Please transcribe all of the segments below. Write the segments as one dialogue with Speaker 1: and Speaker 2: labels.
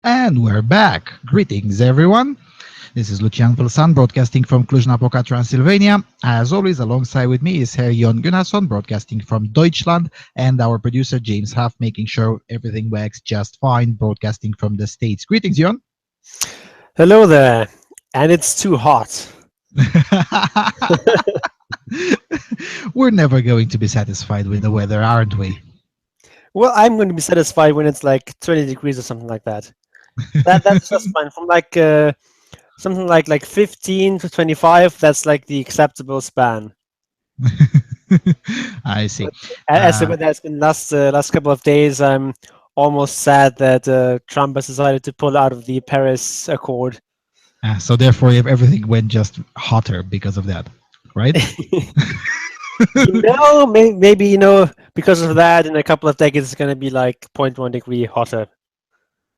Speaker 1: And we're back. Greetings, everyone. This is Lucian Vâlsan, broadcasting from Cluj-Napoca, Transylvania. As always, alongside with me is Herr Jon Gunnarsson, broadcasting from Deutschland, and our producer, James Huff, making sure everything works just fine, broadcasting from the States. Greetings, Jon.
Speaker 2: Hello there, and it's too hot.
Speaker 1: We're never going to be satisfied with the weather, aren't we?
Speaker 2: Well, I'm going to be satisfied when it's like 20 degrees or something like that. That's just fine. From something like 15 to 25, that's like the acceptable span.
Speaker 1: I see.
Speaker 2: But as the weather has been last couple of days, I'm almost sad that Trump has decided to pull out of the Paris Accord.
Speaker 1: So therefore, if everything went just hotter because of that, right?
Speaker 2: Maybe because of that, in a couple of decades, it's going to be like 0.1 degree hotter.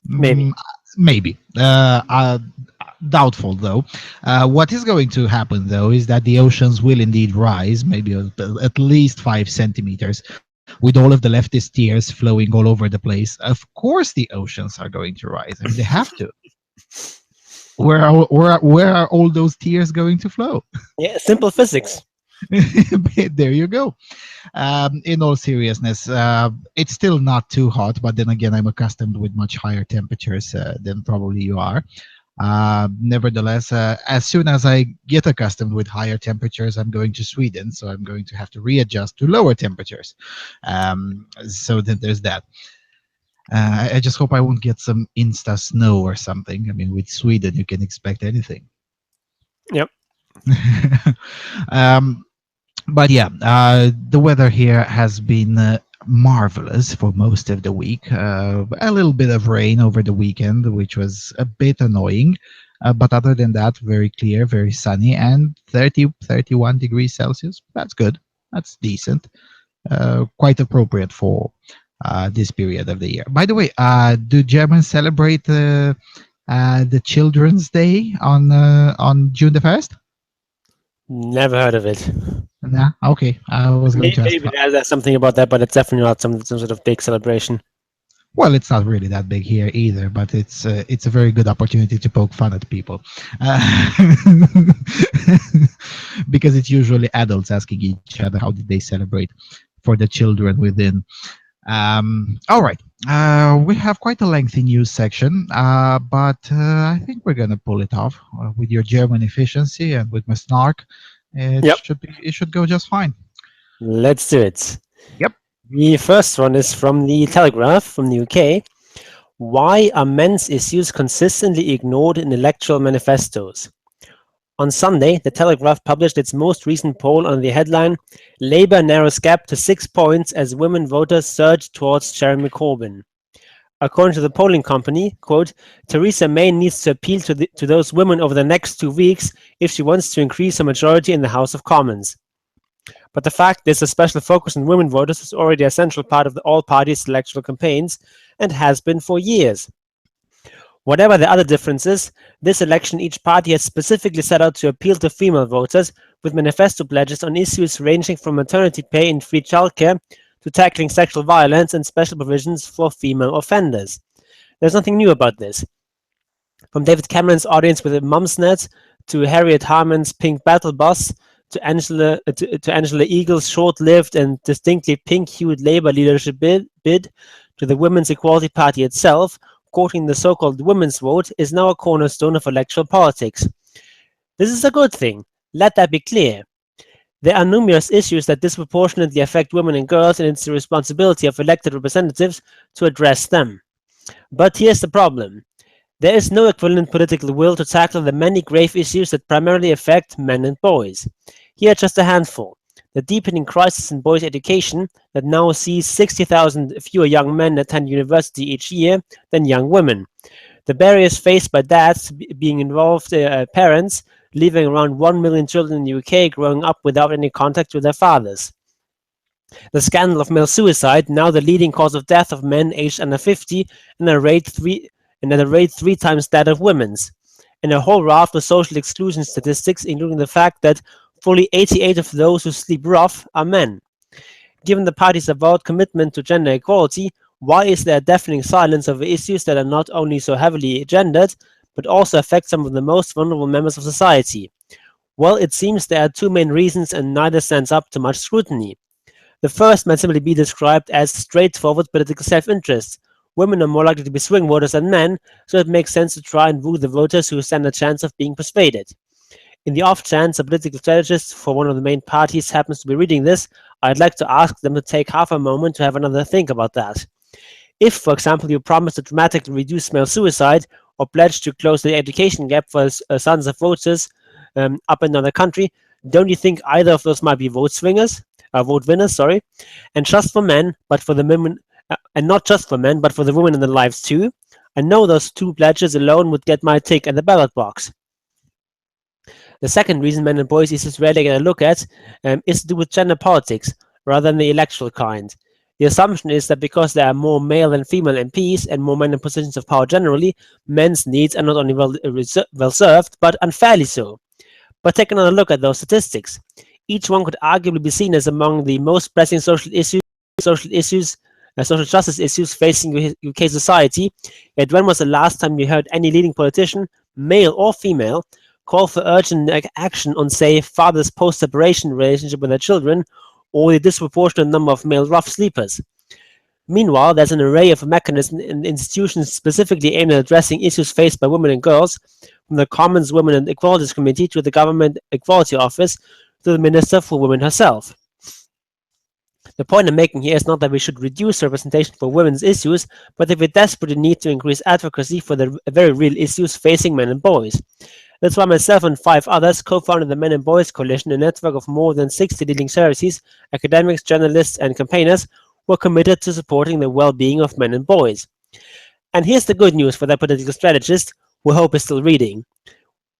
Speaker 2: Maybe.
Speaker 1: Maybe. Doubtful, though. What is going to happen, though, is that the oceans will indeed rise, maybe at least 5 centimeters, with all of the leftist tears flowing all over the place. Of course, the oceans are going to rise. I mean, they have to. Where are all those tears going to flow?
Speaker 2: Yeah, simple physics.
Speaker 1: There you go. In all seriousness, it's still not too hot, but then again, I'm accustomed with much higher temperatures than probably you are. Nevertheless, as soon as I get accustomed with higher temperatures, I'm going to Sweden, so I'm going to have to readjust to lower temperatures. So then there's that. I just hope I won't get some insta snow or something. I mean, with Sweden, you can expect anything.
Speaker 2: Yep.
Speaker 1: But yeah, the weather here has been marvelous for most of the week. A little bit of rain over the weekend, which was a bit annoying. But other than that, very clear, very sunny, and 31 degrees Celsius. That's good. That's decent. Quite appropriate for this period of the year. By the way, do Germans celebrate the Children's Day on June the 1st?
Speaker 2: Never heard of it.
Speaker 1: Nah, okay. I was going to ask.
Speaker 2: Maybe there's something about that, but it's definitely not some sort of big celebration.
Speaker 1: Well, it's not really that big here either, but it's a very good opportunity to poke fun at people, because it's usually adults asking each other how did they celebrate for the children within. All right, we have quite a lengthy news section, but I think we're gonna pull it off with your German efficiency and with my snark. It should go just fine.
Speaker 2: Let's do it.
Speaker 1: Yep.
Speaker 2: The first one is from the Telegraph from the UK. Why are men's issues consistently ignored in electoral manifestos? On Sunday, the Telegraph published its most recent poll under the headline, Labour narrows gap to 6 points as women voters surge towards Jeremy Corbyn. According to the polling company, quote, Theresa May needs to appeal to those women over the next 2 weeks if she wants to increase her majority in the House of Commons. But the fact there's a special focus on women voters is already a central part of all parties' electoral campaigns and has been for years. Whatever the other differences, this election each party has specifically set out to appeal to female voters with manifesto pledges on issues ranging from maternity pay and free childcare to tackling sexual violence and special provisions for female offenders. There's nothing new about this. From David Cameron's audience with a Mumsnet to Harriet Harman's Pink Battle Bus to Angela Eagle's short-lived and distinctly pink-hued Labour leadership bid to the Women's Equality Party itself, quoting the so-called women's vote is now a cornerstone of electoral politics. This is a good thing. Let that be clear. There are numerous issues that disproportionately affect women and girls, and it's the responsibility of elected representatives to address them. But here's the problem. There is no equivalent political will to tackle the many grave issues that primarily affect men and boys. Here are just a handful. The deepening crisis in boys' education that now sees 60,000 fewer young men attend university each year than young women. The barriers faced by dads being involved, parents, leaving around 1 million children in the UK growing up without any contact with their fathers. The scandal of male suicide, now the leading cause of death of men aged under 50, and at a rate 3 times that of women's. And a whole raft of social exclusion statistics, including the fact that fully 88 of those who sleep rough are men. Given the party's avowed commitment to gender equality, Why is there a deafening silence over issues that are not only so heavily gendered, but also affect some of the most vulnerable members of society? Well, it seems there are two main reasons and neither stands up to much scrutiny. The first might simply be described as straightforward political self-interest. Women are more likely to be swing voters than men, so it makes sense to try and woo the voters who stand a chance of being persuaded. In the off chance a political strategist for one of the main parties happens to be reading this, I'd like to ask them to take half a moment to have another think about that. If, for example, you promise to dramatically reduce male suicide or pledge to close the education gap for sons of voters up and down the country, don't you think either of those might be vote winners, sorry? And just for men, but for the women, and not just for men, but for the women in their lives too. I know those two pledges alone would get my tick at the ballot box. The second reason men and boys issues rarely get a look at is to do with gender politics rather than the electoral kind. The assumption is that because there are more male and female MPs and more men in positions of power generally, men's needs are not only well served, but unfairly so. But take another look at those statistics. Each one could arguably be seen as among the most pressing social justice issues facing UK society. Yet when was the last time you heard any leading politician, male or female, call for urgent action on, say, fathers' post-separation relationship with their children, or the disproportionate number of male rough sleepers? Meanwhile, there's an array of mechanisms and institutions specifically aimed at addressing issues faced by women and girls, from the Commons Women and Equalities Committee to the Government Equality Office to the Minister for Women herself. The point I'm making here is not that we should reduce representation for women's issues, but that we desperately need to increase advocacy for the very real issues facing men and boys. That's why myself and 5 others co-founded the Men and Boys Coalition, a network of more than 60 leading charities, academics, journalists, and campaigners who are committed to supporting the well-being of men and boys. And here's the good news for that political strategist who I hope is still reading.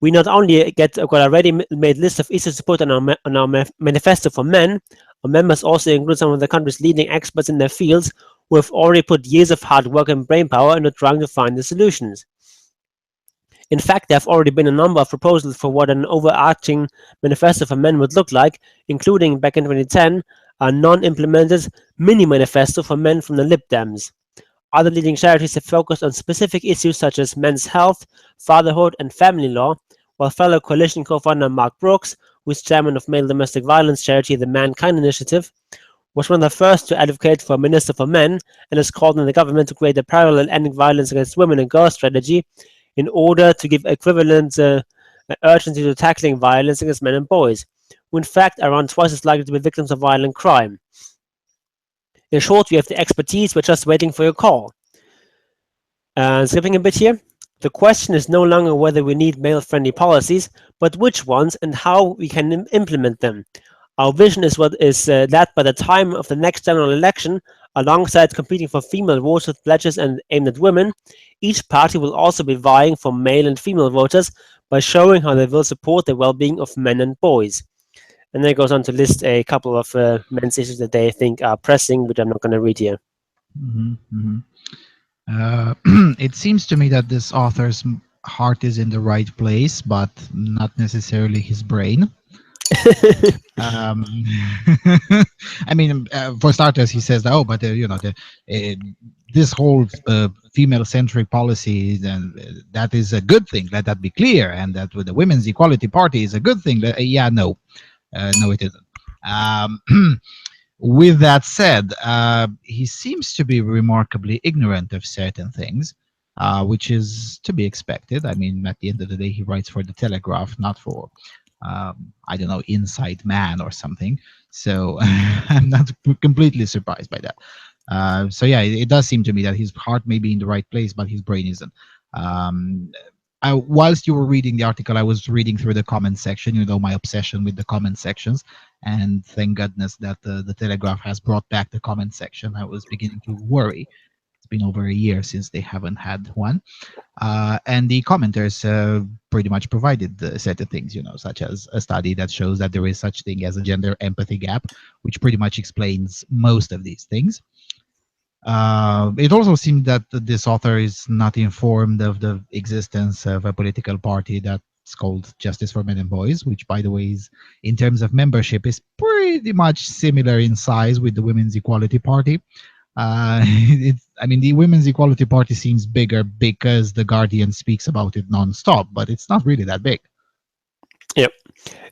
Speaker 2: We not only got already made list of issues to put on our manifesto for men, our members also include some of the country's leading experts in their fields who have already put years of hard work and brainpower into trying to find the solutions. In fact, there have already been a number of proposals for what an overarching manifesto for men would look like, including, back in 2010, a non-implemented mini-manifesto for men from the Lib Dems. Other leading charities have focused on specific issues such as men's health, fatherhood, and family law, while fellow coalition co-founder Mark Brooks, who is chairman of male domestic violence charity The Mankind Initiative, was one of the first to advocate for a minister for men and has called on the government to create a parallel ending violence against women and girls strategy in order to give equivalent urgency to tackling violence against men and boys, who in fact are around twice as likely to be victims of violent crime. In short, we have the expertise, we're just waiting for your call. Skipping a bit here, the question is no longer whether we need male-friendly policies, but which ones and how we can implement them. Our vision is that by the time of the next general election, alongside competing for female votes with pledges aimed at women, each party will also be vying for male and female voters by showing how they will support the well-being of men and boys. And then it goes on to list a couple of men's issues that they think are pressing, which I'm not going to read here.
Speaker 1: It seems to me that this author's heart is in the right place, but not necessarily his brain. I mean, for starters, he says, "Oh, but this whole female-centric policy, then that is a good thing. Let that be clear, and that with the Women's Equality Party is a good thing." Yeah, no, it isn't. With that said, he seems to be remarkably ignorant of certain things, which is to be expected. I mean, at the end of the day, he writes for the Telegraph, not for I don't know, Inside Man or something. So I'm not completely surprised by that. So yeah, it does seem to me that his heart may be in the right place, but his brain isn't. Whilst you were reading the article, I was reading through the comment section, my obsession with the comment sections. And thank goodness that the Telegraph has brought back the comment section. I was beginning to worry. It's been over a year since they haven't had one. And the commenters pretty much provided a set of things, such as a study that shows that there is such thing as a gender empathy gap, which pretty much explains most of these things. It also seems that this author is not informed of the existence of a political party that's called Justice for Men and Boys, which, by the way, is, in terms of membership, is pretty much similar in size with the Women's Equality Party. I mean, the Women's Equality Party seems bigger because the Guardian speaks about it non-stop, but it's not really that big.
Speaker 2: Yeah,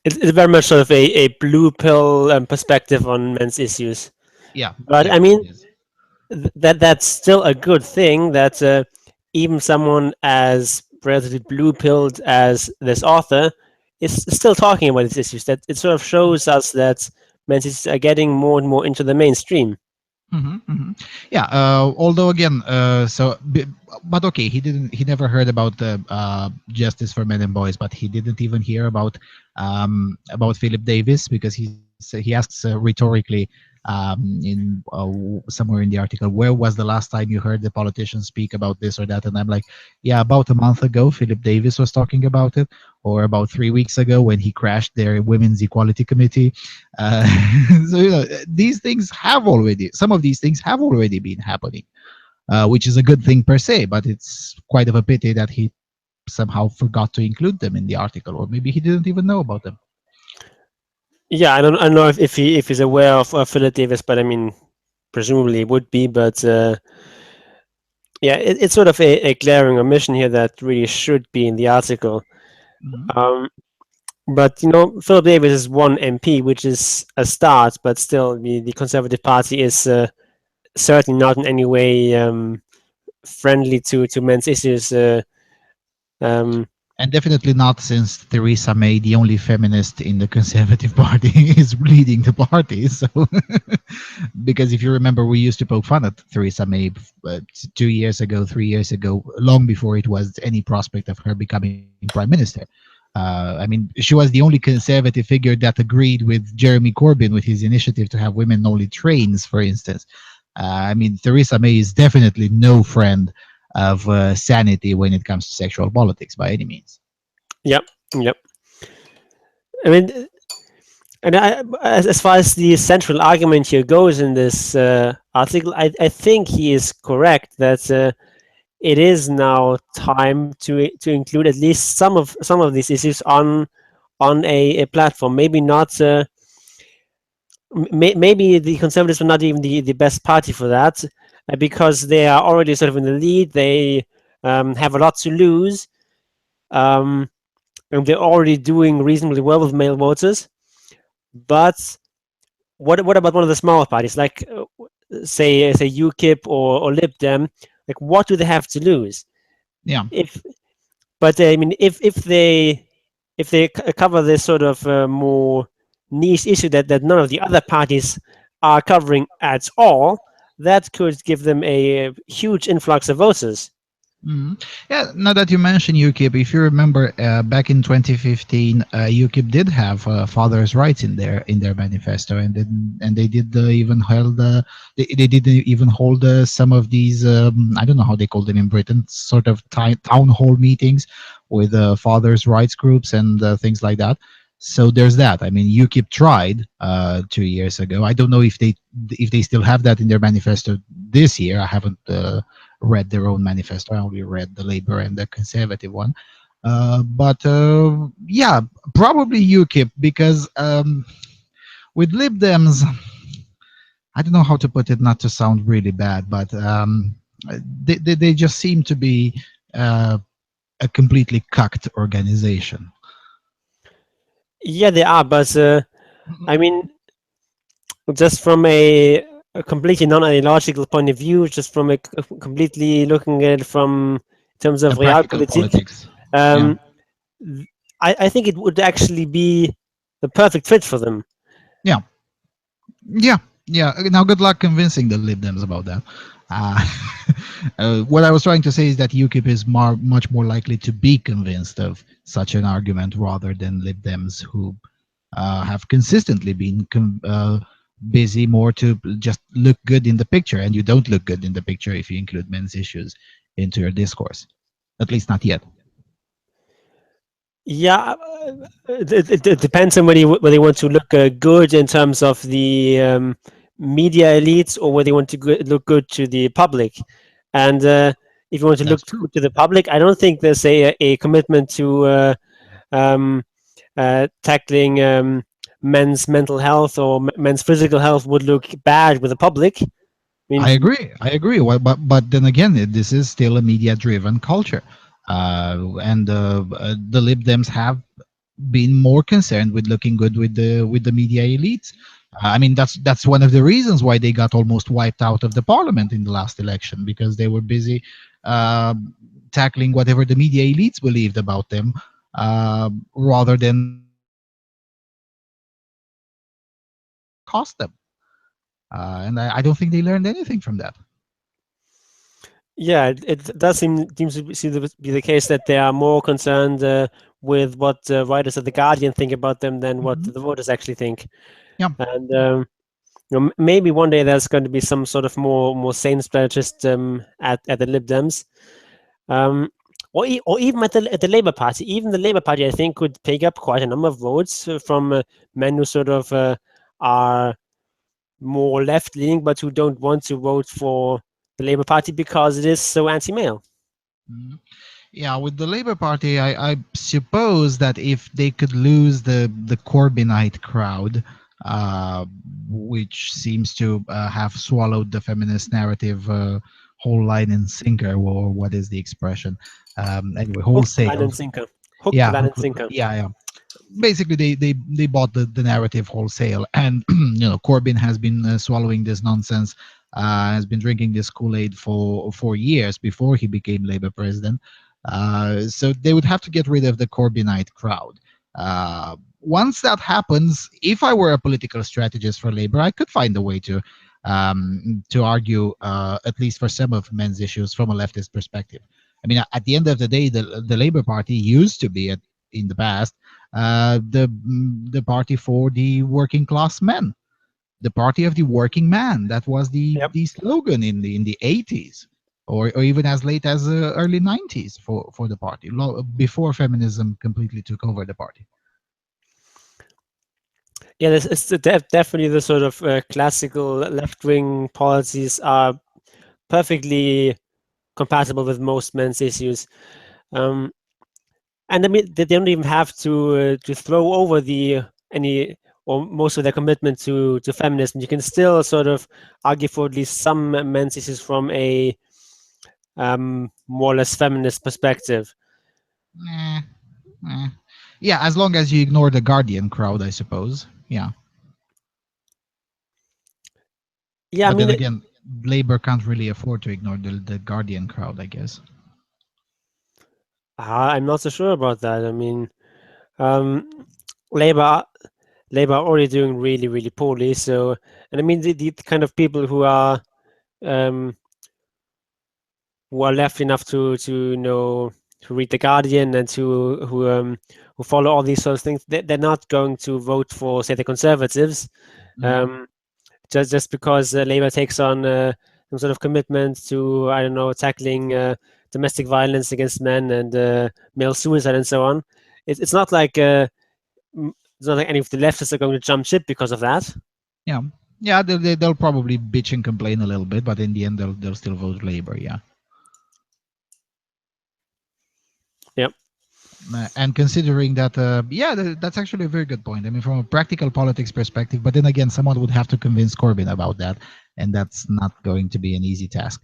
Speaker 2: it's very much sort of a blue pill perspective on men's issues.
Speaker 1: Yeah,
Speaker 2: But
Speaker 1: yeah,
Speaker 2: I
Speaker 1: it
Speaker 2: mean,
Speaker 1: is.
Speaker 2: that's still a good thing that even someone as relatively blue pilled as this author is still talking about these issues. That it sort of shows us that men's issues are getting more and more into the mainstream.
Speaker 1: Yeah. Although again, but okay, he didn't. He never heard about the justice for men and boys, but he didn't even hear about Philip Davis because he asks rhetorically in somewhere in the article, where was the last time you heard the politicians speak about this or that? And I'm like, yeah, about a month ago, Philip Davis was talking about it, or about 3 weeks ago when he crashed their Women's Equality Committee. Uh, so these things have already, some of these things have already been happening, which is a good thing per se, but it's quite of a pity that he somehow forgot to include them in the article, or maybe he didn't even know about them.
Speaker 2: Yeah, I don't know if he's aware of Philip Davis, but I mean, presumably he would be. But yeah, it's sort of a glaring omission here that really should be in the article.
Speaker 1: Mhm.
Speaker 2: Um, but Philip Davis is one MP, which is a start, but still, the Conservative Party is certainly not in any way friendly to men's issues. Um,
Speaker 1: And definitely not since Theresa May, the only feminist in the Conservative Party, is leading the party. So, because if you remember, we used to poke fun at Theresa May 2 years ago, 3 years ago, long before it was any prospect of her becoming prime minister. I mean, she was the only conservative figure that agreed with Jeremy Corbyn with his initiative to have women only trains, for instance. I mean, Theresa May is definitely no friend of sanity when it comes to sexual politics by any means.
Speaker 2: yep, yep. I mean, and as far as the central argument here goes in this article, I think he is correct that it is now time to include at least some of these issues on a platform. Maybe not. Maybe the Conservatives are not even the best party for that because they are already sort of in the lead. They have a lot to lose, and they're already doing reasonably well with male voters. But what about one of the smaller parties, like say UKIP or Lib Dem? Like, what do they have to lose?
Speaker 1: Yeah.
Speaker 2: If But I mean, if they cover this sort of more niche issue that none of the other parties are covering at all, that could give them a huge influx of voters.
Speaker 1: Mhm. Yeah, now that you mention UKIP, if you remember, back in 2015, UKIP did have fathers' rights in their manifesto, and they did even held they did even hold some of these I don't know how they call them in Britain, sort of town hall meetings with fathers' rights groups and things like that. So there's that. I mean, UKIP tried 2 years ago. I don't know if they still have that in their manifesto this year. I haven't. Read their own manifesto. I only read the Labour and the Conservative one. But yeah, probably UKIP because with Lib Dems, I don't know how to put it, not to sound really bad, but they just seem to be a completely cucked organization.
Speaker 2: Yeah, they are, but I mean, just from a completely non-ideological point of view, just from a completely looking at it from in terms
Speaker 1: A
Speaker 2: of
Speaker 1: practical
Speaker 2: realpolitik,
Speaker 1: politics. Yeah.
Speaker 2: um, I think it would actually be the perfect fit for them.
Speaker 1: Yeah. Yeah, yeah. Now, good luck convincing the Lib Dems about that. Uh, what I was trying to say is that UKIP is much more likely to be convinced of such an argument rather than Lib Dems, who have consistently been busy more to just look good in the picture, and you don't look good in the picture if you include men's issues into your discourse. At least not yet.
Speaker 2: Yeah, it depends on whether you want to look good in terms of the media elites or whether you want to look good to the public. And if you want to look
Speaker 1: That's true.
Speaker 2: good to the public, I don't think there's a commitment to um, tackling men's mental health or men's physical health would look bad with the public.
Speaker 1: I
Speaker 2: mean,
Speaker 1: agree. I agree. Well, but then again, this is still a media-driven culture, and the Lib Dems have been more concerned with looking good with the media elites. I mean, that's one of the reasons why they got almost wiped out of the parliament in the last election, because they were busy uh, tackling whatever the media elites believed about them, rather than cost them. And I don't think they learned anything from that.
Speaker 2: yeah, it does seem to be the case that they are more concerned with what writers of the Guardian think about them than what
Speaker 1: Hmm.
Speaker 2: the voters actually think.
Speaker 1: Yeah.
Speaker 2: And maybe one day there's going to be some sort of more sane strategist at the Lib Dems, um, or even at the Labour Party. Even the Labour Party, I think, could pick up quite a number of votes from men who sort of are more left leaning, but who don't want to vote for the Labour Party because it is so anti-male.
Speaker 1: Mhm. Yeah, with the Labour Party, I suppose that if they could lose the Corbynite crowd, which seems to have swallowed the feminist narrative whole line and sinker, or what is the expression? Anyway,
Speaker 2: Hook, line,
Speaker 1: wholesale.
Speaker 2: and sinker. Hook,
Speaker 1: Yeah,
Speaker 2: line, and sinker.
Speaker 1: yeah, yeah. Basically, they bought the narrative wholesale, and Corbyn has been swallowing this nonsense, has been drinking this Kool-Aid for years before he became Labour president. So they would have to get rid of the Corbynite crowd. Once that happens, if I were a political strategist for Labour, I could find a way to argue at least for some of men's issues from a leftist perspective. I mean, at the end of the day, the Labour Party used to be in the past the party for the working class men, the party of the working man. That was
Speaker 2: Yep.
Speaker 1: the slogan in the 80s, or even as late as early 90s for the party, before feminism completely took over the party.
Speaker 2: Yeah, this is definitely the sort of classical left-wing policies are perfectly compatible with most men's issues. Um, and I mean, they don't even have to throw over the any or most of their commitment to feminism. You can still sort of argue for at least some men's issues from a more or less feminist perspective.
Speaker 1: Eh, eh. Yeah, as long as you ignore the Guardian crowd, I suppose. Yeah,
Speaker 2: Yeah, I
Speaker 1: but then
Speaker 2: mean,
Speaker 1: again, Labor can't really afford to ignore the Guardian crowd, I guess.
Speaker 2: I'm not so sure about that. I mean, um, Labour Labour are already doing really, really poorly. So, and I mean, the kind of people um, who are left enough to to read the Guardian and who follow all these sort of things, they're not going to vote for, say, the Conservatives,
Speaker 1: Mhm.
Speaker 2: um, just because Labour takes on some sort of commitment to, I don't know, tackling domestic violence against men and male suicide and so on. It's not like it's not like any of the leftists are going to jump ship because of that.
Speaker 1: Yeah, yeah, they'll probably bitch and complain a little bit, but in the end, they'll still vote Labor. Yeah.
Speaker 2: Yep.
Speaker 1: And considering that, yeah, that's actually a very good point. I mean, from a practical politics perspective, but then again, someone would have to convince Corbyn about that, and that's not going to be an easy task.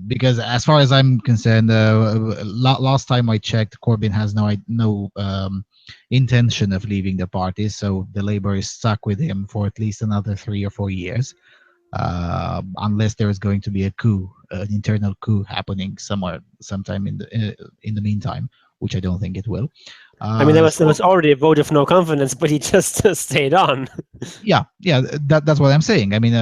Speaker 1: Because as far as I'm concerned, last time I checked, Corbyn has no intention of leaving the party, so the Labour is stuck with him for at least another 3 or 4 years, unless there is going to be a coup, an internal coup happening somewhere, sometime in the meantime, which I don't think it will.
Speaker 2: I mean, there was
Speaker 1: So
Speaker 2: already a vote of no confidence, but he just stayed on.
Speaker 1: yeah, yeah, that's what I'm saying. I mean,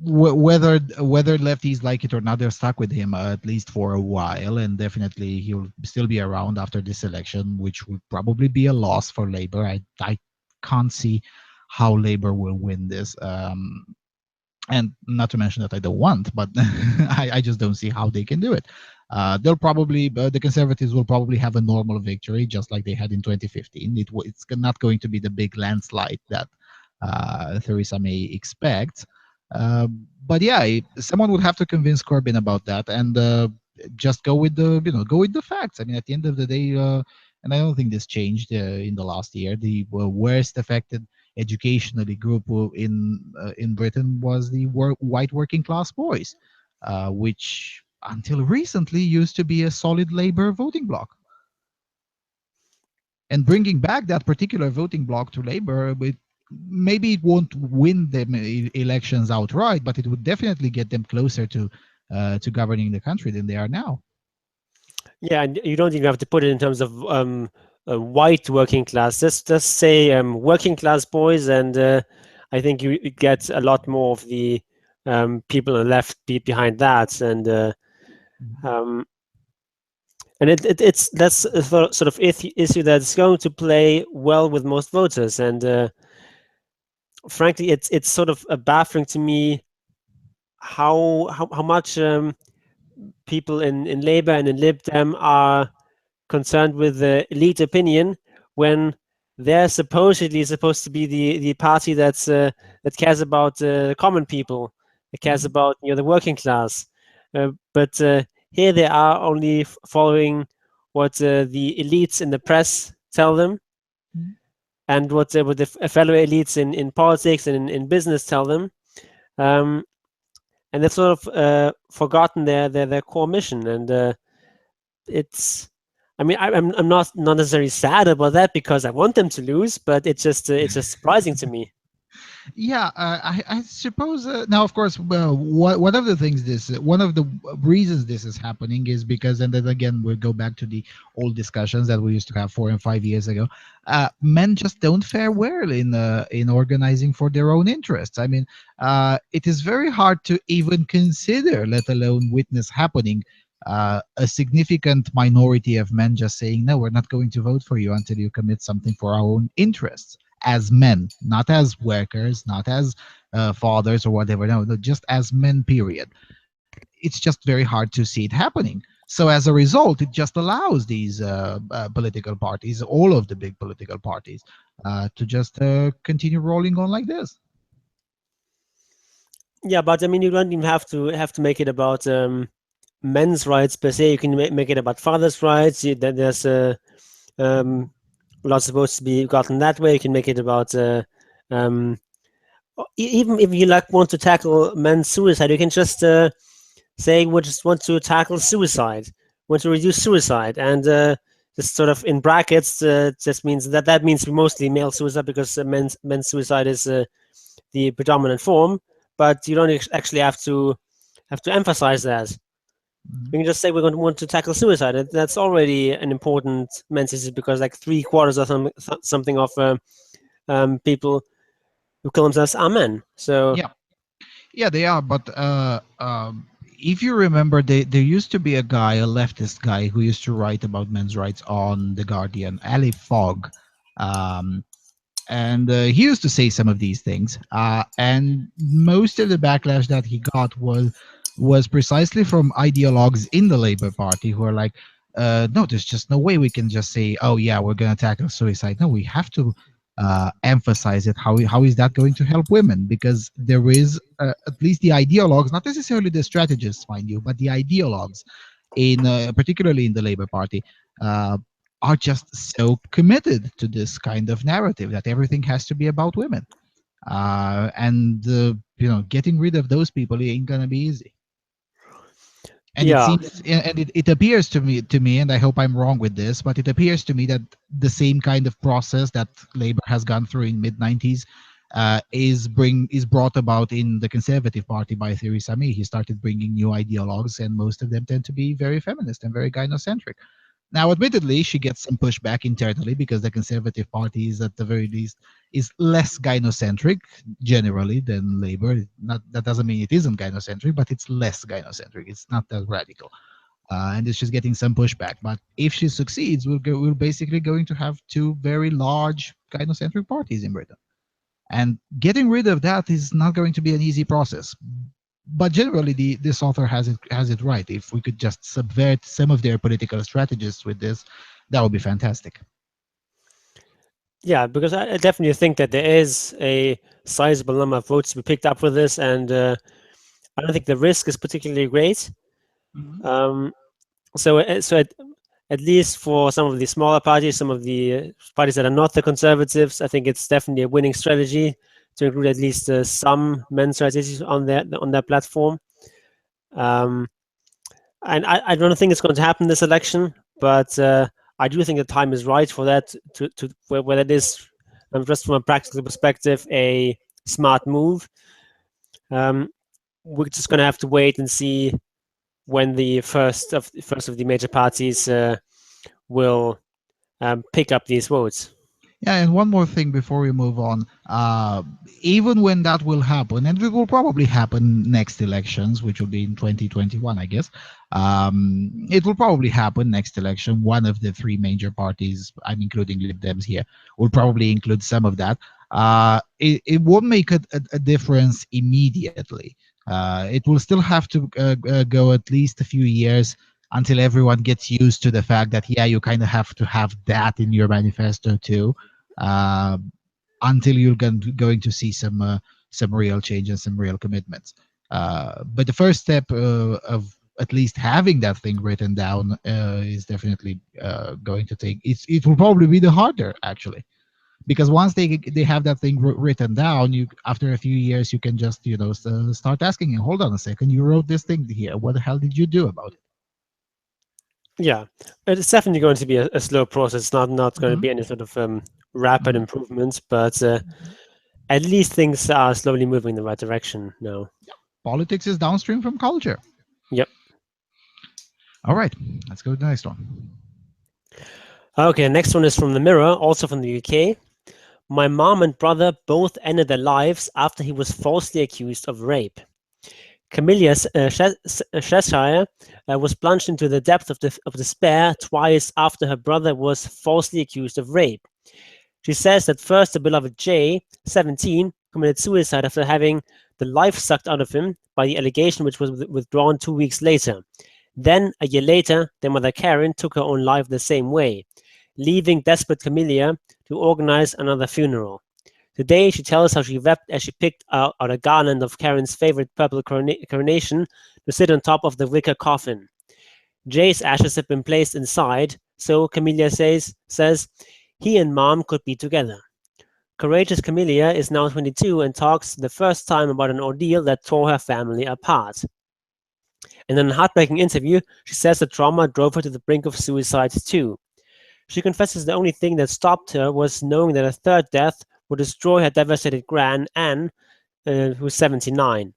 Speaker 1: whether lefties like it or not, they're stuck with him at least for a while, and definitely he'll still be around after this election, which would probably be a loss for Labour. I can't see how Labour will win this. And not to mention that I don't want, but I just don't see how they can do it. They'll probably the Conservatives will probably have a normal victory, just like they had in 2015. It's not going to be the big landslide that Theresa May expects. But yeah, someone would have to convince Corbyn about that, and just go with go with the facts. I mean, at the end of the day, and I don't think this changed in the last year. The worst affected educationally group in Britain was the white working class boys, which until recently used to be a solid Labour voting bloc. And bringing back that particular voting bloc to Labour, maybe it won't win them elections outright, but it would definitely get them closer to governing the country than they are now.
Speaker 2: Yeah, and you don't even have to put it in terms of a white working class. Just say working class boys, and I think you get a lot more of the people on the left behind that, um, and it's that's a sort of issue that's going to play well with most voters. And frankly, it's sort of baffling to me how much people in Labour and in Lib Dem are concerned with the elite opinion when they're supposedly supposed to be the party that cares about common people, that cares about the working class, but here they are only following what the elites in the press tell them, and what the fellow elites in politics and in business tell them, and they've sort of forgotten their core mission. And it's I mean, I'm not necessarily sad about that because I want them to lose, but it's just surprising to me.
Speaker 1: Yeah, I suppose. Now, of course, well, one of the things one of the reasons this is happening is because, and then again, we go back to the old discussions that we used to have 4 and 5 years ago. Men just don't fare well in organizing for their own interests. I mean, it is very hard to even consider, let alone witness happening. A significant minority of men just saying, no, we're not going to vote for you until you commit something for our own interests as men, not as workers, not as fathers or whatever. No, no, just as men, period. It's just very hard to see it happening. So as a result, it just allows these political parties, all of the big political parties, to just continue rolling on like this.
Speaker 2: Yeah, but I mean, you don't even have to make it about men's rights per se. You can make it about fathers' rights. There's um, law supposed to be gotten that way. You can make it about um, even if you want to tackle men's suicide, you can just say we just want to tackle suicide, want to reduce suicide, and just sort of in brackets just means that means mostly male suicide because men's suicide is the predominant form. But you don't actually have to emphasize that. You can just say we're going to want to tackle suicide. And that's already an important message because like 3/4 or something of people who kill themselves are men. So
Speaker 1: Yeah, yeah, they are. But if you remember, there used to be a guy, a leftist guy, who used to write about men's rights on the Guardian, Ali Fogg. Um, and he used to say some of these things, and most of the backlash that he got was precisely from ideologues in the Labour Party who are like, no, there's just no way we can just say, oh yeah, we're going to tackle suicide. No, we have to emphasize it. How is that going to help women? Because there is at least the ideologues, not necessarily the strategists, mind you, but the ideologues in particularly in the Labour Party, uh, are just so committed to this kind of narrative that everything has to be about women. And getting rid of those people ain't gonna be easy. And it
Speaker 2: yeah,
Speaker 1: seems, and it appears to me, and I hope I'm wrong with this, but it appears to me that the same kind of process that Labour has gone through in mid 90s is brought about in the Conservative Party by Theresa May. He started bringing new ideologues, and most of them tend to be very feminist and very gynocentric. Now, admittedly, she gets some pushback internally because the Conservative Party is, at the very least, is less gynocentric generally than Labour. Not that doesn't mean it isn't gynocentric, but it's less gynocentric. It's not that radical, and it's just getting some pushback. But if she succeeds, we're basically going to have two very large gynocentric parties in Britain, and getting rid of that is not going to be an easy process. But generally, this author has it right. If we could just subvert some of their political strategies with this, that would be fantastic.
Speaker 2: yeah, because I definitely think that there is a sizable number of votes to be picked up with this, and I don't think the risk is particularly great.
Speaker 1: Mhm.
Speaker 2: Um, so at least for some of the smaller parties, some of the parties that are not the conservatives, I think it's definitely a winning strategy to include at least some men's rights issues on their platform. And I don't think it's going to happen this election, but I do think the time is right for that to where that is, just from a practical perspective, a smart move. We're just going to have to wait and see when the first of the major parties will pick up these votes.
Speaker 1: Yeah, and one more thing before we move on. Even when that will happen, and it will probably happen next elections, which will be in 2021, I guess. It will probably happen next election. One of the three major parties, I'm including Lib Dems here, will probably include some of that. It won't make a difference immediately. It will still have to go at least a few years until everyone gets used to the fact that, yeah, you kind of have to have that in your manifesto too, until you're going to see some real change and some real commitments. But the first step of at least having that thing written down is definitely going to take. It will probably be the harder, actually, because once they have that thing written down, you after a few years you can just start asking, hold on a second, you wrote this thing here, what the hell did you do about it?
Speaker 2: Yeah, it's definitely going to be a slow process. It's not going to be any sort of rapid improvements, but at least things are slowly moving in the right direction now.
Speaker 1: Politics is downstream from culture.
Speaker 2: Yep.
Speaker 1: All right, let's go to the next one.
Speaker 2: Okay, the next one is from the Mirror, also from the UK. My mom and brother both ended their lives after he was falsely accused of rape. Camilla Cheshire was plunged into the depth of despair twice after her brother was falsely accused of rape. She says that first the beloved Jay, 17, committed suicide after having the life sucked out of him by the allegation, which was withdrawn 2 weeks later. Then, a year later, their mother Karen took her own life the same way, leaving desperate Camilla to organize another funeral. Today, she tells how she wept as she picked out a garland of Karen's favorite purple coronation to sit on top of the wicker coffin. Jay's ashes have been placed inside, so Camilla says he and Mom could be together. Courageous Camilla is now 22 and talks the first time about an ordeal that tore her family apart. In a heartbreaking interview, she says the trauma drove her to the brink of suicide too. She confesses the only thing that stopped her was knowing that a third death would destroy her devastated gran, Anne, who's 79.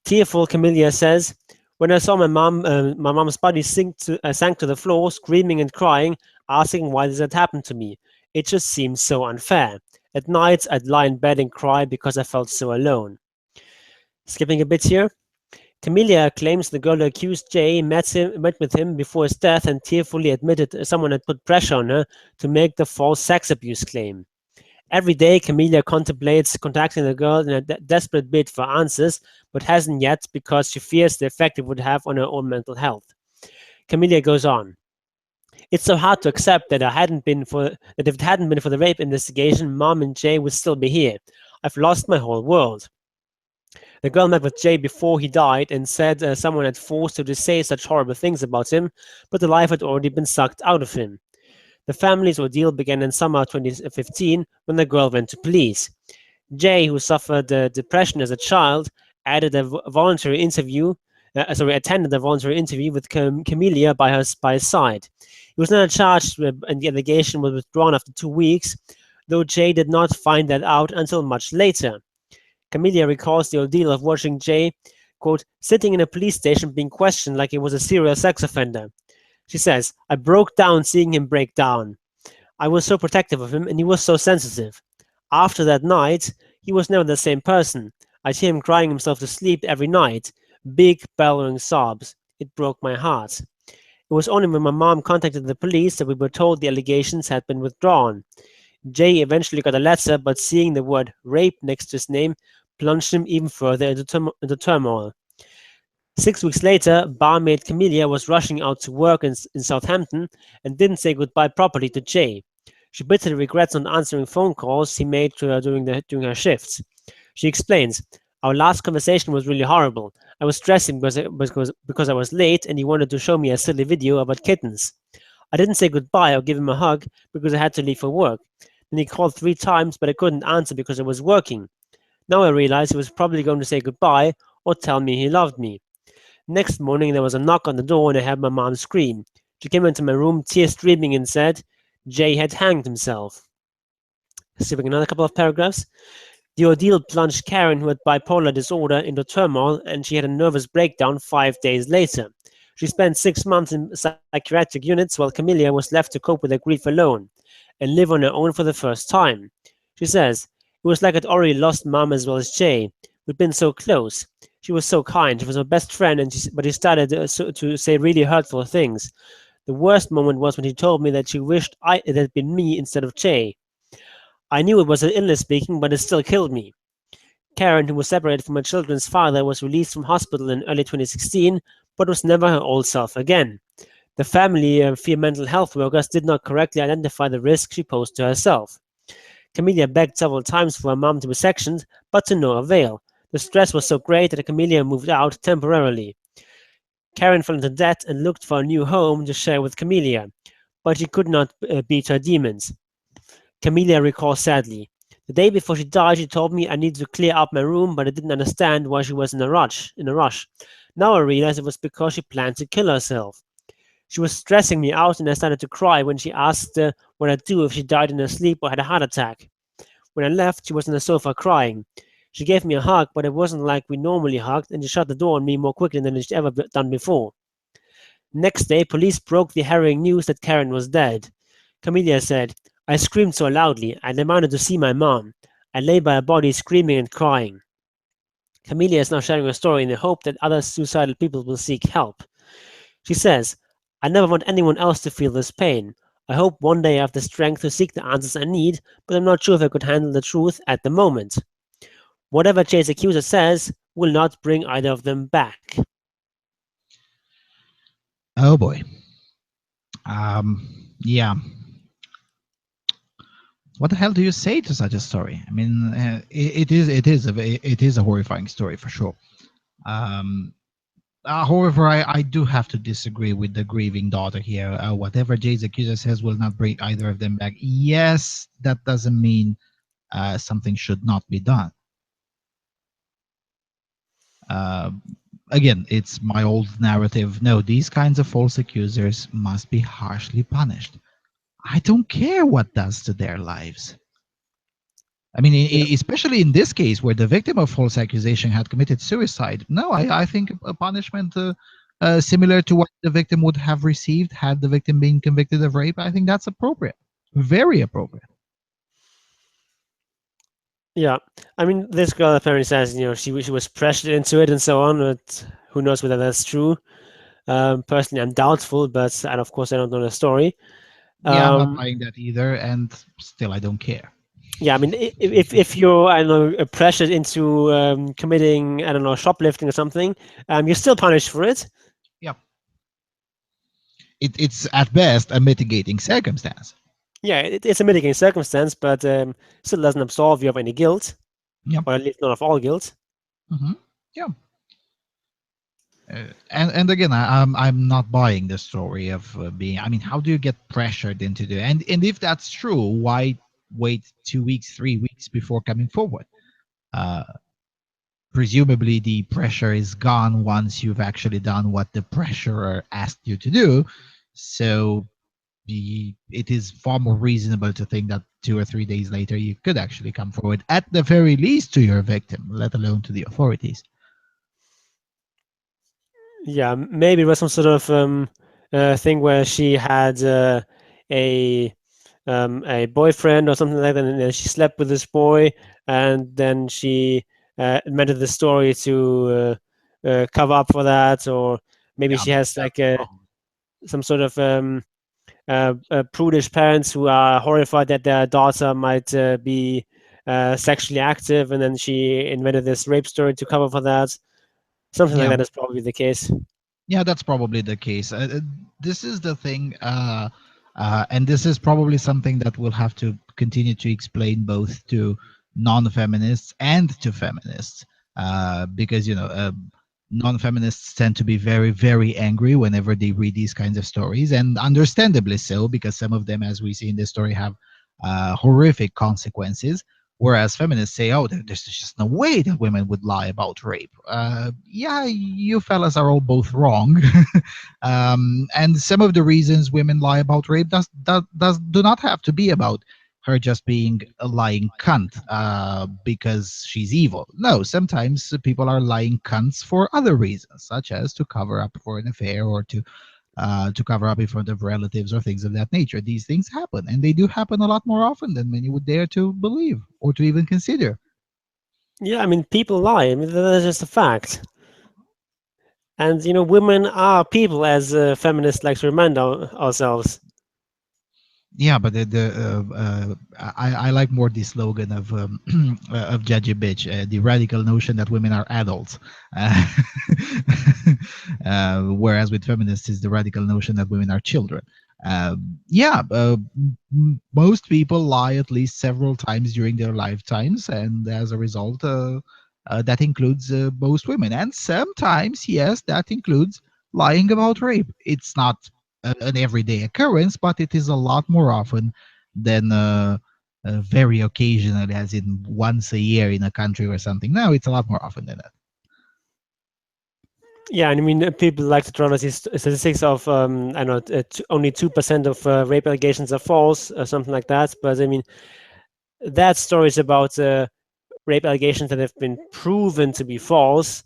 Speaker 2: Tearful, Camilla says, when I saw my mom's body sank to the floor, screaming and crying, asking why this had happened to me. It just seemed so unfair. At night, I'd lie in bed and cry because I felt so alone. Skipping a bit here. Camilla claims the girl who accused Jay met with him before his death and tearfully admitted someone had put pressure on her to make the false sex abuse claim. Every day, Camilla contemplates contacting the girl in a desperate bid for answers, but hasn't yet because she fears the effect it would have on her own mental health. Camilla goes on. It's so hard to accept that if it hadn't been for the rape investigation, Mom and Jay would still be here. I've lost my whole world. The girl met with Jay before he died and said someone had forced her to say such horrible things about him, but the life had already been sucked out of him. The family's ordeal began in summer 2015 when the girl went to police. Jay, who suffered depression as a child, attended a voluntary interview with Camilla by his side. He was not charged and the allegation was withdrawn after 2 weeks, though Jay did not find that out until much later. Camilla recalls the ordeal of watching Jay, quote, sitting in a police station being questioned like he was a serial sex offender. She says, I broke down seeing him break down. I was so protective of him and he was so sensitive. After that night, he was never the same person. I'd hear him crying himself to sleep every night, big bellowing sobs. It broke my heart. It was only when my mom contacted the police that we were told the allegations had been withdrawn. Jay eventually got a letter, but seeing the word rape next to his name plunged him even further into turmoil. 6 weeks later, barmaid Camilla was rushing out to work in Southampton and didn't say goodbye properly to Jay. She bitterly regrets not answering phone calls he made to her during her shifts. She explains, our last conversation was really horrible. I was stressing because I was late and he wanted to show me a silly video about kittens. I didn't say goodbye or give him a hug because I had to leave for work. Then he called 3 times, but I couldn't answer because I was working. Now I realized he was probably going to say goodbye or tell me he loved me. Next morning, there was a knock on the door and I heard my mom scream. She came into my room, tears streaming, and said Jay had hanged himself. Skipping another couple of paragraphs. The ordeal plunged Karen, who had bipolar disorder, into turmoil, and she had a nervous breakdown 5 days later. She spent 6 months in psychiatric units while Camilla was left to cope with her grief alone and live on her own for the first time. She says, "It was like I'd already lost Mom as well as Jay. We'd been so close. She was so kind. She was my best friend, but she started to say really hurtful things. The worst moment was when she told me that she wished it had been me instead of Jay. I knew it was an illness speaking, but it still killed me." Karen, who was separated from her children's father, was released from hospital in early 2016, but was never her old self again. The family fear mental health workers did not correctly identify the risk she posed to herself. Camellia begged several times for her mom to be sectioned, but to no avail. The stress was so great that Camellia moved out temporarily. Karen fell into debt and looked for a new home to share with Camellia, but she could not beat her demons. Camellia recalls sadly, "The day before she died, she told me I needed to clear out my room, but I didn't understand why she was in a rush. Now I realize it was because she planned to kill herself. She was stressing me out, and I started to cry when she asked what I'd do if she died in her sleep or had a heart attack. When I left, she was on the sofa crying. She gave me a hug, but it wasn't like we normally hugged, and she shut the door on me more quickly than she'd ever done before. Next day, police broke the harrowing news that Karen was dead. Camellia said, I screamed so loudly, I demanded to see my mom. I lay by her body screaming and crying. Camellia is now sharing her story in the hope that other suicidal people will seek help. She says, I never want anyone else to feel this pain. I hope one day I have the strength to seek the answers I need, but I'm not sure if I could handle the truth at the moment. Whatever Jay's accuser says will not bring either of them back."
Speaker 1: Oh boy. Yeah. What the hell do you say to such a story? I mean, it is a horrifying story for sure. However, I do have to disagree with the grieving daughter here. Whatever Jay's accuser says will not bring either of them back. Yes, that doesn't mean something should not be done. Uh, Again, it's my old narrative. No, these kinds of false accusers must be harshly punished. I don't care what does to their lives. I mean,
Speaker 2: Yeah,
Speaker 1: especially in this case where the victim of false accusation had committed suicide. No, I think a punishment similar to what the victim would have received had the victim been convicted of rape, I think that's appropriate. Very appropriate.
Speaker 2: yeah. I mean, this girl apparently says, she was pressured into it and so on, but who knows whether that's true. Personally, I'm doubtful, and of course, I don't know the story.
Speaker 1: Yeah, I'm not
Speaker 2: Um,
Speaker 1: buying that either, and still I don't care.
Speaker 2: yeah, I mean, if you're, I don't know, pressured into committing, I don't know, shoplifting or something, you're still punished for it.
Speaker 1: Yeah. It's at best a mitigating circumstance.
Speaker 2: Yeah, it's a mitigating circumstance, but still doesn't absolve you of any guilt,
Speaker 1: Yeah.
Speaker 2: or at least not of all guilt.
Speaker 1: Hmm. Yeah. And again, I'm not buying the story of being. I mean, how do you get pressured into the and if that's true, why wait 2 weeks, 3 weeks before coming forward? Uh, Presumably, the pressure is gone once you've actually done what the pressurer asked you to do. So it is far more reasonable to think that 2 or 3 days later you could actually come forward, at the very least, to your victim, let alone to the authorities.
Speaker 2: Yeah, maybe it was some sort of thing where she had a a boyfriend or something like that, and then she slept with this boy, and then she invented the story to cover up for that, or maybe
Speaker 1: Yeah,
Speaker 2: she has
Speaker 1: that's
Speaker 2: like
Speaker 1: probably.
Speaker 2: some sort of prudish parents who are horrified that their daughter might be sexually active, and then she invented this rape story to cover for that. Something like
Speaker 1: Yeah.
Speaker 2: that is probably the case.
Speaker 1: Yeah, that's probably the case. This is the thing, and this is probably something that we'll have to continue to explain both to non-feminists and to feminists, because Non-feminists tend to be very, very angry whenever they read these kinds of stories, and understandably so, because some of them, as we see in this story, have horrific consequences. Whereas feminists say, "Oh, there's just no way that women would lie about rape." Yeah, you fellas are all both wrong. And some of the reasons women lie about rape do not have to be about her just being a lying cunt because she's evil. No, sometimes people are lying cunts for other reasons, such as to cover up for an affair or to cover up in front of relatives or things of that nature. These things happen, and they do happen a lot more often than many would dare to believe or to even consider.
Speaker 2: Yeah, I mean, people lie. I mean, that's just a fact. And women are people, as feminists like to remind ourselves.
Speaker 1: Yeah, but I like more the slogan of Judgy Bitch, the radical notion that women are adults, uh, whereas with feminists is the radical notion that women are children. Yeah, most people lie at least several times during their lifetimes, and as a result, that includes most women, and sometimes, yes, that includes lying about rape. It's not an everyday occurrence, but it is a lot more often than very occasional, as in once a year in a country or something. No, it's a lot more often than that.
Speaker 2: Yeah, and I mean, people like to draw these statistics of, I don't know, only 2% of rape allegations are false, or something like that. But I mean, that story is about rape allegations that have been proven to be false.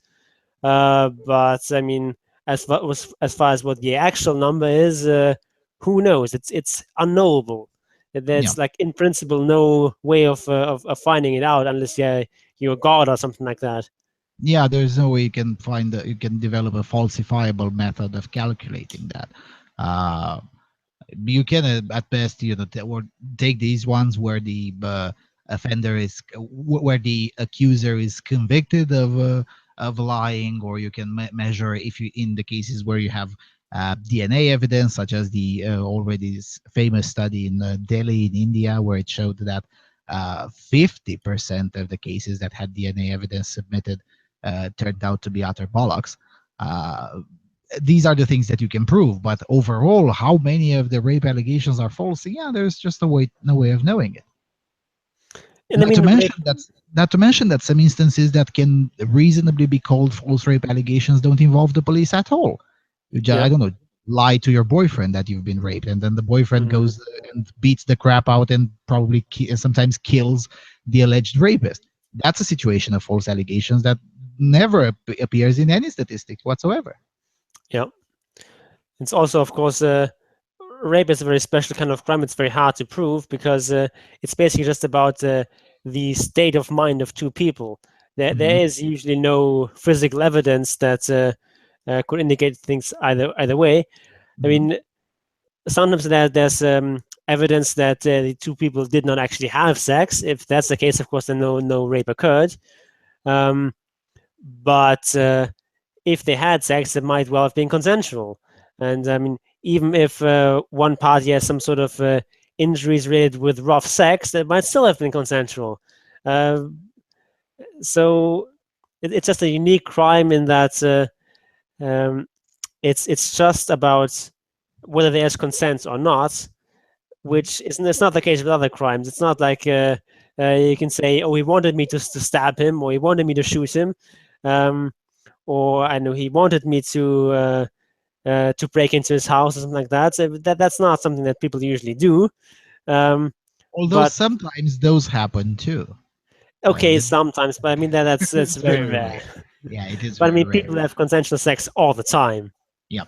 Speaker 2: But I mean, as far as what the actual number is, who knows? It's unknowable.
Speaker 1: Yeah,
Speaker 2: There's like in principle no way of finding it out unless you're a god or something like that.
Speaker 1: yeah. There's no way you can you can develop a falsifiable method of calculating that. Uh, you can at best or take these ones where the offender is where the accuser is convicted of lying, or you can measure if you in the cases where you have DNA evidence, such as the already famous study in Delhi in India, where it showed that 50% of the cases that had DNA evidence submitted turned out to be utter bollocks. uh, these are the things that you can prove, but overall how many of the rape allegations are false, yeah, there's just no way of knowing it.
Speaker 2: And I
Speaker 1: not
Speaker 2: mean,
Speaker 1: to
Speaker 2: the rape,
Speaker 1: mention that not to mention that some instances that can reasonably be called false rape allegations don't involve the police at all.
Speaker 2: yeah.
Speaker 1: I don't know, lie to your boyfriend that you've been raped, and then the boyfriend
Speaker 2: Mhm.
Speaker 1: goes and beats the crap out and probably sometimes kills the alleged rapist. That's a situation of false allegations that never appears in any statistics whatsoever.
Speaker 2: Yeah. It's also, of course, rape is a very special kind of crime. It's very hard to prove because it's basically just about the state of mind of two people. There
Speaker 1: Mhm.
Speaker 2: is usually no physical evidence that could indicate things either way. I
Speaker 1: Mhm.
Speaker 2: mean, sometimes there's evidence that the two people did not actually have sex. If that's the case, of course, then no rape occurred. Um, but if they had sex, it might well have been consensual. And I mean, even if one party has some sort of injuries related with rough sex, that might still have been consensual. Uh, so it's just a unique crime in that um, it's just about whether there's consent or not, which isn't. It's not the case with other crimes. It's not like you can say, "Oh, he wanted me to stab him," or "He wanted me to shoot him." Um, or I know he wanted me to break into his house or something like that. So that's not something that people usually do. Um,
Speaker 1: Although
Speaker 2: but
Speaker 1: sometimes those happen too.
Speaker 2: okay,
Speaker 1: Uh,
Speaker 2: sometimes. But I mean that's
Speaker 1: it's
Speaker 2: very
Speaker 1: very
Speaker 2: rare.
Speaker 1: rare. Yeah, it is
Speaker 2: But I
Speaker 1: very
Speaker 2: mean,
Speaker 1: rare.
Speaker 2: people have consensual sex all the time.
Speaker 1: Yeah,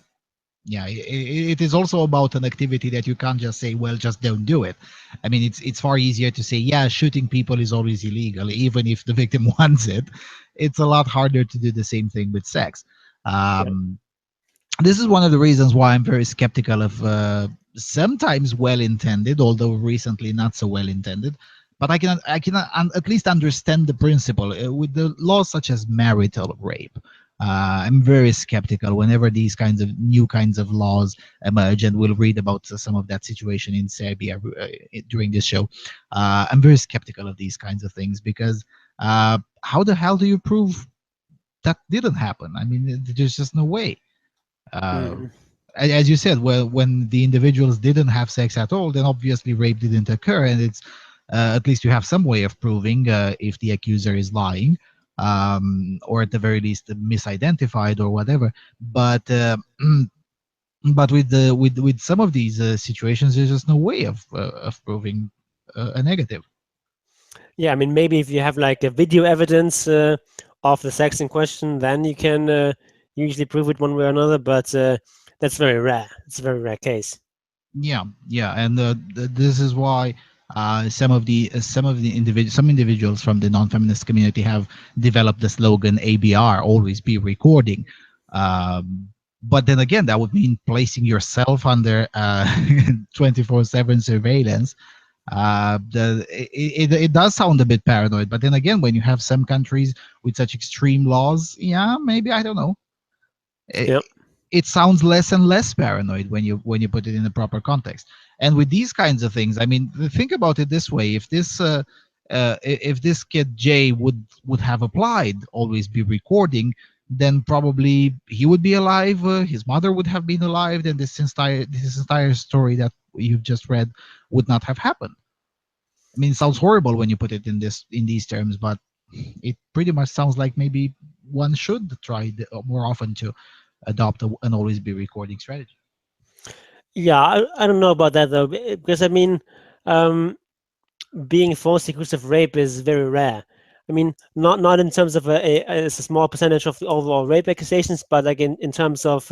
Speaker 1: yeah. It is also about an activity that you can't just say, well, just don't do it. I mean, it's far easier to say, yeah, shooting people is always illegal, even if the victim wants it. It's a lot harder to do the same thing with sex.
Speaker 2: Yeah,
Speaker 1: Um, this is one of the reasons why I'm very skeptical of sometimes well-intended, although recently not so well-intended. But I can at least understand the principle with the laws such as marital rape. I'm very skeptical whenever these kinds of new kinds of laws emerge, and we'll read about some of that situation in Serbia during this show. I'm very skeptical of these kinds of things because how the hell do you prove that didn't happen. I mean, there's just no way. Uh,
Speaker 2: Mm.
Speaker 1: as you said, well, when the individuals didn't have sex at all, then obviously rape didn't occur, and it's at least you have some way of proving if the accuser is lying, or at the very least misidentified or whatever. But but with some of these situations, there's just no way of proving a negative.
Speaker 2: Yeah, I mean, maybe if you have like a video evidence of the sex in question, then you can usually prove it one way or another. But that's very rare. It's a very rare case.
Speaker 1: Yeah, yeah, and this is why some individuals from the non-feminist community have developed the slogan ABR, always be recording. Um, but then again, that would mean placing yourself under 24/7 surveillance. It does sound a bit paranoid, but then again, when you have some countries with such extreme laws, yeah, maybe I don't know.
Speaker 2: Yeah.
Speaker 1: It sounds less and less paranoid when you put it in the proper context. And with these kinds of things, I mean, think about it this way: if this kid Jay would have applied always be recording, then probably he would be alive. His mother would have been alive, and this entire story that you've just read would not have happened. I mean, it sounds horrible when you put it in these terms, but it pretty much sounds like maybe one should try more often to adopt an always be recording strategy.
Speaker 2: Yeah, I don't know about that though, because I mean, um, being falsely accused of rape is very rare. I mean, not in terms of it's a small percentage of the overall rape accusations, but like in terms of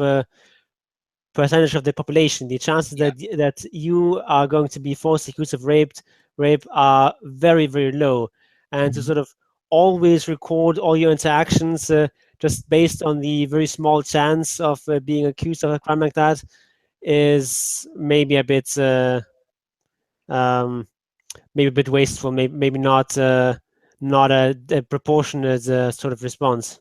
Speaker 2: percentage of the population, the chances
Speaker 1: Yeah.
Speaker 2: that you are going to be falsely accused of rape are very, very low. And to
Speaker 1: Mhm.
Speaker 2: sort of always record all your interactions just based on the very small chance of being accused of a crime like that is maybe a bit um, maybe a bit wasteful, maybe not not a proportionate sort of response.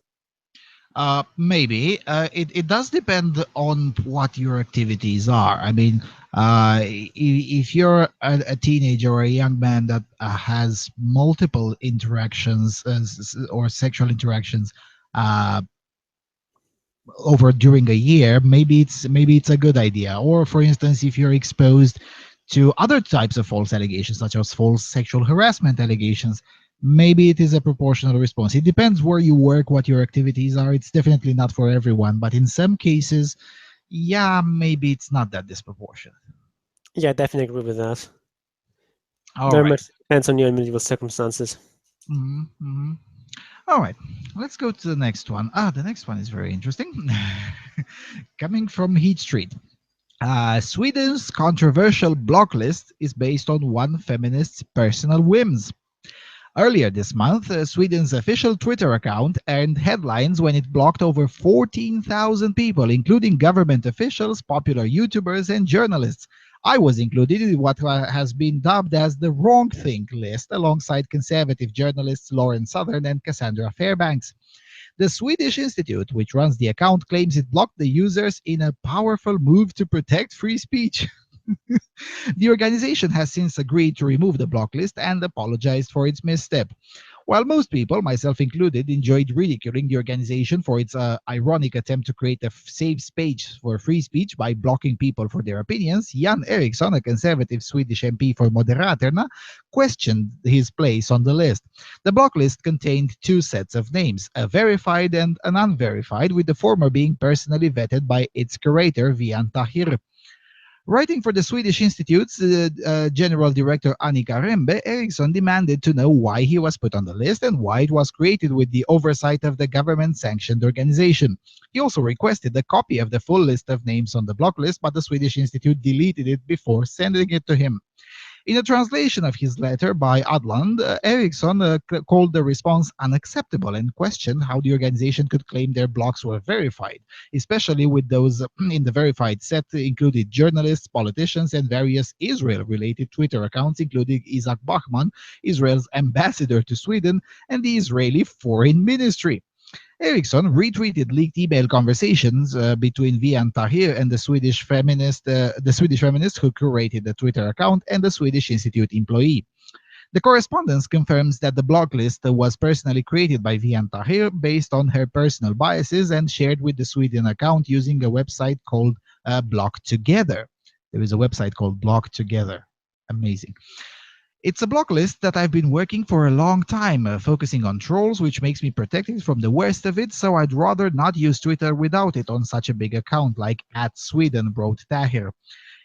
Speaker 1: Maybe it does depend on what your activities are. I mean, if you're a teenager or a young man that has multiple interactions or sexual interactions uh, over during a year, maybe it's a good idea. Or for instance, if you're exposed to other types of false allegations, such as false sexual harassment allegations, maybe it is a proportional response. It depends where you work, what your activities are. It's definitely not for everyone, but in some cases, yeah, maybe it's not that disproportionate.
Speaker 2: Yeah, I definitely agree with that.
Speaker 1: All
Speaker 2: Very
Speaker 1: right.
Speaker 2: much depends on your individual circumstances.
Speaker 1: Mm-hmm. All right, let's go to the next one. The next one is very interesting. Coming from Heat Street. Sweden's controversial Blocklist is based on one feminist's personal whims. Earlier this month, Sweden's official Twitter account earned headlines when it blocked over 14,000 people, including government officials, popular YouTubers, and journalists. I was included in what has been dubbed as the Wrong Think list, alongside conservative journalists Lauren Southern and Cassandra Fairbanks. The Swedish Institute, which runs the account, claims it blocked the users in a powerful move to protect free speech. The organization has since agreed to remove the block list and apologized for its misstep. While most people, myself included, enjoyed ridiculing the organization for its ironic attempt to create a safe space for free speech by blocking people for their opinions, Jan Eriksson, a conservative Swedish MP for Moderaterna, questioned his place on the list. The block list contained two sets of names, a verified and an unverified, with the former being personally vetted by its curator, Vian Tahir. Writing for the Swedish Institute's General Director Annika Rembe, Eriksson demanded to know why he was put on the list and why it was created with the oversight of the government-sanctioned organization. He also requested a copy of the full list of names on the block list, but the Swedish Institute deleted it before sending it to him. In a translation of his letter by Adland, Eriksson called the response unacceptable and questioned how the organization could claim their blogs were verified, especially with those in the verified set included journalists, politicians, and various Israel-related Twitter accounts, including Isaac Bachman, Israel's ambassador to Sweden, and the Israeli Foreign Ministry. Eriksson retweeted leaked email conversations between Vian Tahir and the Swedish feminist who curated the Twitter account and the Swedish Institute employee. The correspondence confirms that the Blocklist was personally created by Vian Tahir based on her personal biases and shared with the Sweden account using a website called Block Together. There is a website called Block Together. Amazing. It's a block list that I've been working for a long time, focusing on trolls, which makes me protected from the worst of it, so I'd rather not use Twitter without it on such a big account like @Sweden, wrote Tahir.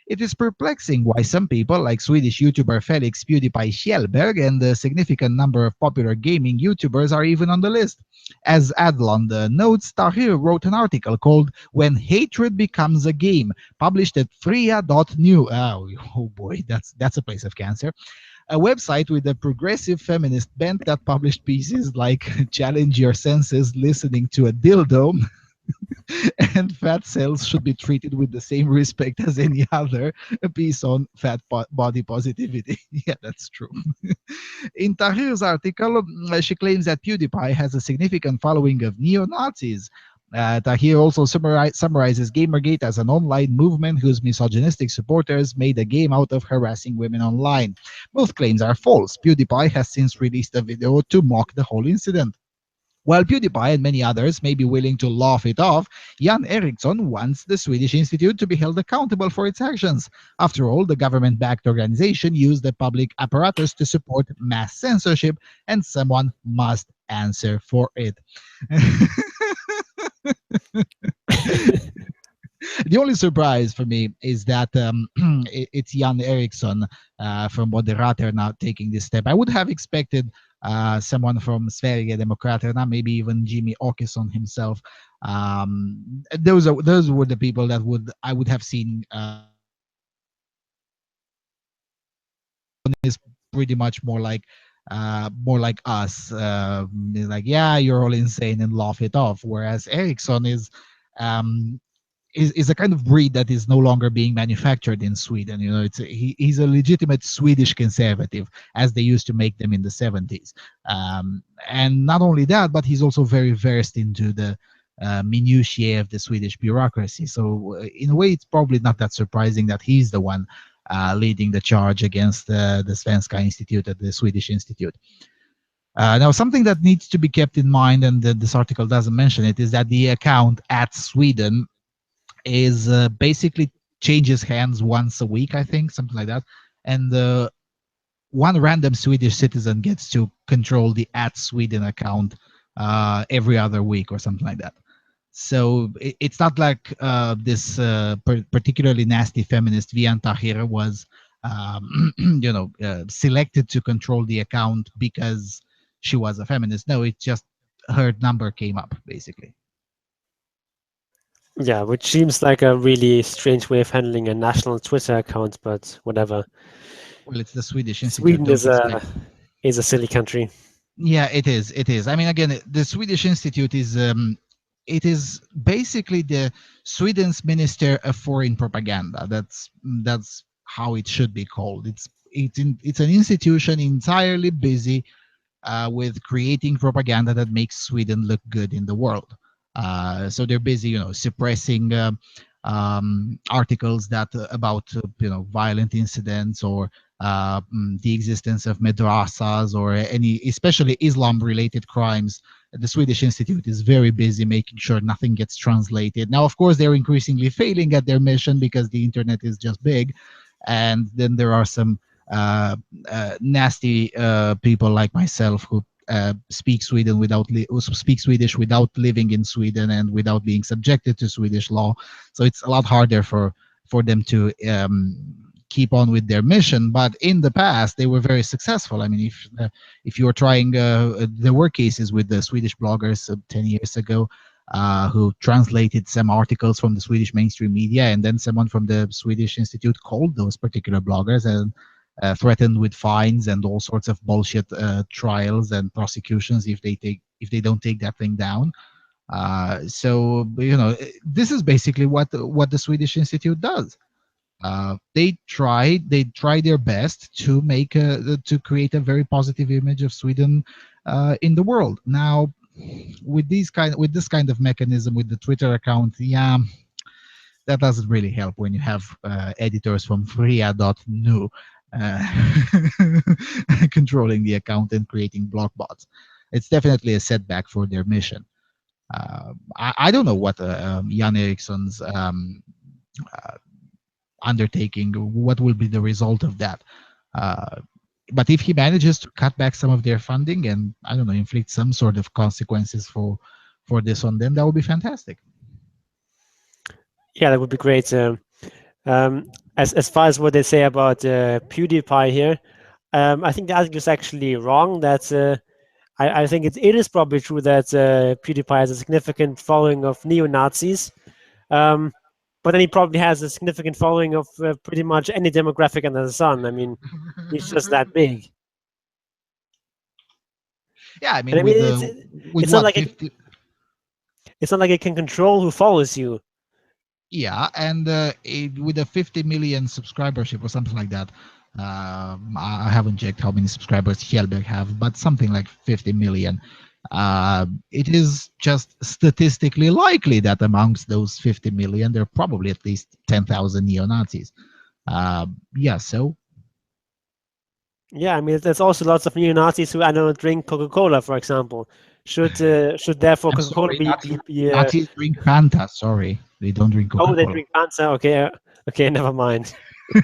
Speaker 1: It is perplexing why some people, like Swedish YouTuber Felix PewDiePie Kjellberg and a significant number of popular gaming YouTubers, are even on the list. As Adlon notes, Tahir wrote an article called When Hatred Becomes a Game, published at fria.nu. Oh boy, that's a place of cancer. A website with a progressive feminist bent that published pieces like Challenge Your Senses Listening to a Dildo and fat cells should be treated with the same respect as any other, a piece on body positivity. Yeah, that's true. In Tahir's article, she claims that PewDiePie has a significant following of neo-Nazis. Tahir also summarizes Gamergate as an online movement whose misogynistic supporters made a game out of harassing women online. Both claims are false. PewDiePie has since released a video to mock the whole incident. While PewDiePie and many others may be willing to laugh it off, Jan Eriksson wants the Swedish Institute to be held accountable for its actions. After all, the government-backed organization used the public apparatus to support mass censorship, and someone must answer for it. The only surprise for me is that it's Jan Eriksson from Moderaterna taking this step. I would have expected someone from Sverigedemokraterna, maybe even Jimmy Åkesson himself. Those were the people that I would have seen. Is pretty much more like us, like, yeah, you're all insane and laugh it off. Whereas Eriksson um, is a kind of breed that is no longer being manufactured in Sweden. You know, he's a legitimate Swedish conservative, as they used to make them in the 70s. And not only that, but he's also very versed into the minutiae of the Swedish bureaucracy. So in a way, it's probably not that surprising that he's the one leading the charge against the Svenska Institute, the Swedish Institute. Now, something that needs to be kept in mind, and this article doesn't mention it, is that the account @Sweden is basically changes hands once a week, I think, something like that. And one random Swedish citizen gets to control the @Sweden account every other week or something like that. So it's not like this particularly nasty feminist Vian Tahir was, selected to control the account because she was a feminist. No, it just her number came up, basically.
Speaker 2: Yeah, which seems like a really strange way of handling a national Twitter account, but whatever.
Speaker 1: Well, it's the Swedish Institute.
Speaker 2: Sweden
Speaker 1: Don't expect.
Speaker 2: is a silly country.
Speaker 1: Yeah, it is. It is. I mean, again, the Swedish Institute is it is basically the Sweden's Minister of Foreign Propaganda. That's how it should be called. It's an institution entirely busy with creating propaganda that makes Sweden look good in the world. So they're busy, suppressing articles that about violent incidents or the existence of madrasas or any, especially Islam-related crimes. The Swedish Institute is very busy making sure nothing gets translated. Now, of course, they're increasingly failing at their mission because the internet is just big, and then there are some nasty people like myself who speak speak Swedish without living in Sweden and without being subjected to Swedish law. So it's a lot harder for them to keep on with their mission. But in the past, they were very successful. I mean, if you were trying, there were cases with the Swedish bloggers 10 years ago who translated some articles from the Swedish mainstream media, and then someone from the Swedish Institute called those particular bloggers and threatened with fines and all sorts of bullshit trials and prosecutions if they don't take that thing down. So this is basically what the Swedish Institute does. They try their best to to create a very positive image of Sweden in the world. Now, with this kind of mechanism with the Twitter account, yeah, that doesn't really help when you have editors from fria.nu controlling the account and creating block bots. It's definitely a setback for their mission. I don't know what Jan Ericsson's uh, undertaking, what will be the result of that. Uh, but if he manages to cut back some of their funding and, I don't know, inflict some sort of consequences for this on them, that would be fantastic.
Speaker 2: Yeah, that would be great. As far as what they say about PewDiePie here, I think the article is actually wrong. That I think it is probably true that PewDiePie has a significant following of neo-Nazis, but then he probably has a significant following of pretty much any demographic under the sun. I mean, he's just that big.
Speaker 1: Yeah, I
Speaker 2: And
Speaker 1: mean,
Speaker 2: I mean,
Speaker 1: with
Speaker 2: it's not
Speaker 1: what
Speaker 2: like
Speaker 1: 50.
Speaker 2: it's not like it can control who follows you.
Speaker 1: Yeah, and with a 50 million subscribership or something like that. I haven't checked how many subscribers Hellberg have, but something like 50 million. It is just statistically likely that amongst those 50 million, there are probably at least 10,000 neo-Nazis. Yeah, so
Speaker 2: Yeah, I mean, there's also lots of neo-Nazis who I don't drink Coca-Cola, for example. Should therefore
Speaker 1: I'm
Speaker 2: Coca-Cola
Speaker 1: sorry,
Speaker 2: be
Speaker 1: Nazis drink Fanta. Sorry, they don't drink
Speaker 2: oh, they
Speaker 1: Coca-Cola.
Speaker 2: drink Fanta. Okay, okay, never mind. Well,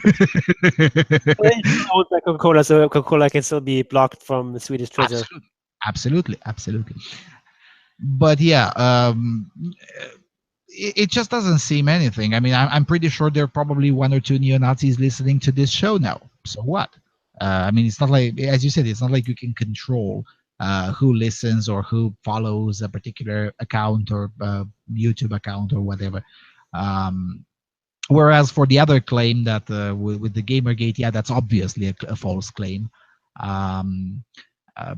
Speaker 2: it's still owned by Coca-Cola, so Coca-Cola can still be blocked from the Swedish Twitter.
Speaker 1: Absolutely, absolutely, absolutely. But yeah, it just doesn't seem anything. I mean, I'm pretty sure there are probably one or two neo Nazis listening to this show now. So what? I mean, it's not like, as you said, it's not like you can control who listens or who follows a particular account or YouTube account or whatever. Um, Whereas for the other claim that with the Gamergate, yeah, that's obviously a false claim. Um,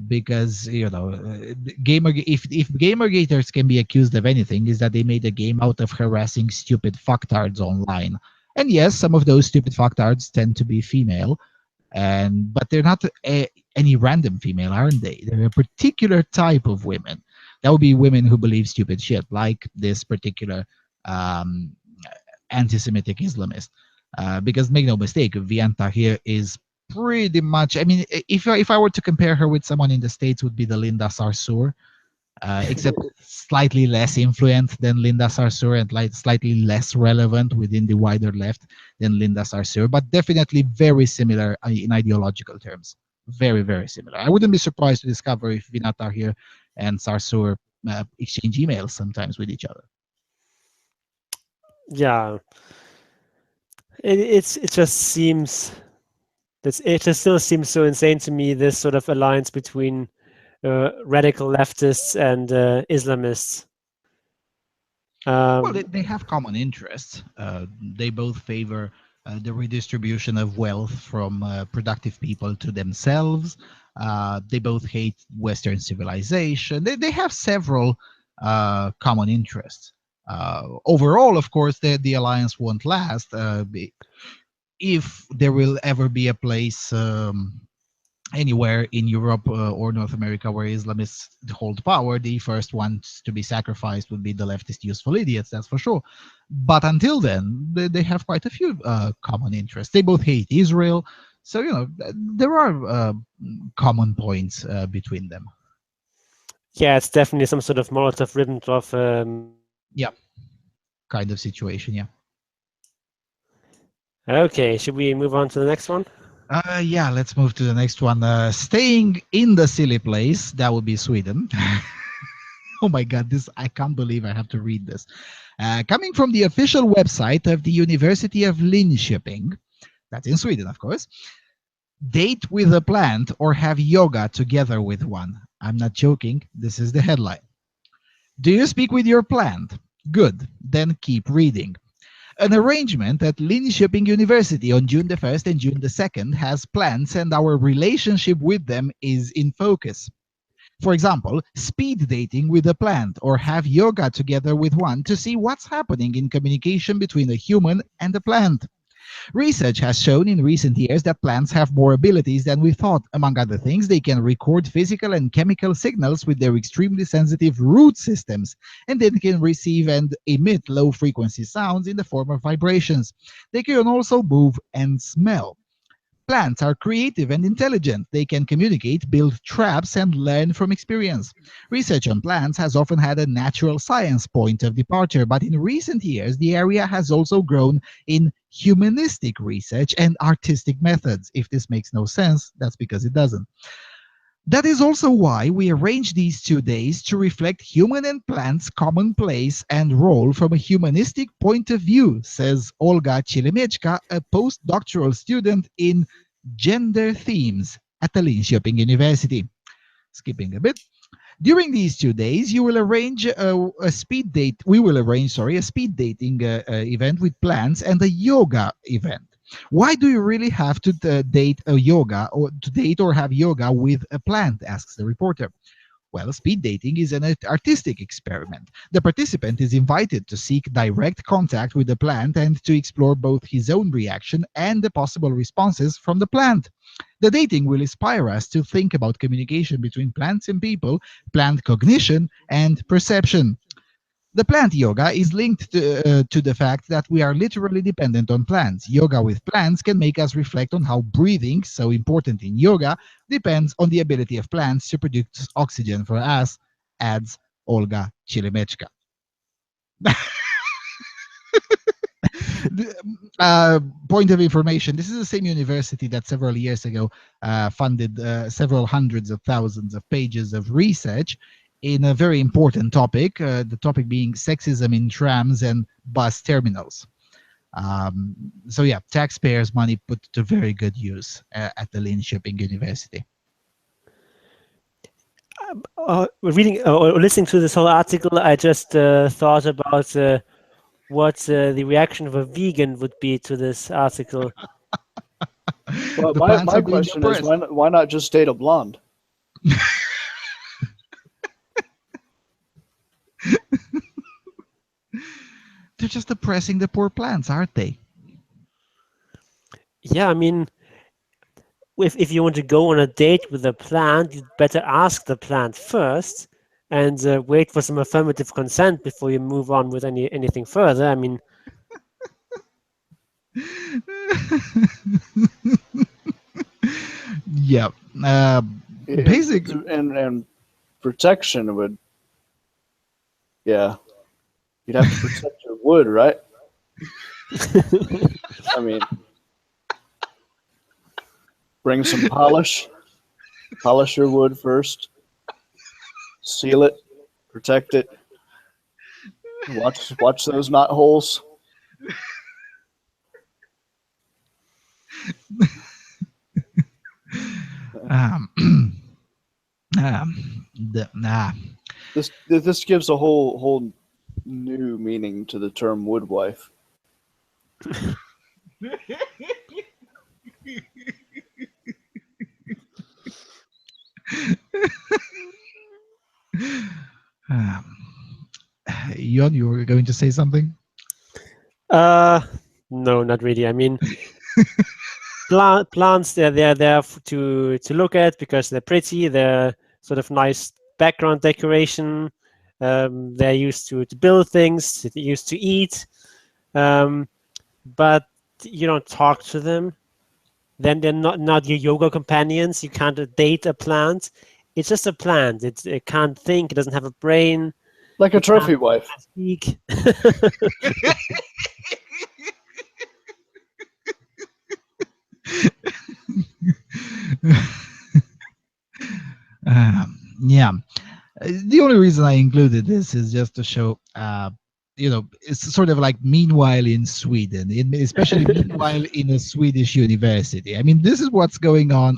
Speaker 1: because gamer if gamergaters can be accused of anything, is that they made a game out of harassing stupid fucktards online. And yes, some of those stupid fucktards tend to be female, and but they're not any random female, aren't they? They're a particular type of women. That would be women who believe stupid shit, like this particular um, anti-Semitic Islamist. Because make no mistake, Vianta here is pretty much. I mean, if I were to compare her with someone in the States, would be the Linda Sarsour, except slightly less influent than Linda Sarsour and like slightly less relevant within the wider left than Linda Sarsour, but definitely very similar in ideological terms. Very, very similar. I wouldn't be surprised to discover if Vinata here and Sarsour exchange emails sometimes with each other.
Speaker 2: Yeah, it just seems it just still seems so insane to me. This sort of alliance between radical leftists and Islamists.
Speaker 1: Well, they have common interests. They both favor the redistribution of wealth from productive people to themselves. They both hate Western civilization. They have several common interests. Overall, of course, the alliance won't last. If there will ever be a place anywhere in Europe or North America where Islamists hold power, the first ones to be sacrificed would be the leftist useful idiots, that's for sure. But until then, they have quite a few common interests. They both hate Israel. So, there are common points between them.
Speaker 2: Yeah, it's definitely some sort of Molotov-Ribbentrop.
Speaker 1: Yeah, kind of situation, yeah.
Speaker 2: Okay, should we move on to the next one?
Speaker 1: Yeah, let's move to the next one. Staying in the silly place, that would be Sweden. Oh my God, I can't believe I have to read this. Coming from the official website of the University of Linköping, that's in Sweden, of course. Date with a plant or have yoga together with one. I'm not joking. This is the headline. Do you speak with your plant? Good. Then keep reading. An arrangement at Linköping University on June the 1st and June the 2nd has plants, and our relationship with them is in focus. For example, speed dating with a plant or have yoga together with one to see what's happening in communication between a human and a plant. Research has shown in recent years that plants have more abilities than we thought. Among other things, they can record physical and chemical signals with their extremely sensitive root systems, and then can receive and emit low frequency sounds in the form of vibrations. They can also move and smell. Plants are creative and intelligent. They can communicate, build traps, and learn from experience. Research on plants has often had a natural science point of departure, but in recent years, the area has also grown in humanistic research and artistic methods. If this makes no sense, that's because it doesn't. That is also why we arranged these 2 days to reflect human and plants' common place and role from a humanistic point of view, says Olga Chilemechka, a postdoctoral student in gender themes at the Linköping University. Skipping a bit. During these 2 days, you will arrange a speed date. We will arrange, sorry, a speed dating event with plants and a yoga event. Why do you really have to date a yoga or to date or have yoga with a plant? Asks the reporter. Well, speed dating is an artistic experiment. The participant is invited to seek direct contact with the plant and to explore both his own reaction and the possible responses from the plant. The dating will inspire us to think about communication between plants and people, plant cognition, and perception. The plant yoga is linked to the fact that we are literally dependent on plants. Yoga with plants can make us reflect on how breathing, so important in yoga, depends on the ability of plants to produce oxygen for us, adds Olga Chilemechka. Point of information, this is the same university that several years ago funded several hundreds of thousands of pages of research in a very important topic, the topic being sexism in trams and bus terminals. So yeah, taxpayers' money put to very good use at the Linköping University.
Speaker 2: Reading or listening to this whole article, I just thought about what the reaction of a vegan would be to this article.
Speaker 3: Well, my question is, why not just date a blonde?
Speaker 1: They're just oppressing the poor plants, aren't they?
Speaker 2: Yeah, I mean, if you want to go on a date with a plant, you'd better ask the plant first and wait for some affirmative consent before you move on with anything further. I mean,
Speaker 1: yeah. Basic
Speaker 3: and protection would, yeah. You'd have to protect your wood, right? I mean, bring some polish. Polish your wood first. Seal it. Protect it. Watch those knot holes. This gives a whole new meaning to the term woodwife.
Speaker 1: Jon, you were going to say something?
Speaker 2: No, not really. I mean, plants, they're there to look at because they're pretty. They're sort of nice background decoration. They're used to build things. They're used to eat. But you don't talk to them. Then they're not your yoga companions. You can't date a plant. It's just a plant. It can't think. It doesn't have a brain.
Speaker 3: Like a trophy wife.
Speaker 2: Speak.
Speaker 1: Yeah. The only reason I included this is just to show, it's sort of like meanwhile in Sweden, especially meanwhile in a Swedish university. I mean, this is what's going on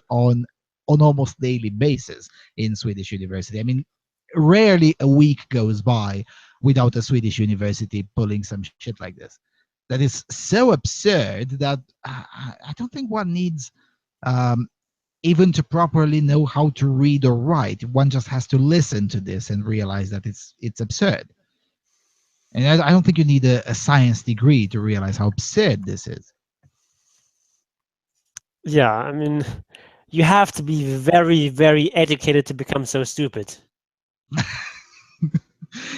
Speaker 1: almost daily basis in Swedish university. I mean, rarely a week goes by without a Swedish university pulling some shit like this. That is so absurd that I don't think one needs even to properly know how to read or write. One just has to listen to this and realize that it's absurd. And I don't think you need a science degree to realize how absurd this is.
Speaker 2: Yeah, I mean, you have to be very, very educated to become so stupid.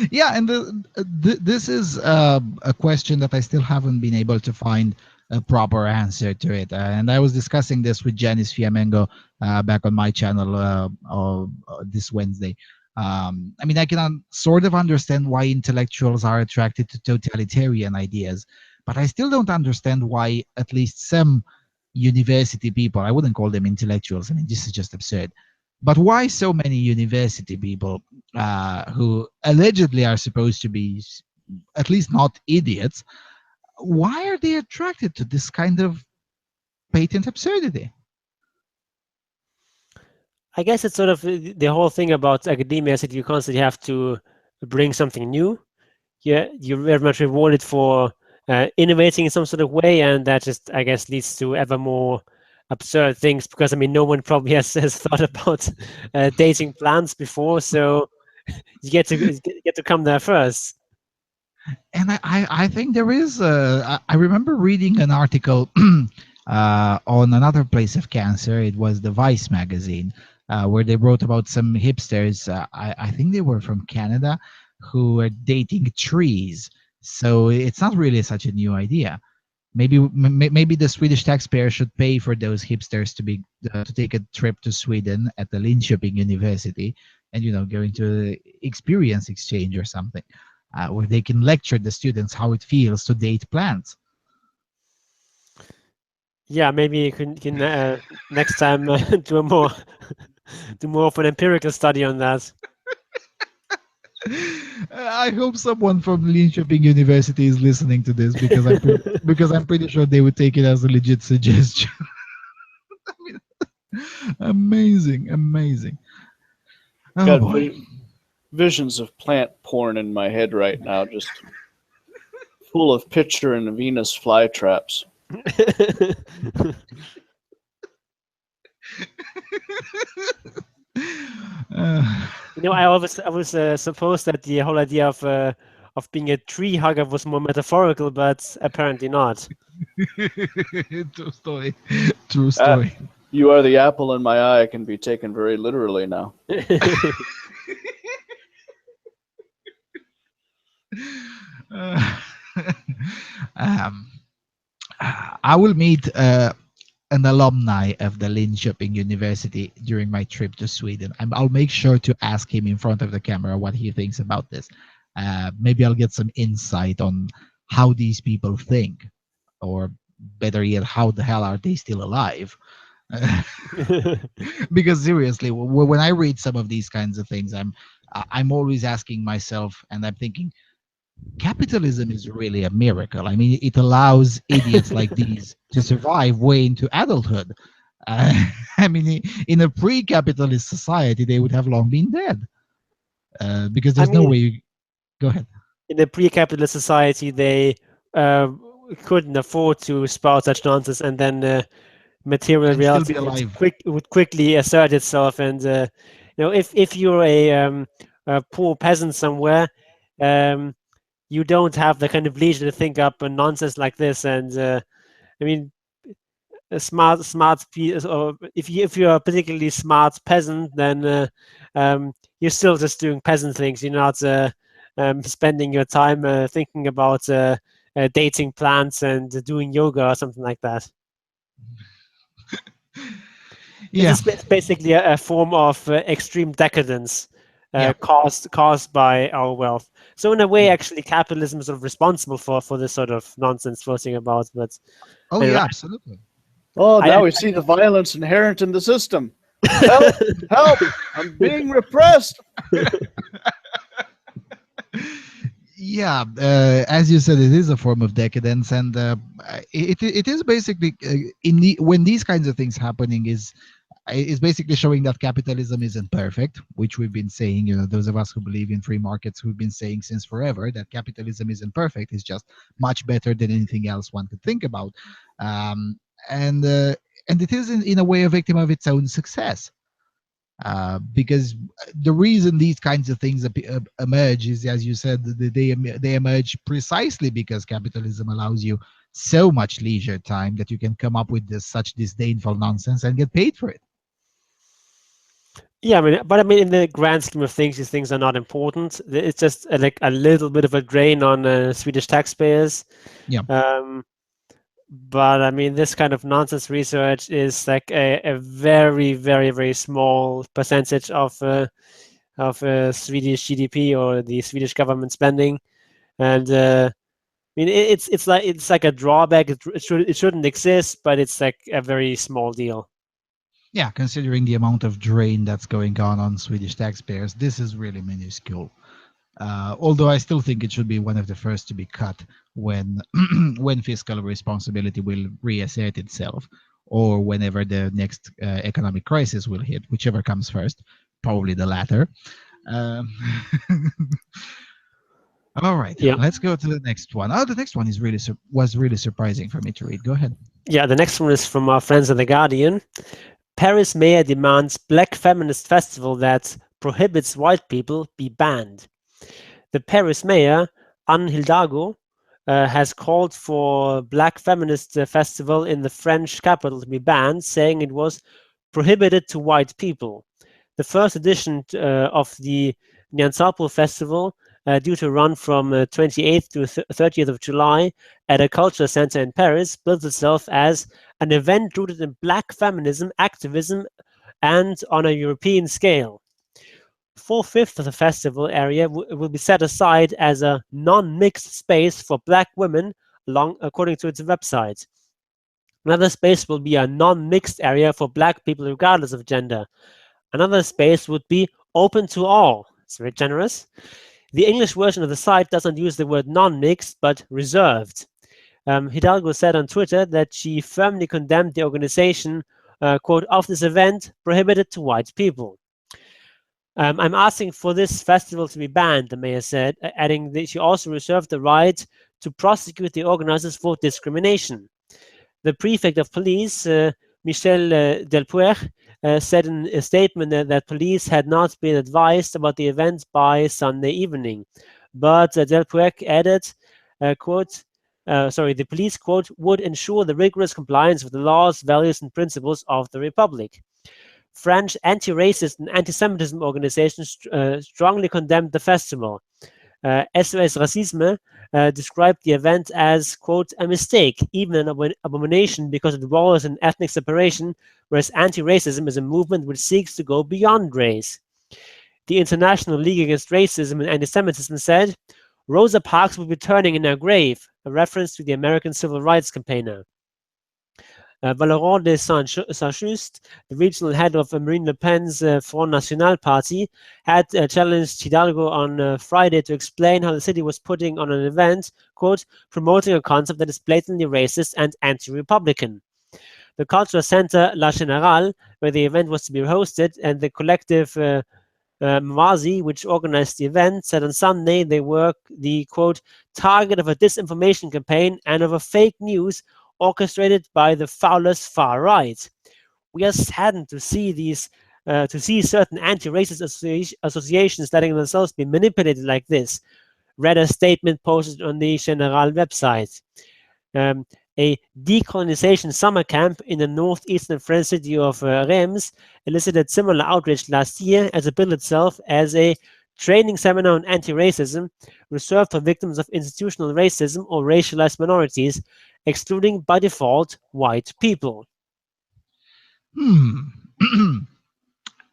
Speaker 1: Yeah, and this is a question that I still haven't been able to find a proper answer to it. And I was discussing this with Janice Fiamengo back on my channel this Wednesday. I mean, I can sort of understand why intellectuals are attracted to totalitarian ideas, but I still don't understand why at least some university people, I wouldn't call them intellectuals, I mean, this is just absurd, but why so many university people who allegedly are supposed to be at least not idiots, why are they attracted to this kind of patent absurdity?
Speaker 2: I guess it's sort of the whole thing about academia is that you constantly have to bring something new. Yeah, you're very much rewarded for innovating in some sort of way, and that just, I guess, leads to ever more absurd things. Because I mean, no one probably has thought about dating plans before, so you get to come there first.
Speaker 1: And I think there is I remember reading an article on another place of cancer. It was the Vice magazine, where they wrote about some hipsters. I think they were from Canada, who were dating trees. So it's not really such a new idea. Maybe the Swedish taxpayer should pay for those hipsters to take a trip to Sweden at the Linköping University, and go into experience exchange or something, where they can lecture the students how it feels to date plants.
Speaker 2: Yeah, maybe you can next time do more of an empirical study on that.
Speaker 1: I hope someone from Linköping University is listening to this, because I'm pretty sure they would take it as a legit suggestion. I mean, amazing. Oh,
Speaker 3: Got
Speaker 1: boy.
Speaker 3: visions of plant porn in my head right now, just full of Pitcher and Venus flytraps.
Speaker 2: I was supposed that the whole idea of being a tree hugger was more metaphorical, but apparently not.
Speaker 1: True story.
Speaker 3: You are the apple in my eye can be taken very literally now.
Speaker 1: I will meet an alumni of the Linköping University during my trip to Sweden. I'll make sure to ask him in front of the camera what he thinks about this. Maybe I'll get some insight on how these people think, or better yet, how the hell are they still alive? Because seriously, when I read some of these kinds of things, I'm always asking myself, and I'm thinking, capitalism is really a miracle. I mean, it allows idiots like these to survive way into adulthood. I mean, in a pre-capitalist society, they would have long been dead, because there's no way you... Go ahead.
Speaker 2: In a pre-capitalist society, they couldn't afford to spout such nonsense, and then material reality would quickly assert itself. And if you're a poor peasant somewhere, you don't have the kind of leisure to think up a nonsense like this. And I mean, a smart or if you're a particularly smart peasant, then you're still just doing peasant things. You're not spending your time thinking about dating plants and doing yoga or something like that.
Speaker 1: Yeah,
Speaker 2: it's basically a form of extreme decadence caused by our wealth. So in a way, actually, capitalism is sort of responsible for this sort of nonsense floating about. But
Speaker 1: yeah, absolutely.
Speaker 3: Oh, now we see the violence inherent in the system. Help! Help! I'm being repressed.
Speaker 1: Yeah, as you said, it is a form of decadence, and it is basically when these kinds of things happening is basically showing that capitalism isn't perfect, which we've been saying. Those of us who believe in free markets, who've been saying since forever that capitalism isn't perfect. It's just much better than anything else one could think about, and it is in a way a victim of its own success. Because the reason these kinds of things emerge is, as you said, they emerge precisely because capitalism allows you so much leisure time that you can come up with such disdainful nonsense and get paid for it.
Speaker 2: Yeah, I mean, in the grand scheme of things, these things are not important. It's just like a little bit of a drain on Swedish taxpayers.
Speaker 1: Yeah.
Speaker 2: But I mean, this kind of nonsense research is like a very, very, very small percentage of Swedish GDP or the Swedish government spending, and I mean, it's like a drawback. It shouldn't exist, but it's like a very small deal.
Speaker 1: Yeah, considering the amount of drain that's going on Swedish taxpayers, this is really minuscule. Although I still think it should be one of the first to be cut when when fiscal responsibility will reassert itself, or whenever the next economic crisis will hit, whichever comes first, probably the latter. Um, all right,
Speaker 2: Yeah.
Speaker 1: let's go to the next one. Oh, the next one is was really surprising for me to read. Go ahead.
Speaker 2: Yeah, the next one is from our friends at The Guardian. Paris mayor demands Black feminist festival that prohibits white people be banned. The Paris mayor, Anne Hidalgo, has called for Black feminist festival in the French capital to be banned, saying it was prohibited to white people. The first edition of the Nyansapo festival, due to run from 28th to 30th of July at a culture center in Paris, bills itself as an event rooted in Black feminism, activism, and on a European scale. 4/5 of the festival area will be set aside as a non-mixed space for Black women, according to its website. Another space will be a non-mixed area for Black people regardless of gender. Another space would be open to all. It's very generous. The English version of the site doesn't use the word non-mixed, but reserved. Hidalgo said on Twitter that she firmly condemned the organization, quote, of this event prohibited to white people. I'm asking for this festival to be banned, the mayor said, adding that she also reserved the right to prosecute the organizers for discrimination. The prefect of police, Michel Delpuer, said in a statement that police had not been advised about the event by Sunday evening. But Delpuer added, quote, the police, quote, would ensure the rigorous compliance with the laws, values, and principles of the Republic. French anti-racist and anti-Semitism organizations strongly condemned the festival. SOS Racisme described the event as, quote, a mistake, even an abomination because it wallows in ethnic separation, whereas anti-racism is a movement which seeks to go beyond race. The International League Against Racism and Anti-Semitism said, Rosa Parks will be turning in her grave, a reference to the American civil rights campaigner. Valérie de Saint-Just, the regional head of Marine Le Pen's Front National party, had challenged Hidalgo on Friday to explain how the city was putting on an event, quote, promoting a concept that is blatantly racist and anti-Republican. The cultural center La Générale, where the event was to be hosted, and the collective Mwazi, which organized the event, said on Sunday they were the, quote, target of a disinformation campaign and of a fake news orchestrated by the foulest far right. We are saddened to see certain anti-racist associations letting themselves be manipulated like this, read a statement posted on the General website. A decolonization summer camp in the northeastern French city of Reims elicited similar outrage last year as it billed itself as a training seminar on anti-racism reserved for victims of institutional racism or racialized minorities, excluding by default white people.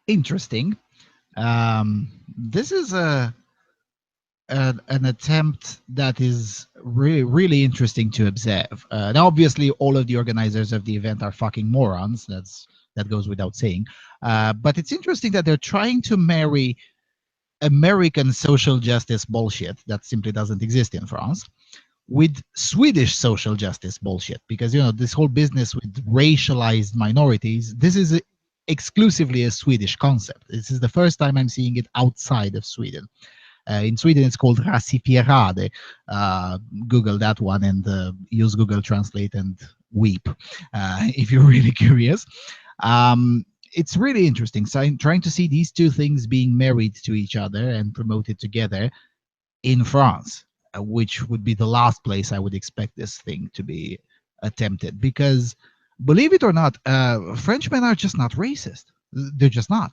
Speaker 1: Interesting. This is an attempt that is really interesting to observe. Now, obviously, all of the organizers of the event are fucking morons. That goes without saying. But it's interesting that they're trying to marry American social justice bullshit that simply doesn't exist in France with Swedish social justice bullshit, because this whole business with racialized minorities, this is exclusively a Swedish concept. This is the first time I'm seeing it outside of Sweden. In Sweden, it's called rasifierade. Google that one and use Google Translate and weep if you're really curious. It's really interesting. So I'm trying to see these two things being married to each other and promoted together in France, which would be the last place I would expect this thing to be attempted. Because, believe it or not, Frenchmen are just not racist. They're just not.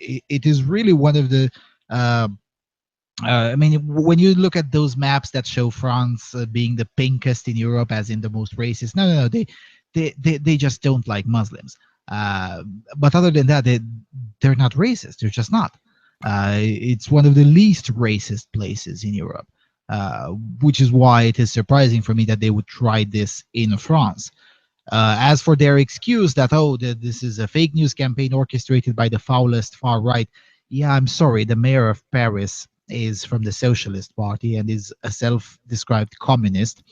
Speaker 1: It is really one of the I mean, when you look at those maps that show France being the pinkest in Europe, as in the most racist, no, they just don't like Muslims. Uh, but other than that, they're not racist. They're just not. It's one of the least racist places in Europe, which is why it is surprising for me that they would try this in France. As for their excuse that, this is a fake news campaign orchestrated by the foulest far right, yeah, I'm sorry, the mayor of Paris is from the Socialist Party and is a self-described communist,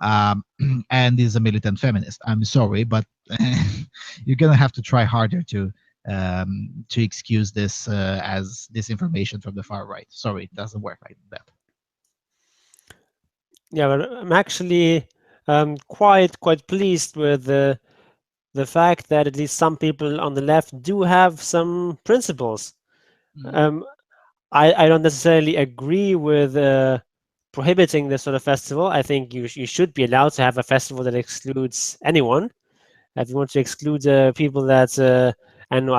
Speaker 1: and is a militant feminist. I'm sorry, but you're gonna have to try harder to excuse this as disinformation from the far right. Sorry, it doesn't work like that.
Speaker 2: Yeah, but I'm actually quite pleased with the fact that at least some people on the left do have some principles. Um, I don't necessarily agree with prohibiting this sort of festival. I think you should be allowed to have a festival that excludes anyone. If you want to exclude people that are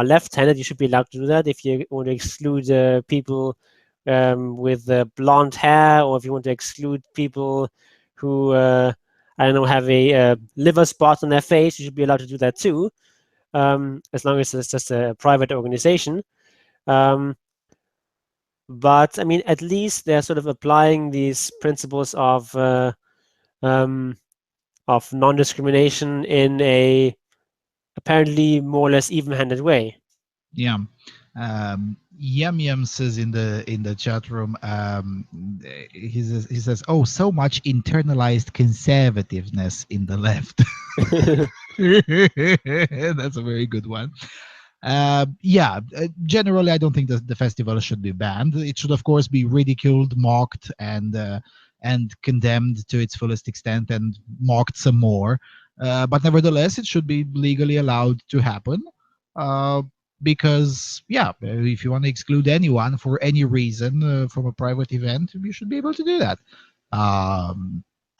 Speaker 2: left-handed, you should be allowed to do that. If you want to exclude people with blonde hair, or if you want to exclude people who I don't know, have a liver spot on their face, you should be allowed to do that too, as long as it's just a private organization. But I mean, at least they're sort of applying these principles of non-discrimination in a apparently more or less even-handed way.
Speaker 1: Yeah. Yum Yum says in the chat room, he says, "Oh, so much internalized conservativeness in the left." That's a very good one. Generally, I don't think that the festival should be banned. It should, of course, be ridiculed, mocked, and condemned to its fullest extent, and mocked some more. But nevertheless, it should be legally allowed to happen. Uh, because if you want to exclude anyone for any reason from a private event, you should be able to do that.
Speaker 2: I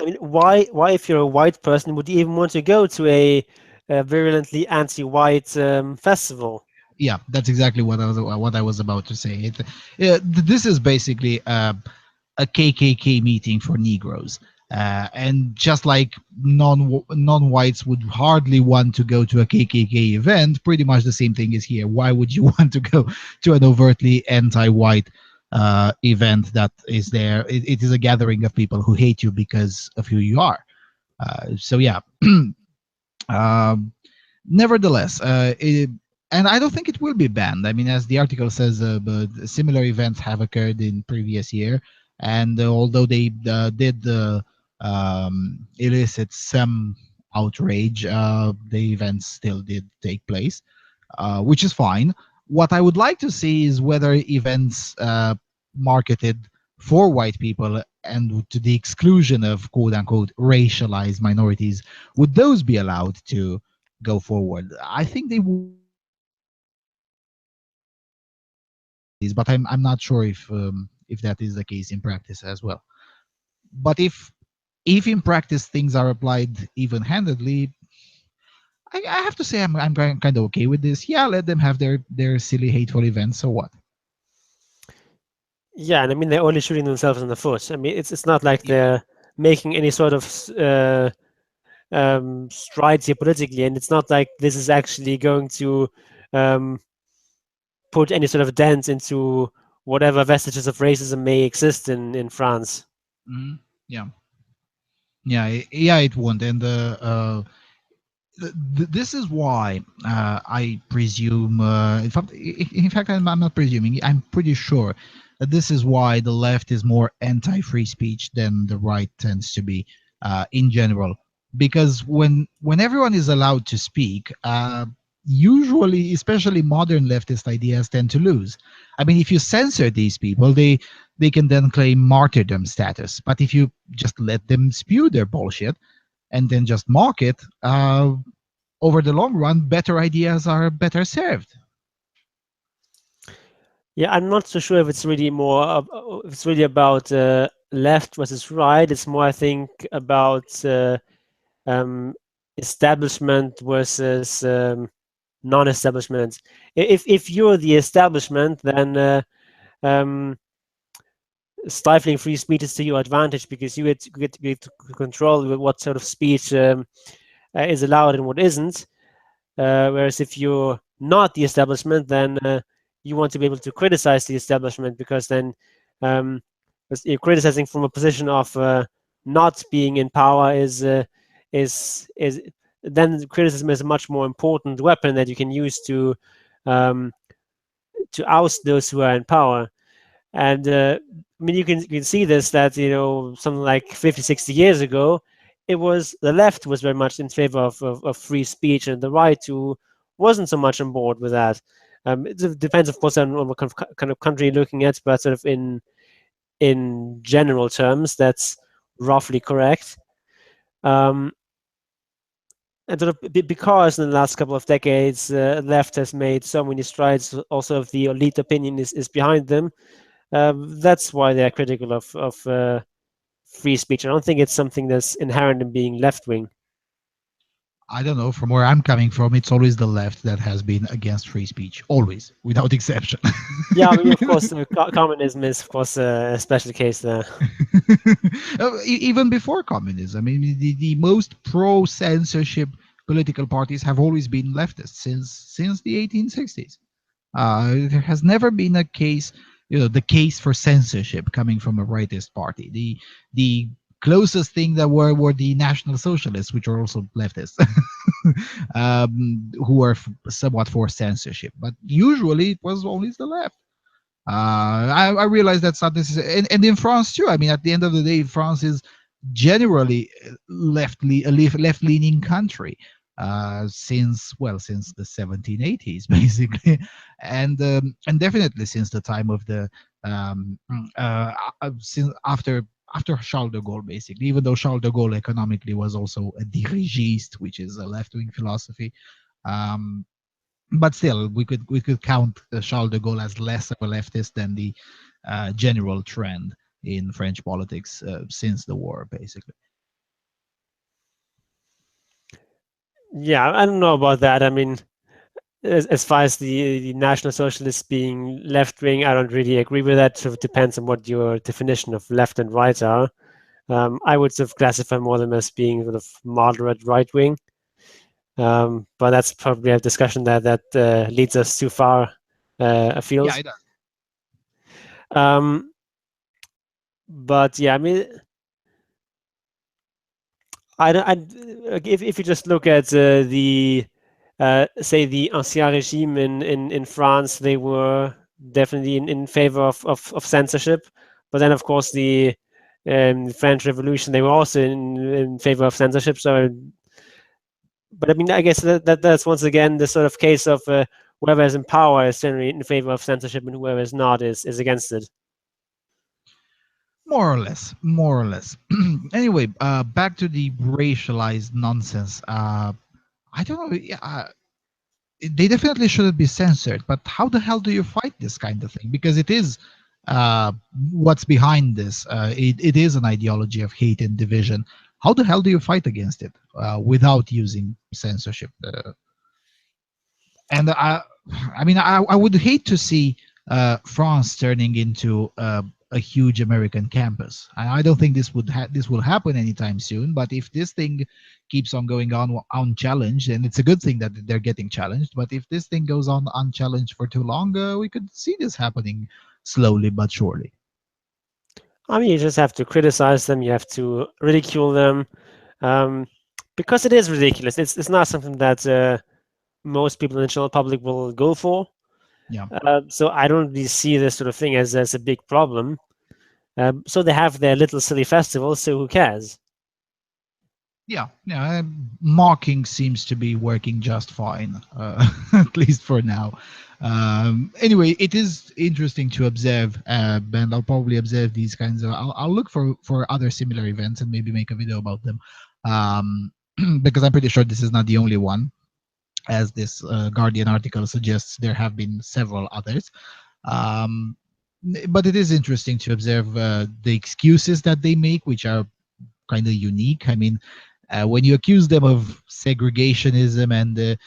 Speaker 2: mean, why if you're a white person would you even want to go to a virulently anti-white festival?
Speaker 1: Yeah, that's exactly what I was about to say. This is basically a KKK meeting for Negroes. And just like non-whites would hardly want to go to a KKK event, pretty much the same thing is here. Why would you want to go to an overtly anti-white event that is there? It is a gathering of people who hate you because of who you are. So yeah. um, Nevertheless, and I don't think it will be banned. I mean, as the article says, but similar events have occurred in previous year, and although they did elicit some outrage, the events still did take place, which is fine. What I would like to see is whether events marketed for white people and to the exclusion of quote unquote racialized minorities, would those be allowed to go forward? I think they would be allowed to do that in practicalities, but I'm not sure if that is the case in practice as well. But if in practice things are applied even-handedly, I have to say I'm kind of okay with this. Yeah, let them have their silly hateful events. So what?
Speaker 2: Yeah, and I mean they're only shooting themselves in the foot. I mean it's not like
Speaker 1: Yeah.
Speaker 2: they're making any sort of strides here politically, and it's not like this is actually going to um, put any sort of dent into whatever vestiges of racism may exist in France.
Speaker 1: Mhm. Yeah. Yeah, it won't. And this is why I presume, in fact, I'm not presuming. I'm pretty sure that this is why the left is more anti-free speech than the right tends to be in general. Because when everyone is allowed to speak, usually, especially modern leftist ideas tend to lose. I mean, if you censor these people, they can then claim martyrdom status. But if you just let them spew their bullshit and then just mock it, over the long run, better ideas are better served.
Speaker 2: Yeah, I'm not so sure if it's really if it's really about left versus right. It's more, I think, about um, establishment versus non-establishment. If you're the establishment, then stifling free speech is to your advantage because you get to control what sort of speech is allowed and what isn't. Whereas if you're not the establishment, then you want to be able to criticize the establishment, because then you're criticizing from a position of not being in power is then criticism is a much more important weapon that you can use to oust those who are in power. And I mean, you can see this, that something like 50, 60 years ago, the left was very much in favor of free speech, and the right who wasn't so much on board with that. It depends, of course, on what kind of country you're looking at, but sort of in general terms, that's roughly correct. And sort of because in the last couple of decades, left has made so many strides, also if the elite opinion is behind them, that's why they're critical of free speech. I don't think it's something that's inherent in being left-wing.
Speaker 1: I don't know. From where I'm coming from, it's always the left that has been against free speech, always, without exception.
Speaker 2: Yeah, I mean, of course, communism is, of course, a special case there.
Speaker 1: Even before communism, I mean, the most pro-censorship political parties have always been leftists since the 1860s. There has never been a case, the case for censorship coming from a rightist party. The closest thing that were the National Socialists, which are also leftists, who are somewhat for censorship. But usually it was always the left. I realize that's not necessary, and in France too. I mean, at the end of the day, France is generally a left-leaning country since the 1780s, basically, and definitely since the time of the since after Charles de Gaulle, basically. Even though Charles de Gaulle economically was also a dirigiste, which is a left-wing philosophy. But still, we could count Charles de Gaulle as less of a leftist than the general trend in French politics since the war, basically.
Speaker 2: Yeah, I don't know about that. I mean, as far as the National Socialists being left-wing, I don't really agree with that. So it depends on what your definition of left and right are. I would sort of classify more them as being sort of moderate right-wing. But that's probably a discussion that leads us too far afield.
Speaker 1: Yeah, it does.
Speaker 2: But yeah, I mean, if you just look at the say the Ancien Regime in France, they were definitely in favor of censorship. But then, of course, the French Revolution, they were also in favor of censorship. So, but I mean, I guess that's once again the sort of case of whoever is in power is generally in favor of censorship, and whoever is not is against it.
Speaker 1: More or less. Anyway, back to the racialized nonsense. I don't know. Yeah, they definitely shouldn't be censored, but how the hell do you fight this kind of thing? Because it is what's behind this. It is an ideology of hate and division. How the hell do you fight against it without using censorship? And I mean, I would hate to see France turning into a huge American campus. I don't think this will happen anytime soon. But if this thing keeps on going on unchallenged, and it's a good thing that they're getting challenged. But if this thing goes on unchallenged for too long, we could see this happening slowly but surely.
Speaker 2: I mean, you just have to criticize them. You have to ridicule them, because it is ridiculous. It's not something that most people in the general public will go for.
Speaker 1: Yeah.
Speaker 2: So I don't really see this sort of thing as a big problem. So they have their little silly festival, so who cares?
Speaker 1: Yeah. Mocking seems to be working just fine, at least for now. Anyway, it is interesting to observe, and I'll probably observe these kinds of. I'll look for other similar events and maybe make a video about them, because I'm pretty sure this is not the only one. As this Guardian article suggests, there have been several others. But it is interesting to observe the excuses that they make, which are kind of unique. I mean, when you accuse them of segregationism and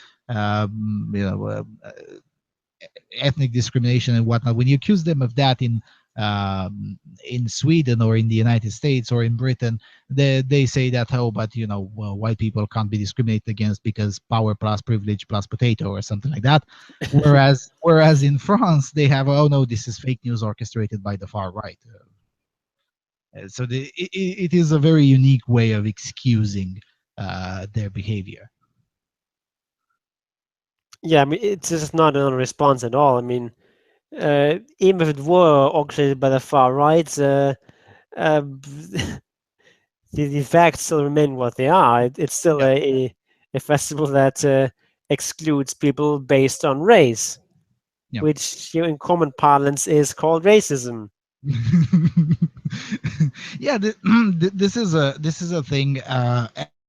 Speaker 1: ethnic discrimination and whatnot, when you accuse them of that in in Sweden or in the United States or in Britain, they say that, oh, but well, white people can't be discriminated against because power plus privilege plus potato or something like that. Whereas in France they have, oh no, this is fake news orchestrated by the far right. So it is a very unique way of excusing their behavior.
Speaker 2: Yeah, I mean, it's just not a response at all. I mean, even if it were orchestrated by the far right, the facts still remain what they are. It's still a festival that excludes people based on race, which in common parlance is called racism.
Speaker 1: Yeah, this is a thing,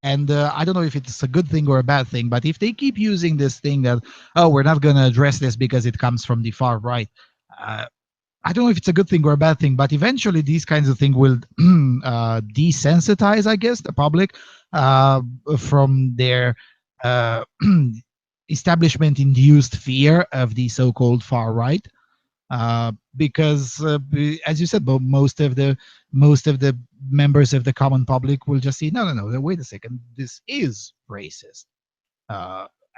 Speaker 1: and I don't know if it's a good thing or a bad thing, but if they keep using this thing that, oh, we're not going to address this because it comes from the far right, I don't know if it's a good thing or a bad thing, but eventually these kinds of things will desensitize, I guess, the public from their uh, establishment-induced fear of the so-called far right. Because as you said, most of the members of the common public will just say, no, wait a second, this is racist.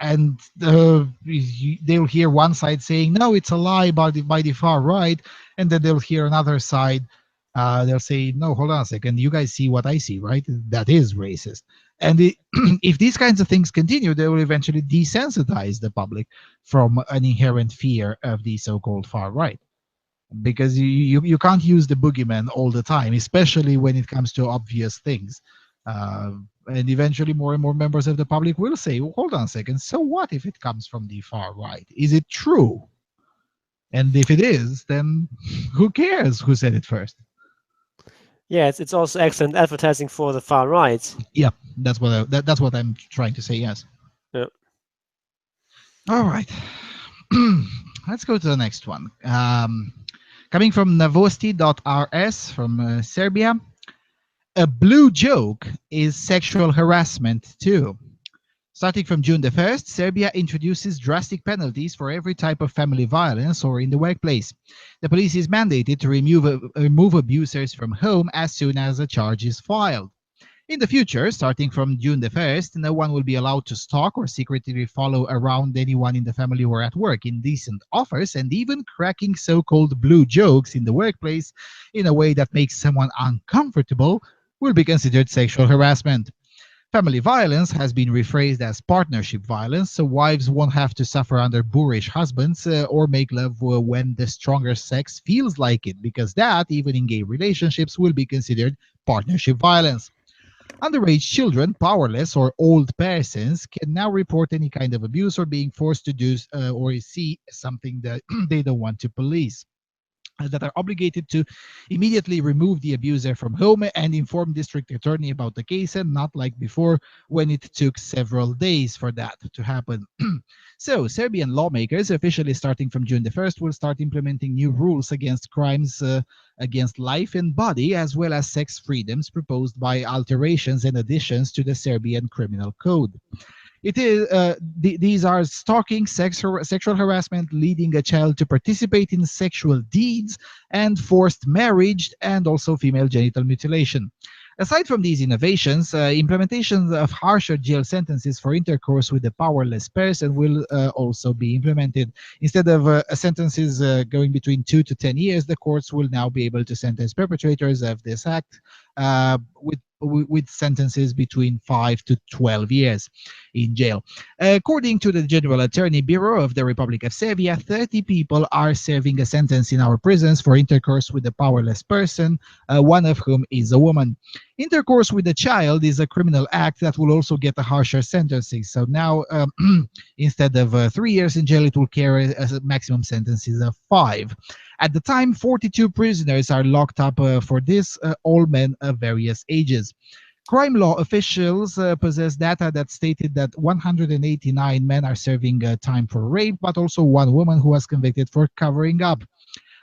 Speaker 1: And they'll hear one side saying, no, it's a lie by the far right, and then they'll hear another side. They'll say, no, hold on a second, you guys see what I see, right? That is racist. And if these kinds of things continue, they will eventually desensitize the public from an inherent fear of the so-called far right, because you can't use the boogeyman all the time, especially when it comes to obvious things. And eventually more and more members of the public will say, well, hold on a second, so what if it comes from the far right? Is it true? And if it is, then who cares who said it first?
Speaker 2: Yeah, it's also excellent advertising for the far right.
Speaker 1: Yeah, that's what I'm trying to say. Yes.
Speaker 2: Yeah.
Speaker 1: All right. Let's go to the next one. Coming from Novosti.rs from Serbia. A blue joke is sexual harassment too. Starting from June the 1st, Serbia introduces drastic penalties for every type of family violence or in the workplace. The police is mandated to remove abusers from home as soon as a charge is filed. In the future, starting from June the 1st, no one will be allowed to stalk or secretly follow around anyone in the family or at work. Indecent offers and even cracking so-called blue jokes in the workplace in a way that makes someone uncomfortable will be considered sexual harassment. Family violence has been rephrased as partnership violence, so wives won't have to suffer under boorish husbands or make love when the stronger sex feels like it, because that, even in gay relationships, will be considered partnership violence. Underage children, powerless, or old persons can now report any kind of abuse or being forced to do or see something that they don't want to police, that are obligated to immediately remove the abuser from home and inform district attorney about the case, and not like before when it took several days for that to happen. So Serbian lawmakers, officially starting from June the 1st, will start implementing new rules against crimes against life and body, as well as sex freedoms proposed by alterations and additions to the Serbian criminal code. It is these are stalking, sexual harassment, leading a child to participate in sexual deeds, and forced marriage, and also female genital mutilation. Aside from these innovations, implementation of harsher jail sentences for intercourse with a powerless person will also be implemented. Instead of sentences going between 2 to 10 years, the courts will now be able to sentence perpetrators of this act with sentences between 5 to 12 years in jail. According to the General Attorney Bureau of the Republic of Serbia, 30 people are serving a sentence in our prisons for intercourse with a powerless person, one of whom is a woman. Intercourse with a child is a criminal act that will also get a harsher sentencing. So now, instead of 3 years in jail, it will carry a maximum sentences of 5. At the time, 42 prisoners are locked up for this, all men of various ages. Crime law officials possess data that stated that 189 men are serving time for rape, but also one woman who was convicted for covering up.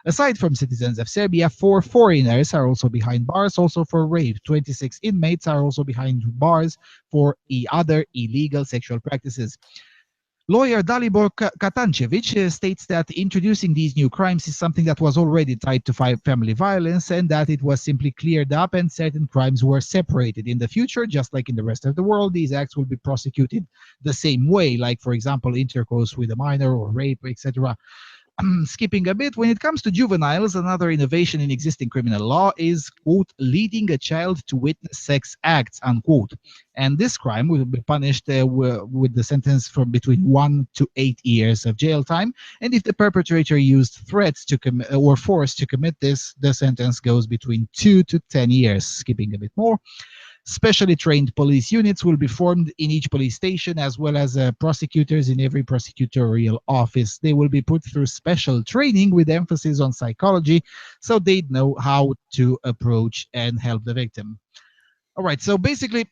Speaker 1: Aside from citizens of Serbia, 4 foreigners are also behind bars, also for rape. 26 inmates are also behind bars for other illegal sexual practices. Lawyer Dalibor Katancevic states that introducing these new crimes is something that was already tied to family violence, and that it was simply cleared up and certain crimes were separated. In the future, just like in the rest of the world, these acts will be prosecuted the same way, like, for example, intercourse with a minor or rape, etc. Skipping a bit, when it comes to juveniles, another innovation in existing criminal law is, quote, leading a child to witness sex acts, unquote. And this crime will be punished with the sentence from between 1 to 8 years of jail time. And if the perpetrator used threats to or force to commit this, the sentence goes between 2 to 10 years. Skipping a bit more. Specially trained police units will be formed in each police station, as well as prosecutors in every prosecutorial office. They will be put through special training with emphasis on psychology, so they know how to approach and help the victim. All right, so basically,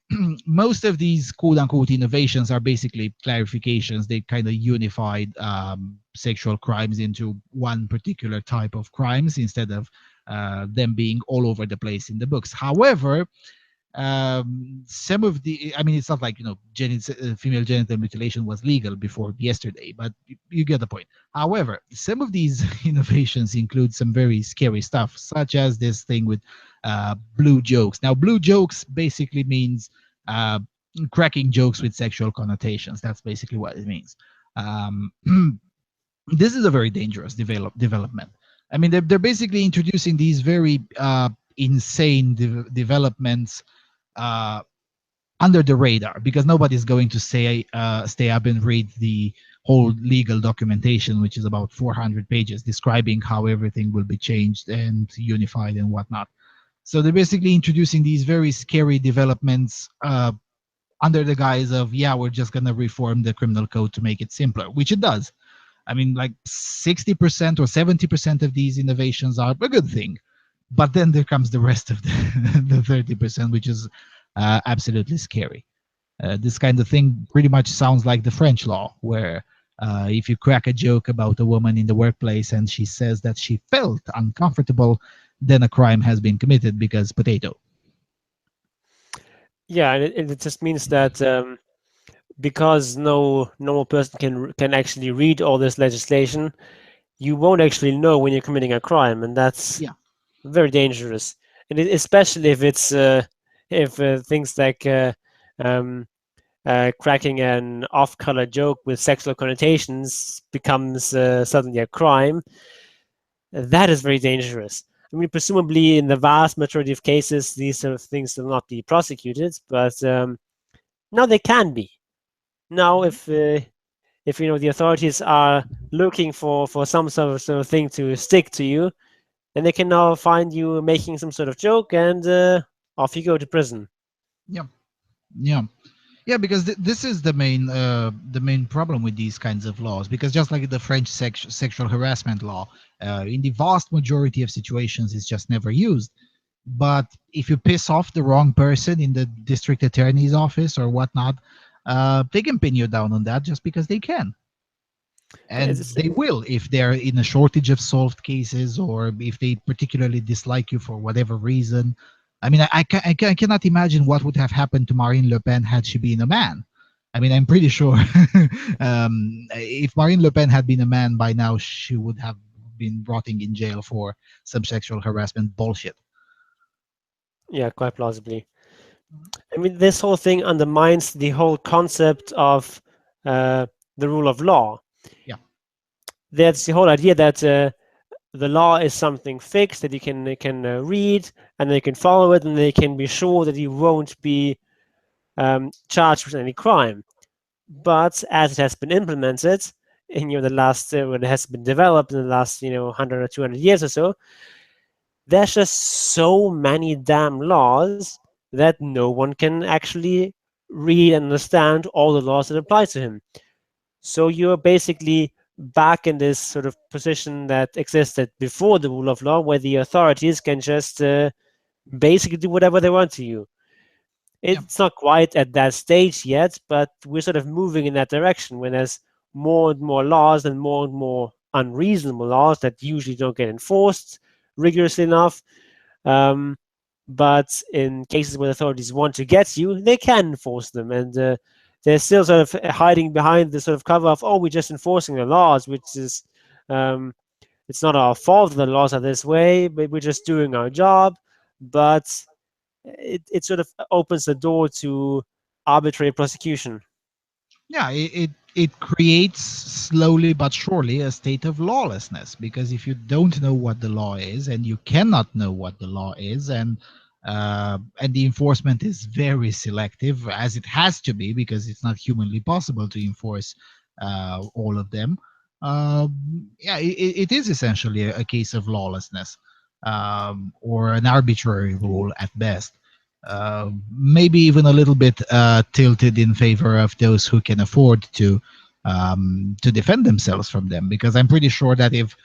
Speaker 1: most of these quote-unquote innovations are basically clarifications. They kind of unified sexual crimes into one particular type of crimes instead of them being all over the place in the books. However, some of the, I mean, it's not like, female genital mutilation was legal before yesterday, but you get the point. However, some of these innovations include some very scary stuff, such as this thing with blue jokes. Now, blue jokes basically means cracking jokes with sexual connotations. That's basically what it means. This is a very dangerous development. I mean, they're basically introducing these very insane developments under the radar, because nobody's going to stay up and read the whole legal documentation, which is about 400 pages describing how everything will be changed and unified and whatnot. So they're basically introducing these very scary developments under the guise of, yeah, we're just going to reform the criminal code to make it simpler, which it does. I mean, like 60% or 70% of these innovations are a good thing. But then there comes the rest of the 30%, which is absolutely scary. This kind of thing pretty much sounds like the French law, where if you crack a joke about a woman in the workplace and she says that she felt uncomfortable, then a crime has been committed because potato.
Speaker 2: Yeah, and it just means that because no normal person can actually read all this legislation, you won't actually know when you're committing a crime, and that's very dangerous. And especially if it's things like cracking an off-color joke with sexual connotations becomes suddenly a crime. That is very dangerous. I mean, presumably in the vast majority of cases, these sort of things will not be prosecuted, but now they can be. Now, if the authorities are looking for some sort of thing to stick to you, then they can now find you making some sort of joke, and off you go to prison.
Speaker 1: Yeah, because this is the main problem with these kinds of laws. Because just like the French sexual harassment law, in the vast majority of situations, it's just never used. But if you piss off the wrong person in the district attorney's office or whatnot, they can pin you down on that just because they can. And they will if they're in a shortage of solved cases, or if they particularly dislike you for whatever reason. I mean, I cannot imagine what would have happened to Marine Le Pen had she been a man. I mean, I'm pretty sure if Marine Le Pen had been a man by now, she would have been rotting in jail for some sexual harassment bullshit.
Speaker 2: Yeah, quite plausibly. I mean, this whole thing undermines the whole concept of the rule of law.
Speaker 1: Yeah.
Speaker 2: That's the whole idea that the law is something fixed that you can read, and they can follow it, and they can be sure that you won't be charged with any crime. But as it has been implemented in the last when it has been developed in the last 100 or 200 years or so, there's just so many damn laws that no one can actually read and understand all the laws that apply to him. So you're basically back in this sort of position that existed before the rule of law, where the authorities can just basically do whatever they want to you. It's not quite at that stage yet, but we're sort of moving in that direction, when there's more and more unreasonable laws that usually don't get enforced rigorously enough. But in cases where authorities want to get you, they can enforce them, and they're still sort of hiding behind the sort of cover of, oh, we're just enforcing the laws, which is it's not our fault the laws are this way, but we're just doing our job. But it sort of opens the door to arbitrary prosecution.
Speaker 1: Yeah, it creates slowly but surely a state of lawlessness, because if you don't know what the law is and you cannot know what the law is, and the enforcement is very selective, as it has to be, because it's not humanly possible to enforce all of them. Yeah, it is essentially a case of lawlessness, or an arbitrary rule at best. Maybe even a little bit tilted in favor of those who can afford to defend themselves from them. Because I'm pretty sure that if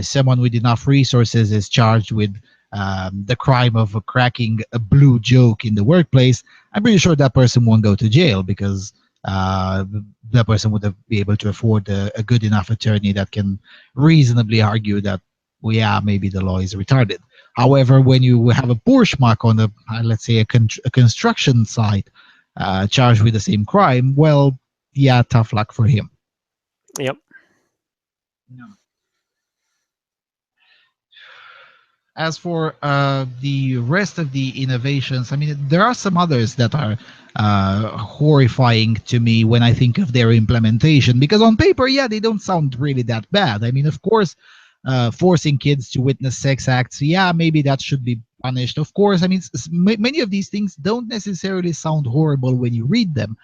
Speaker 1: someone with enough resources is charged with the crime of cracking a blue joke in the workplace, I'm pretty sure that person won't go to jail, because that person would be able to afford a good enough attorney that can reasonably argue that, well, yeah, maybe the law is retarded. However, when you have a poor schmuck on let's say, a construction site charged with the same crime, well, yeah, tough luck for him.
Speaker 2: Yep.
Speaker 1: Yeah. As for the rest of the innovations, I mean, there are some others that are horrifying to me when I think of their implementation, because on paper, yeah, they don't sound really that bad. I mean, of course, forcing kids to witness sex acts, yeah, maybe that should be punished. Of course, I mean, many of these things don't necessarily sound horrible when you read them,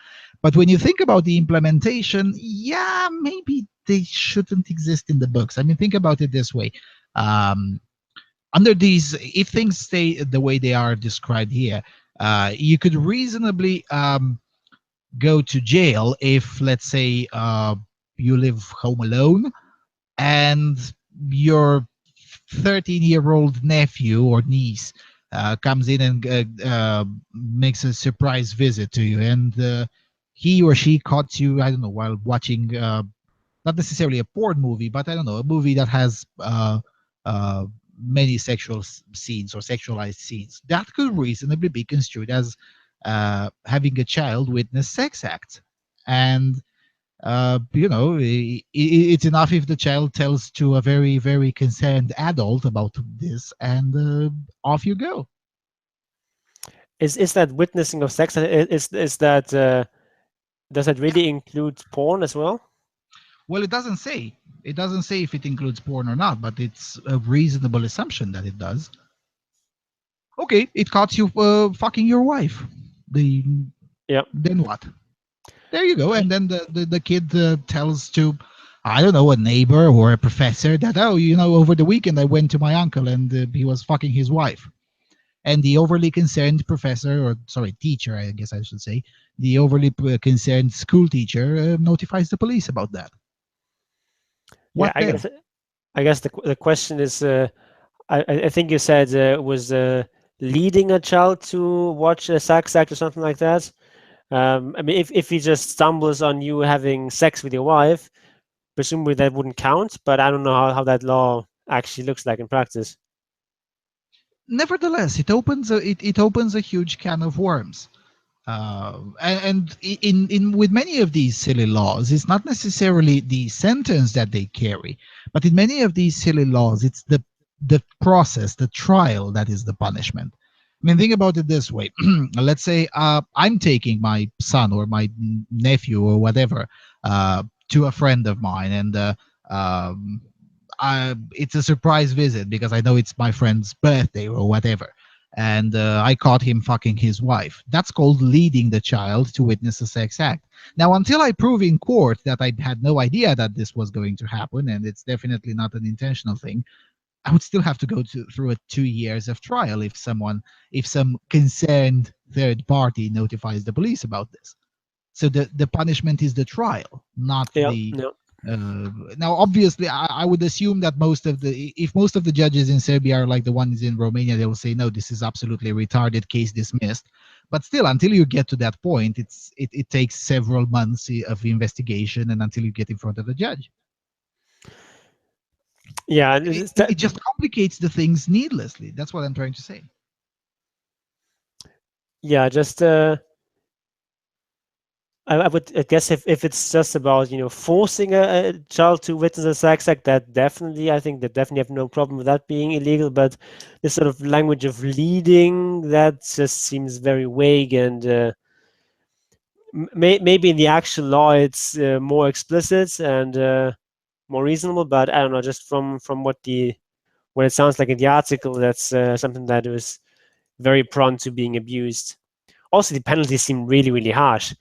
Speaker 1: but when you think about the implementation, yeah, maybe they shouldn't exist in the books. I mean, think about it this way. Under these, if things stay the way they are described here, you could reasonably go to jail if, let's say, you live home alone and your 13-year-old nephew or niece comes in and makes a surprise visit to you, and he or she caught you, I don't know, while watching not necessarily a porn movie, but I don't know, a movie that has uh, many sexual scenes or sexualized scenes. That could reasonably be construed as having a child witness sex acts. And, it's enough if the child tells to a very, very concerned adult about this, and off you go.
Speaker 2: Is that witnessing of sex? Is that does that really include porn as well?
Speaker 1: Well, it doesn't say. It doesn't say if it includes porn or not, but it's a reasonable assumption that it does. Okay, it caught you fucking your wife. The
Speaker 2: Yeah.
Speaker 1: Then what? There you go. And then the kid tells to, I don't know, a neighbor or a professor that, oh, over the weekend I went to my uncle and he was fucking his wife. And the overly concerned professor, or sorry, teacher, I guess I should say, the overly concerned school teacher notifies the police about that.
Speaker 2: Yeah,
Speaker 1: What then?
Speaker 2: I guess the question is, I think you said was leading a child to watch a sex act or something like that. I mean, if he just stumbles on you having sex with your wife, presumably that wouldn't count. But I don't know how that law actually looks like in practice.
Speaker 1: Nevertheless, it opens a huge can of worms. And in with many of these silly laws, it's not necessarily the sentence that they carry, but in many of these silly laws, it's the process, the trial, that is the punishment. I mean, think about it this way. Let's say I'm taking my son or my nephew or whatever to a friend of mine, and um, it's a surprise visit because I know it's my friend's birthday or whatever, and I caught him fucking his wife. That's called leading the child to witness a sex act. Now, until I prove in court that I had no idea that this was going to happen, and it's definitely not an intentional thing, I would still have to go through a 2 years of trial if some concerned third party notifies the police about this. So the punishment is the trial, not
Speaker 2: Yeah,
Speaker 1: the
Speaker 2: yeah.
Speaker 1: now, obviously, I would assume that if most of the judges in Serbia are like the ones in Romania, they will say, no, this is absolutely retarded, case dismissed. But still, until you get to that point, it takes several months of investigation, and until you get in front of the judge.
Speaker 2: Yeah,
Speaker 1: It just complicates the things needlessly. That's what I'm trying to say.
Speaker 2: yeah, just I would guess if it's just about forcing a child to witness a sex act, that definitely I think that definitely have no problem with that being illegal. But this sort of language of leading, that just seems very vague, and maybe in the actual law it's more explicit and more reasonable. But I don't know, just from what it sounds like in the article, that's something that was very prone to being abused. Also, the penalties seem really harsh.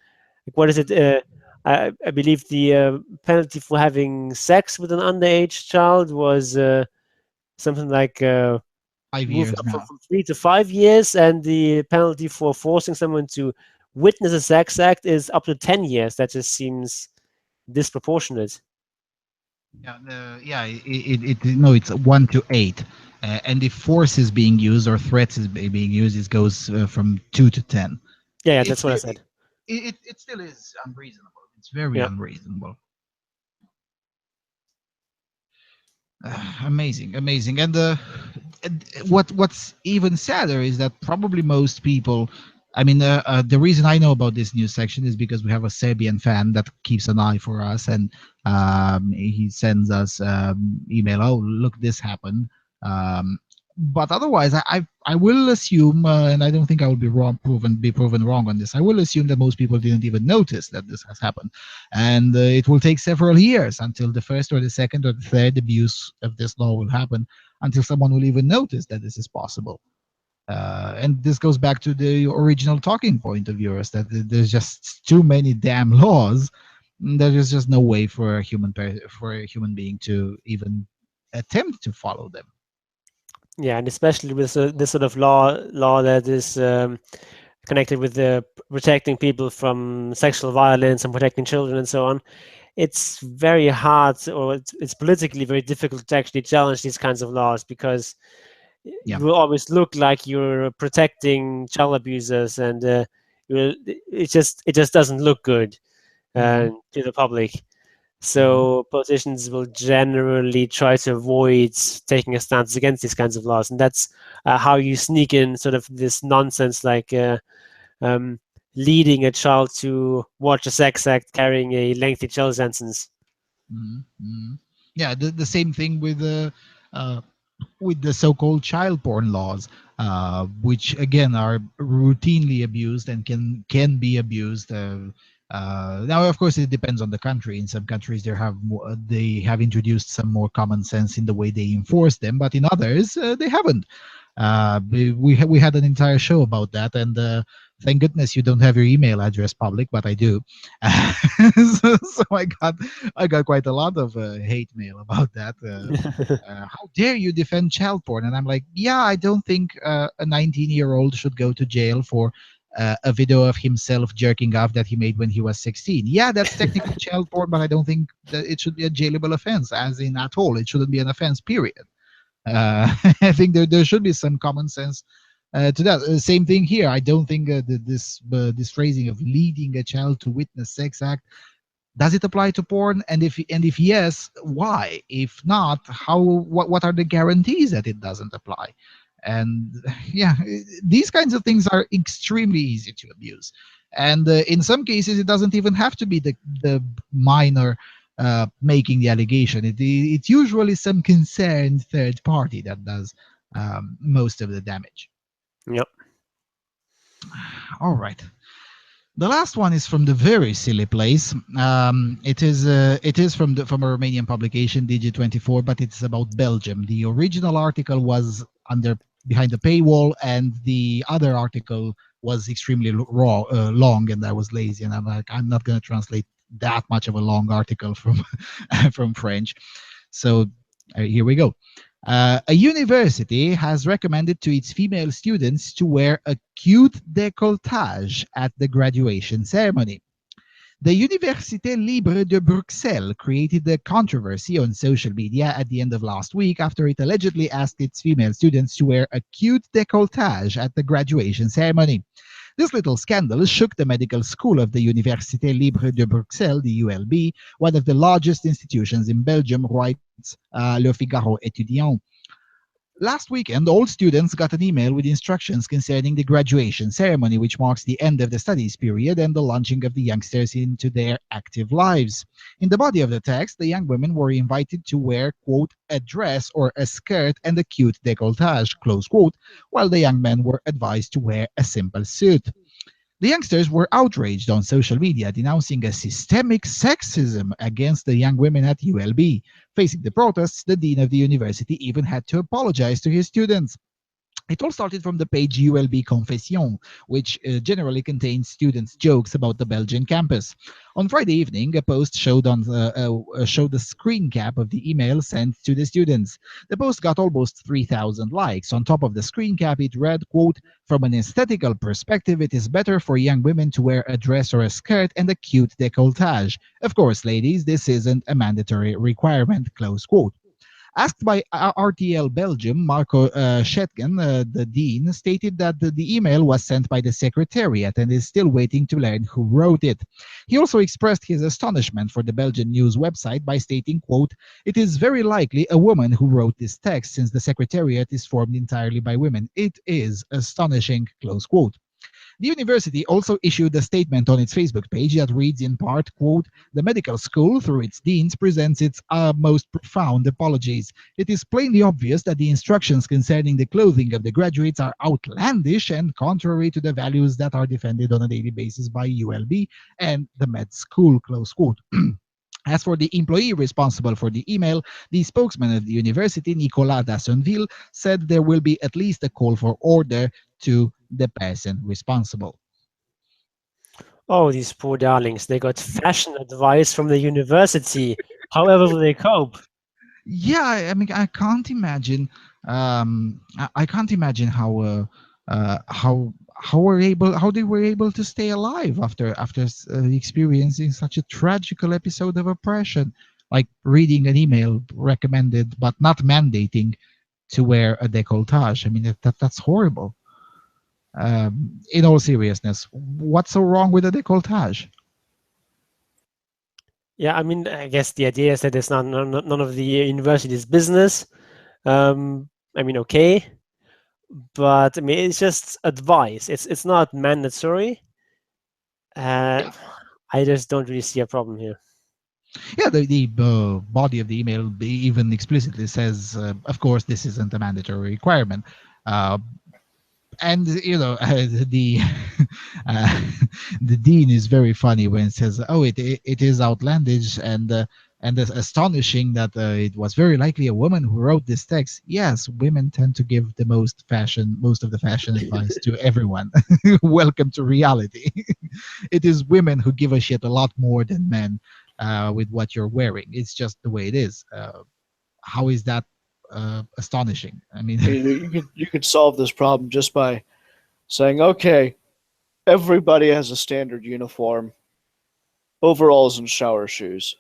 Speaker 2: Like, what is it? I believe the penalty for having sex with an underage child was something like
Speaker 1: Five
Speaker 2: moved
Speaker 1: years
Speaker 2: up
Speaker 1: now.
Speaker 2: from 3 to 5 years, and the penalty for forcing someone to witness a sex act is up to 10 years. That just seems disproportionate.
Speaker 1: Yeah, no, it's 1 to 8, and if force is being used or threats is being used, it goes from 2 to 10.
Speaker 2: Yeah,
Speaker 1: It's
Speaker 2: that's what I
Speaker 1: still
Speaker 2: said.
Speaker 1: it still is unreasonable. It's very
Speaker 2: Yeah.
Speaker 1: unreasonable. Amazing, amazing. And what's even sadder is that probably most people. I mean, the reason I know about this news section is because we have a Serbian fan that keeps an eye for us, and he sends us email. Oh, look, this happened. Um, but otherwise, I will assume, and I don't think I will be proven wrong on this. I will assume that most people didn't even notice that this has happened, and it will take several years until the first or the second or the third abuse of this law will happen, until someone will even notice that this is possible. And this goes back to the original talking point of yours, that there's just too many damn laws. There is just no way for for a human being to even attempt to follow them.
Speaker 2: Yeah, and especially with this sort of law that is connected with protecting people from sexual violence and protecting children and so on. It's very hard, or it's politically very difficult to actually challenge these kinds of laws, because
Speaker 1: Yeah.
Speaker 2: you will always look like you're protecting child abusers, and it just doesn't look good
Speaker 1: Hmm.
Speaker 2: to the public.
Speaker 1: Hmm.
Speaker 2: So politicians will generally try to avoid taking a stance against these kinds of laws, and that's how you sneak in sort of this nonsense, like um, leading a child to watch a sex act carrying a lengthy jail sentence.
Speaker 1: Hmm. Yeah, the same thing uh, with the so-called child porn laws, which again are routinely abused and can be abused. Now, of course, it depends on the country. In some countries, they have introduced some more common sense in the way they enforce them, but in others, they haven't. We had an entire show about that, and thank goodness you don't have your email address public, but I do. So I got quite a lot of hate mail about that. How dare you defend child porn? And I'm like, yeah, I don't think a 19-year-old should go to jail for a video of himself jerking off that he made when he was 16. Yeah, that's technically child porn, but I don't think that it should be a jailable offense, as in at all. It shouldn't be an offense, period. I think there should be some common sense to that. Same thing here. I don't think this phrasing of leading a child to witness sex act, does it apply to porn? And if yes, why? If not, how? What are the guarantees that it doesn't apply? And yeah, these kinds of things are extremely easy to abuse, and in some cases, it doesn't even have to be the minor making the allegation. It's usually some concerned third party that does most of the damage.
Speaker 2: Yep.
Speaker 1: All right. The last one is from the very silly place. It is from a Romanian publication, DG24, but it's about Belgium. The original article was under behind the paywall, and the other article was extremely long, and I was lazy, and I'm like, I'm not going to translate that much of a long article from from French. So here we go. A university has recommended to its female students to wear a cute décolletage at the graduation ceremony. The Université Libre de Bruxelles created a controversy on social media at the end of last week after it allegedly asked its female students to wear a cute décolletage at the graduation ceremony. This little scandal shook the medical school of the Université Libre de Bruxelles, the ULB, one of the largest institutions in Belgium, writes Le Figaro étudiant. Last weekend, all students got an email with instructions concerning the graduation ceremony, which marks the end of the studies period and the launching of the youngsters into their active lives. In the body of the text, the young women were invited to wear, quote, a dress or a skirt and a cute décolletage, close quote, while the young men were advised to wear a simple suit. The youngsters were outraged on social media, denouncing a systemic sexism against the young women at ULB. Facing the protests, the dean of the university even had to apologize to his students. It all started from the page ULB Confession, which generally contains students' jokes about the Belgian campus. On Friday evening, a post showed the screen cap of the email sent to the students. The post got almost 3,000 likes. On top of the screen cap, it read, quote, "From an aesthetical perspective, it is better for young women to wear a dress or a skirt and a cute décolletage. Of course, ladies, this isn't a mandatory requirement," close quote. Asked by RTL Belgium, Marco Schetgen, the dean, stated that the email was sent by the secretariat and is still waiting to learn who wrote it. He also expressed his astonishment for the Belgian news website by stating, quote, "It is very likely a woman who wrote this text since the secretariat is formed entirely by women. It is astonishing," close quote. The university also issued a statement on its Facebook page that reads in part, quote, "The medical school, through its deans, presents its most profound apologies. It is plainly obvious that the instructions concerning the clothing of the graduates are outlandish and contrary to the values that are defended on a daily basis by ULB and the med school," close quote. As for the employee responsible for the email, the spokesman of the university, Nicolas Dassonville, said there will be at least a call for order to the person responsible.
Speaker 2: Oh, these poor darlings. They got fashion advice from the university. However will they cope?
Speaker 1: Yeah, I mean, I can't imagine. I can't imagine how they were able to stay alive after experiencing such a tragical episode of oppression, like reading an email recommended but not mandating to wear a décolletage. I mean, that's horrible. In all seriousness, what's so wrong with a décolletage?
Speaker 2: Yeah, I mean, I guess the idea is that it's none of the university's business. I mean, okay, but I mean, it's just advice. It's not mandatory. I just don't really see a problem here.
Speaker 1: Yeah, the body of the email even explicitly says, of course, this isn't a mandatory requirement. Uh, and you know the uh, the dean is very funny when it says, "Oh, it is outlandish and astonishing that it was very likely a woman who wrote this text." Yes, women tend to give the most of the fashion advice to everyone. Welcome to reality. It is women who give a shit a lot more than men with what you're wearing. It's just the way it is. How is that astonishing? I mean,
Speaker 3: You could solve this problem just by saying, okay, everybody has a standard uniform, overalls and shower shoes.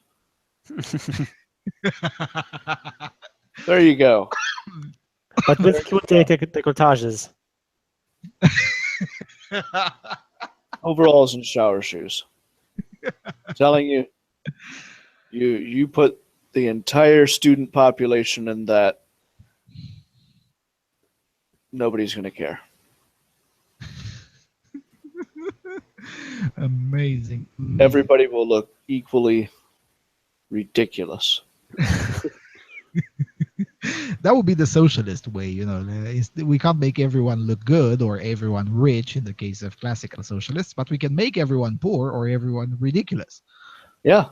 Speaker 3: There you go.
Speaker 2: But with cute décolletages.
Speaker 3: Overalls and shower shoes. I'm telling you, you put the entire student population in that, nobody's going to care.
Speaker 1: Amazing.
Speaker 3: Everybody will look equally ridiculous.
Speaker 1: That would be the socialist way, you know. We can't make everyone look good or everyone rich in the case of classical socialists, but we can make everyone poor or everyone ridiculous.
Speaker 3: Yeah.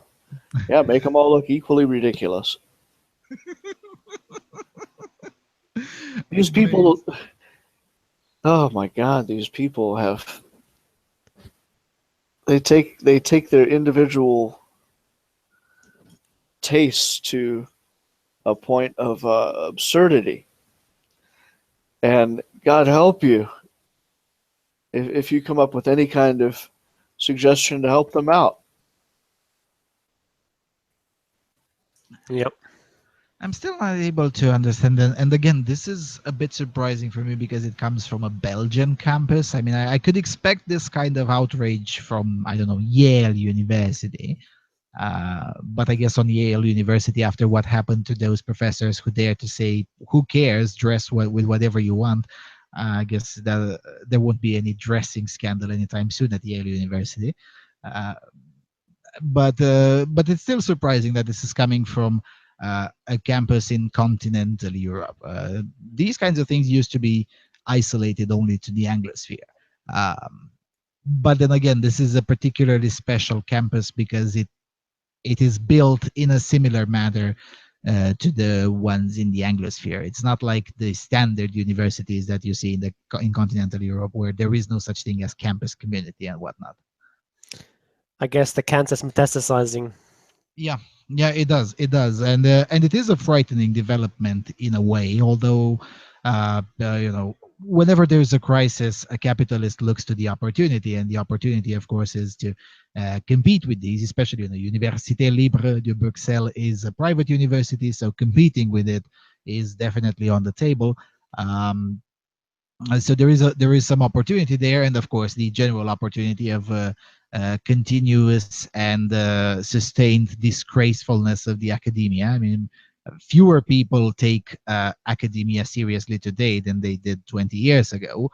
Speaker 3: Yeah, make them all look equally ridiculous. These people, oh my God, these people have, they take their individual tastes to a point of absurdity. And God help you if you come up with any kind of suggestion to help them out.
Speaker 2: Yep.
Speaker 1: I'm still not able to understand. And again, this is a bit surprising for me because it comes from a Belgian campus. I mean, I could expect this kind of outrage from, I don't know, Yale University. But I guess on Yale University, after what happened to those professors who dare to say, "Who cares? Dress with whatever you want." I guess that there won't be any dressing scandal anytime soon at Yale University. Uh, but it's still surprising that this is coming from a campus in continental Europe. These kinds of things used to be isolated only to the Anglosphere. Um, but then again, this is a particularly special campus because it is built in a similar manner to the ones in the Anglosphere. It's not like the standard universities that you see in continental Europe, where there is no such thing as campus community and whatnot.
Speaker 2: I guess the Kansas metastasizing.
Speaker 1: Yeah, yeah, it does, and it is a frightening development in a way. Although, whenever there's a crisis, a capitalist looks to the opportunity, and the opportunity, of course, is to compete with these. Especially, Université Libre de Bruxelles is a private university, so competing with it is definitely on the table. Um, so there is some opportunity there, and of course the general opportunity of continuous and sustained disgracefulness of the academia. I mean, fewer people take academia seriously today than they did 20 years ago,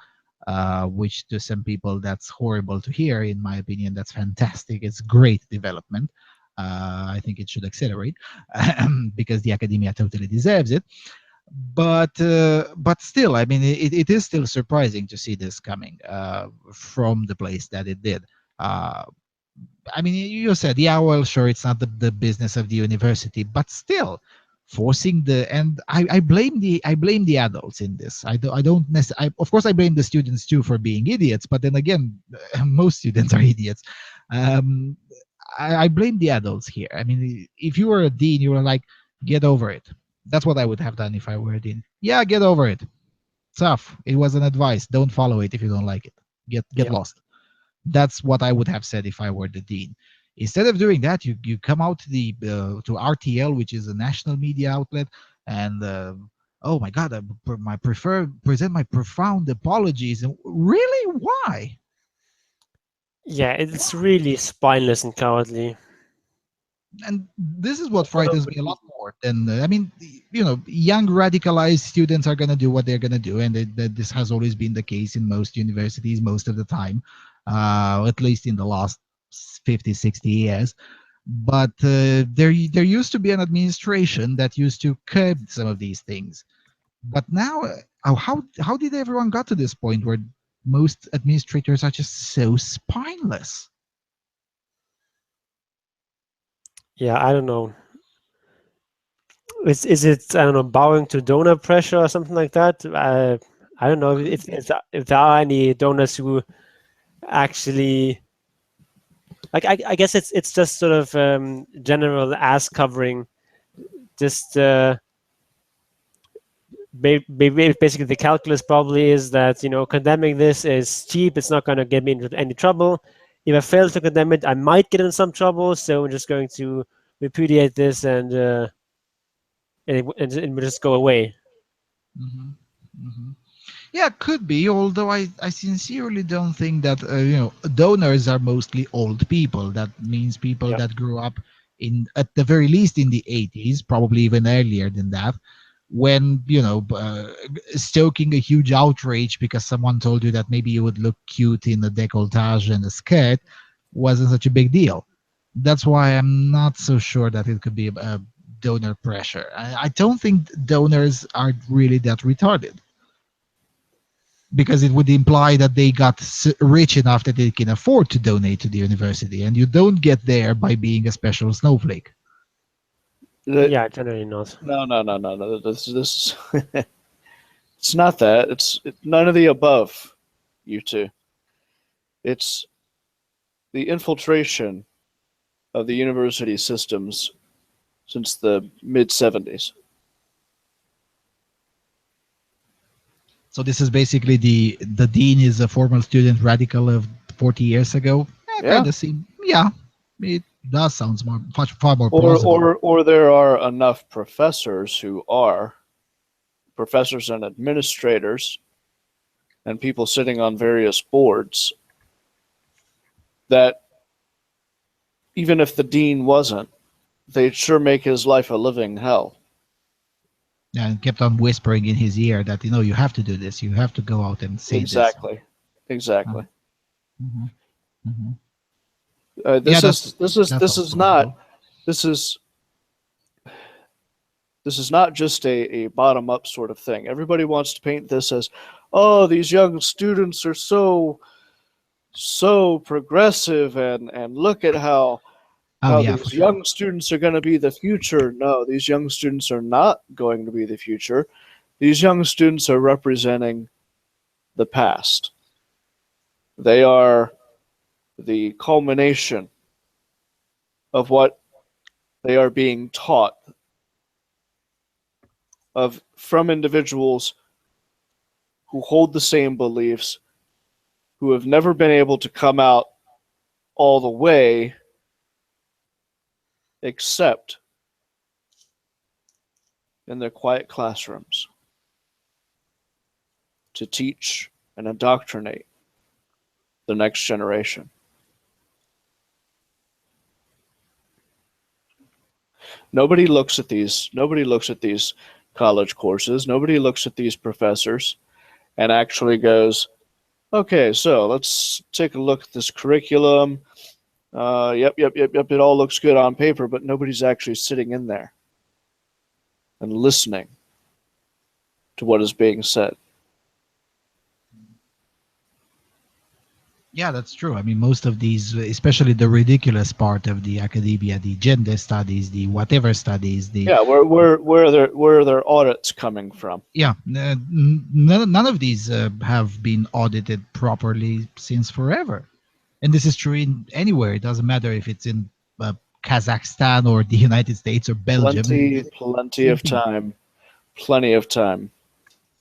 Speaker 1: which to some people that's horrible to hear. In my opinion, that's fantastic. It's great development. I think it should accelerate because the academia totally deserves it. But still, I mean, it is still surprising to see this coming from the place that it did. uh, I mean, you said, yeah, well, sure, it's not the business of the university, but still forcing and I blame the adults in this. I don't necessarily, of course I blame the students too for being idiots, but then again, most students are idiots. um, I blame the adults here. I mean, if you were a dean, you were like, get over it. That's what I would have done if I were a dean. Yeah, get over it. Tough. It was an advice. Don't follow it if you don't like it. Get
Speaker 2: Yeah.
Speaker 1: lost. That's what I would have said if I were the dean. Instead of doing that, you come out to the to RTL, which is a national media outlet, and oh my God, present my profound apologies. And really, why?
Speaker 2: Yeah, it's really spineless and cowardly.
Speaker 1: And this is what frightens me a lot more than I mean, young radicalized students are going to do what they're going to do, and this has always been the case in most universities most of the time, at least in the last 50, 60 years. But there used to be an administration that used to curb some of these things. But now, how did everyone got to this point where most administrators are just so spineless?
Speaker 2: Yeah, I don't know. Is it, I don't know, bowing to donor pressure or something like that? I don't know if there are any donors who actually, like, I guess it's just sort of general ass covering. Just basically the calculus probably is that, condemning this is cheap. It's not going to get me into any trouble. If I fail to condemn it, I might get in some trouble. So I'm just going to repudiate this and it will just go away.
Speaker 1: Hmm. Hmm. Yeah, could be. Although I sincerely don't think that donors are mostly old people. That means people
Speaker 2: Yeah.
Speaker 1: that grew up in, at the very least, in the 80s, probably even earlier than that, when stoking a huge outrage because someone told you that maybe you would look cute in a décolletage and a skirt wasn't such a big deal. That's why I'm not so sure that it could be a donor pressure. I don't think donors are really that retarded, because it would imply that they got rich enough that they can afford to donate to the university, and you don't get there by being a special snowflake.
Speaker 2: Yeah, generally not.
Speaker 3: No. This it's not that. It's none of the above, you two. It's the infiltration of the university systems since the mid 70s.
Speaker 1: So this is basically the dean is a former student radical of 40 years ago.
Speaker 3: Yeah.
Speaker 1: Kind of seem, yeah, it does sounds far more plausible.
Speaker 3: Or there are enough professors who are professors and administrators and people sitting on various boards that even if the dean wasn't, they'd sure make his life a living hell.
Speaker 1: And kept on whispering in his ear that, you have to do this. You have to go out and say
Speaker 3: Exactly.
Speaker 1: this.
Speaker 3: Exactly.
Speaker 1: Mhm. Mhm.
Speaker 3: This
Speaker 1: That's
Speaker 3: is
Speaker 1: also
Speaker 3: not
Speaker 1: possible.
Speaker 3: this is not just a bottom up sort of thing. Everybody wants to paint this as, oh, these young students are so progressive, and look at how
Speaker 1: Oh yeah, for
Speaker 3: these
Speaker 1: sure.
Speaker 3: young students are going to be the future. No, these young students are not going to be the future. These young students are representing the past. They are the culmination of what they are being taught from individuals who hold the same beliefs, who have never been able to come out all the way, except in their quiet classrooms to teach and indoctrinate the next generation. Nobody looks at these college courses. Nobody looks at these professors and actually goes, okay, so let's take a look at this curriculum. Yep. It all looks good on paper, but nobody's actually sitting in there and listening to what is being said.
Speaker 1: Yeah, that's true. I mean, most of these, especially the ridiculous part of the academia, the gender studies, the whatever studies,
Speaker 3: Yeah, where are their audits coming from?
Speaker 1: none of these have been audited properly since forever. And this is true in anywhere. It doesn't matter if it's in Kazakhstan or the United States or Belgium.
Speaker 3: Plenty
Speaker 1: Same
Speaker 3: of
Speaker 1: thing.
Speaker 3: time, plenty of time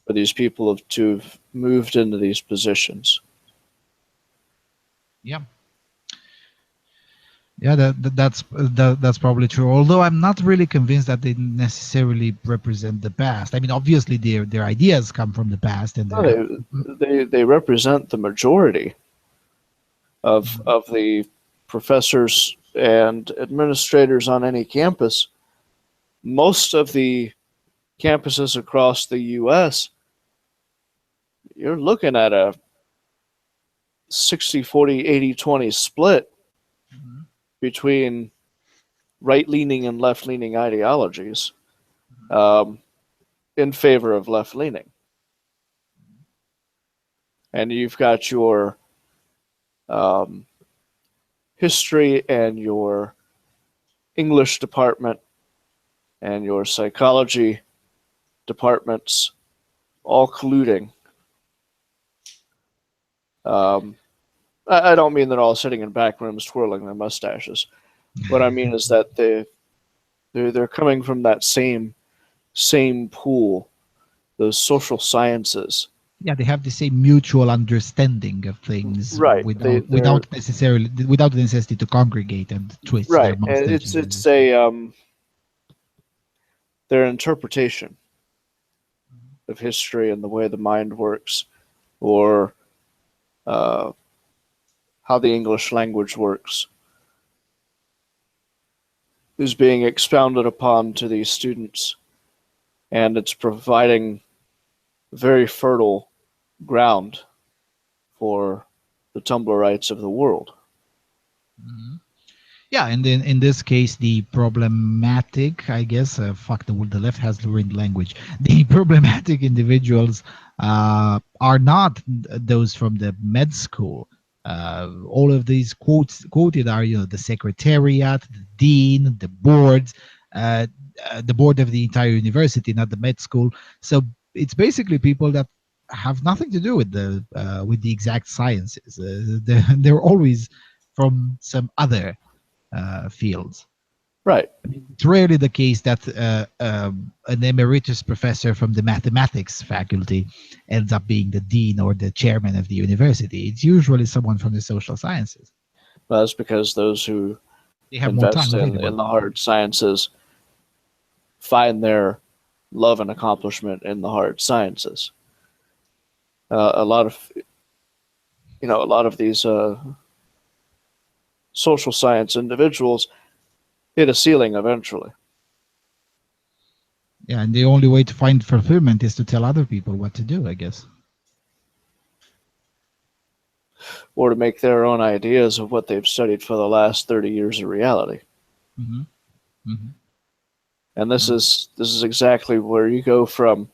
Speaker 3: for these people to have moved into these positions.
Speaker 1: Yeah. Yeah, that's probably true. Although I'm not really convinced that they necessarily represent the past. I mean, obviously their ideas come from the past, and
Speaker 3: No, they represent the majority of the professors and administrators on any campus. Most of the campuses across the U.S., you're looking at a 60-40, 80-20 split between right-leaning and left-leaning ideologies, in favor of left-leaning. And you've got your history and your English department and your psychology departments all colluding. I don't mean they're all sitting in back rooms twirling their mustaches. What I mean is that they're coming from that same pool, those social sciences.
Speaker 1: yeah, they have the same mutual understanding of things
Speaker 3: Right.
Speaker 1: without the necessity to congregate and twist their
Speaker 3: Right, and
Speaker 1: mustaches.
Speaker 3: it's a their interpretation of history and the way the mind works, or how the English language works, is being expounded upon to these students, and it's providing very fertile ground for the Tumblrites of the world.
Speaker 1: Yeah, and in this case, the problematic, I guess, the left has ruined language. The problematic individuals are not those from the med school. All of these quoted are, the secretariat, the dean, the boards, the board of the entire university, not the med school. So it's basically people that have nothing to do with the exact sciences. They're always from some other fields.
Speaker 3: Right.
Speaker 1: It's rarely the case that an emeritus professor from the mathematics faculty ends up being the dean or the chairman of the university. It's usually someone from the social sciences.
Speaker 3: Well, that's because those who
Speaker 1: They have more time
Speaker 3: invest
Speaker 1: available.
Speaker 3: in the hard sciences find their love and accomplishment in the hard sciences. A lot of these social science individuals hit a ceiling eventually.
Speaker 1: Yeah, and the only way to find fulfillment is to tell other people what to do, I guess.
Speaker 3: Or to make their own ideas of what they've studied for the last 30 years of reality.
Speaker 1: Mm-hmm. Mm-hmm.
Speaker 3: And this is exactly where you go from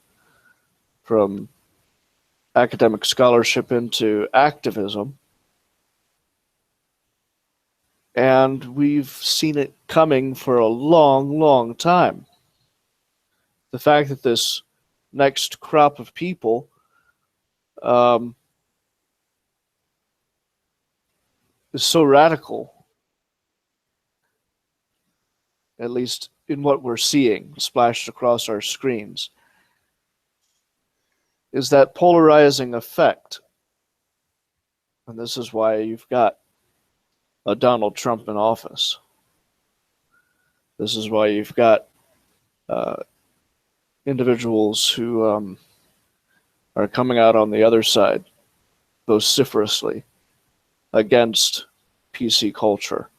Speaker 3: academic scholarship into activism. And we've seen it coming for a long, long time. The fact that this next crop of people is so radical, at least in what we're seeing splashed across our screens, is that polarizing effect. And this is why you've got a Donald Trump in office. This is why you've got individuals who are coming out on the other side vociferously against PC culture.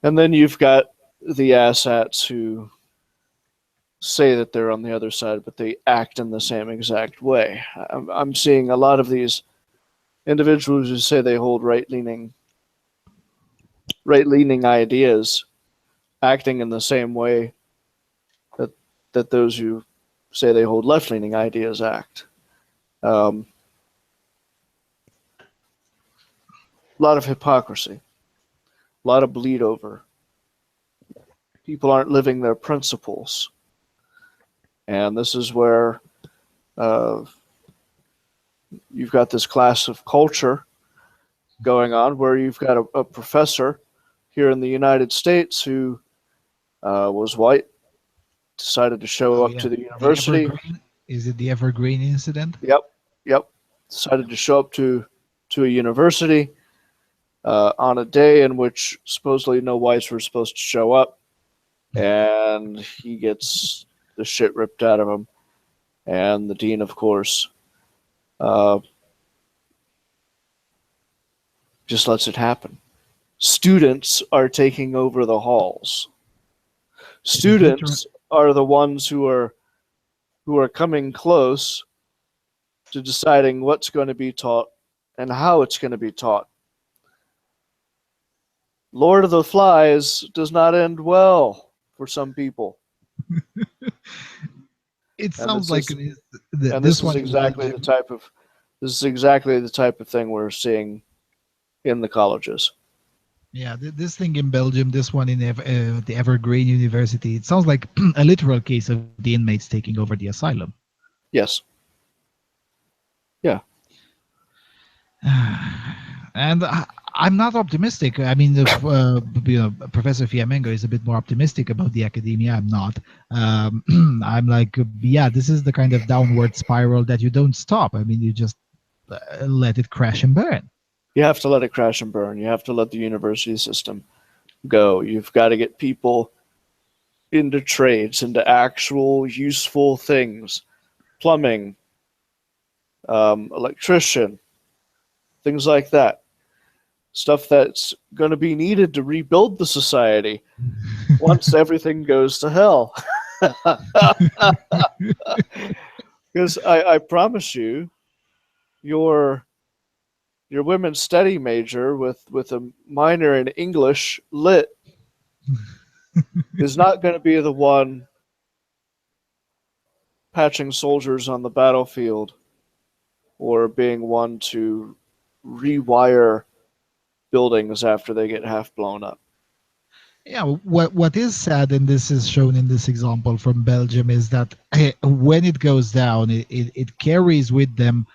Speaker 3: And then you've got the asshats who say that they're on the other side, but they act in the same exact way. I'm seeing a lot of these individuals who say they hold right-leaning ideas acting in the same way that those who say they hold left-leaning ideas act. A lot of hypocrisy, a lot of bleed over. People aren't living their principles. And this is where you've got this class of culture going on, where you've got a professor here in the United States who was white, decided to show up to the university.
Speaker 1: Is it the Evergreen incident?
Speaker 3: Yep. Decided to show up to a university on a day in which supposedly no whites were supposed to show up, and he gets the shit ripped out of him. And the dean, of course, just lets it happen. Students are taking over the halls. Students are the ones who are coming close to deciding what's going to be taught and how it's going to be taught. Lord of the Flies does not end well for some people.
Speaker 1: It sounds like
Speaker 3: this is exactly the type of thing we're seeing in the colleges.
Speaker 1: Yeah, this thing in Belgium, this one in the Evergreen University, it sounds like a literal case of the inmates taking over the asylum.
Speaker 3: Yes. Yeah.
Speaker 1: And I'm not optimistic. I mean, Professor Fiamengo is a bit more optimistic about the academia. I'm not. I'm like, yeah, this is the kind of downward spiral that you don't stop. I mean, you just let it crash and burn.
Speaker 3: You have to let it crash and burn. You have to let the university system go. You've got to get people into trades, into actual useful things. Plumbing, electrician, things like that. Stuff that's going to be needed to rebuild the society once everything goes to hell. Because I promise you, your women's study major with a minor in English lit is not going to be the one patching soldiers on the battlefield or being one to rewire buildings after they get half blown up.
Speaker 1: Yeah, what is sad, and this is shown in this example from Belgium, is that when it goes down, it carries with them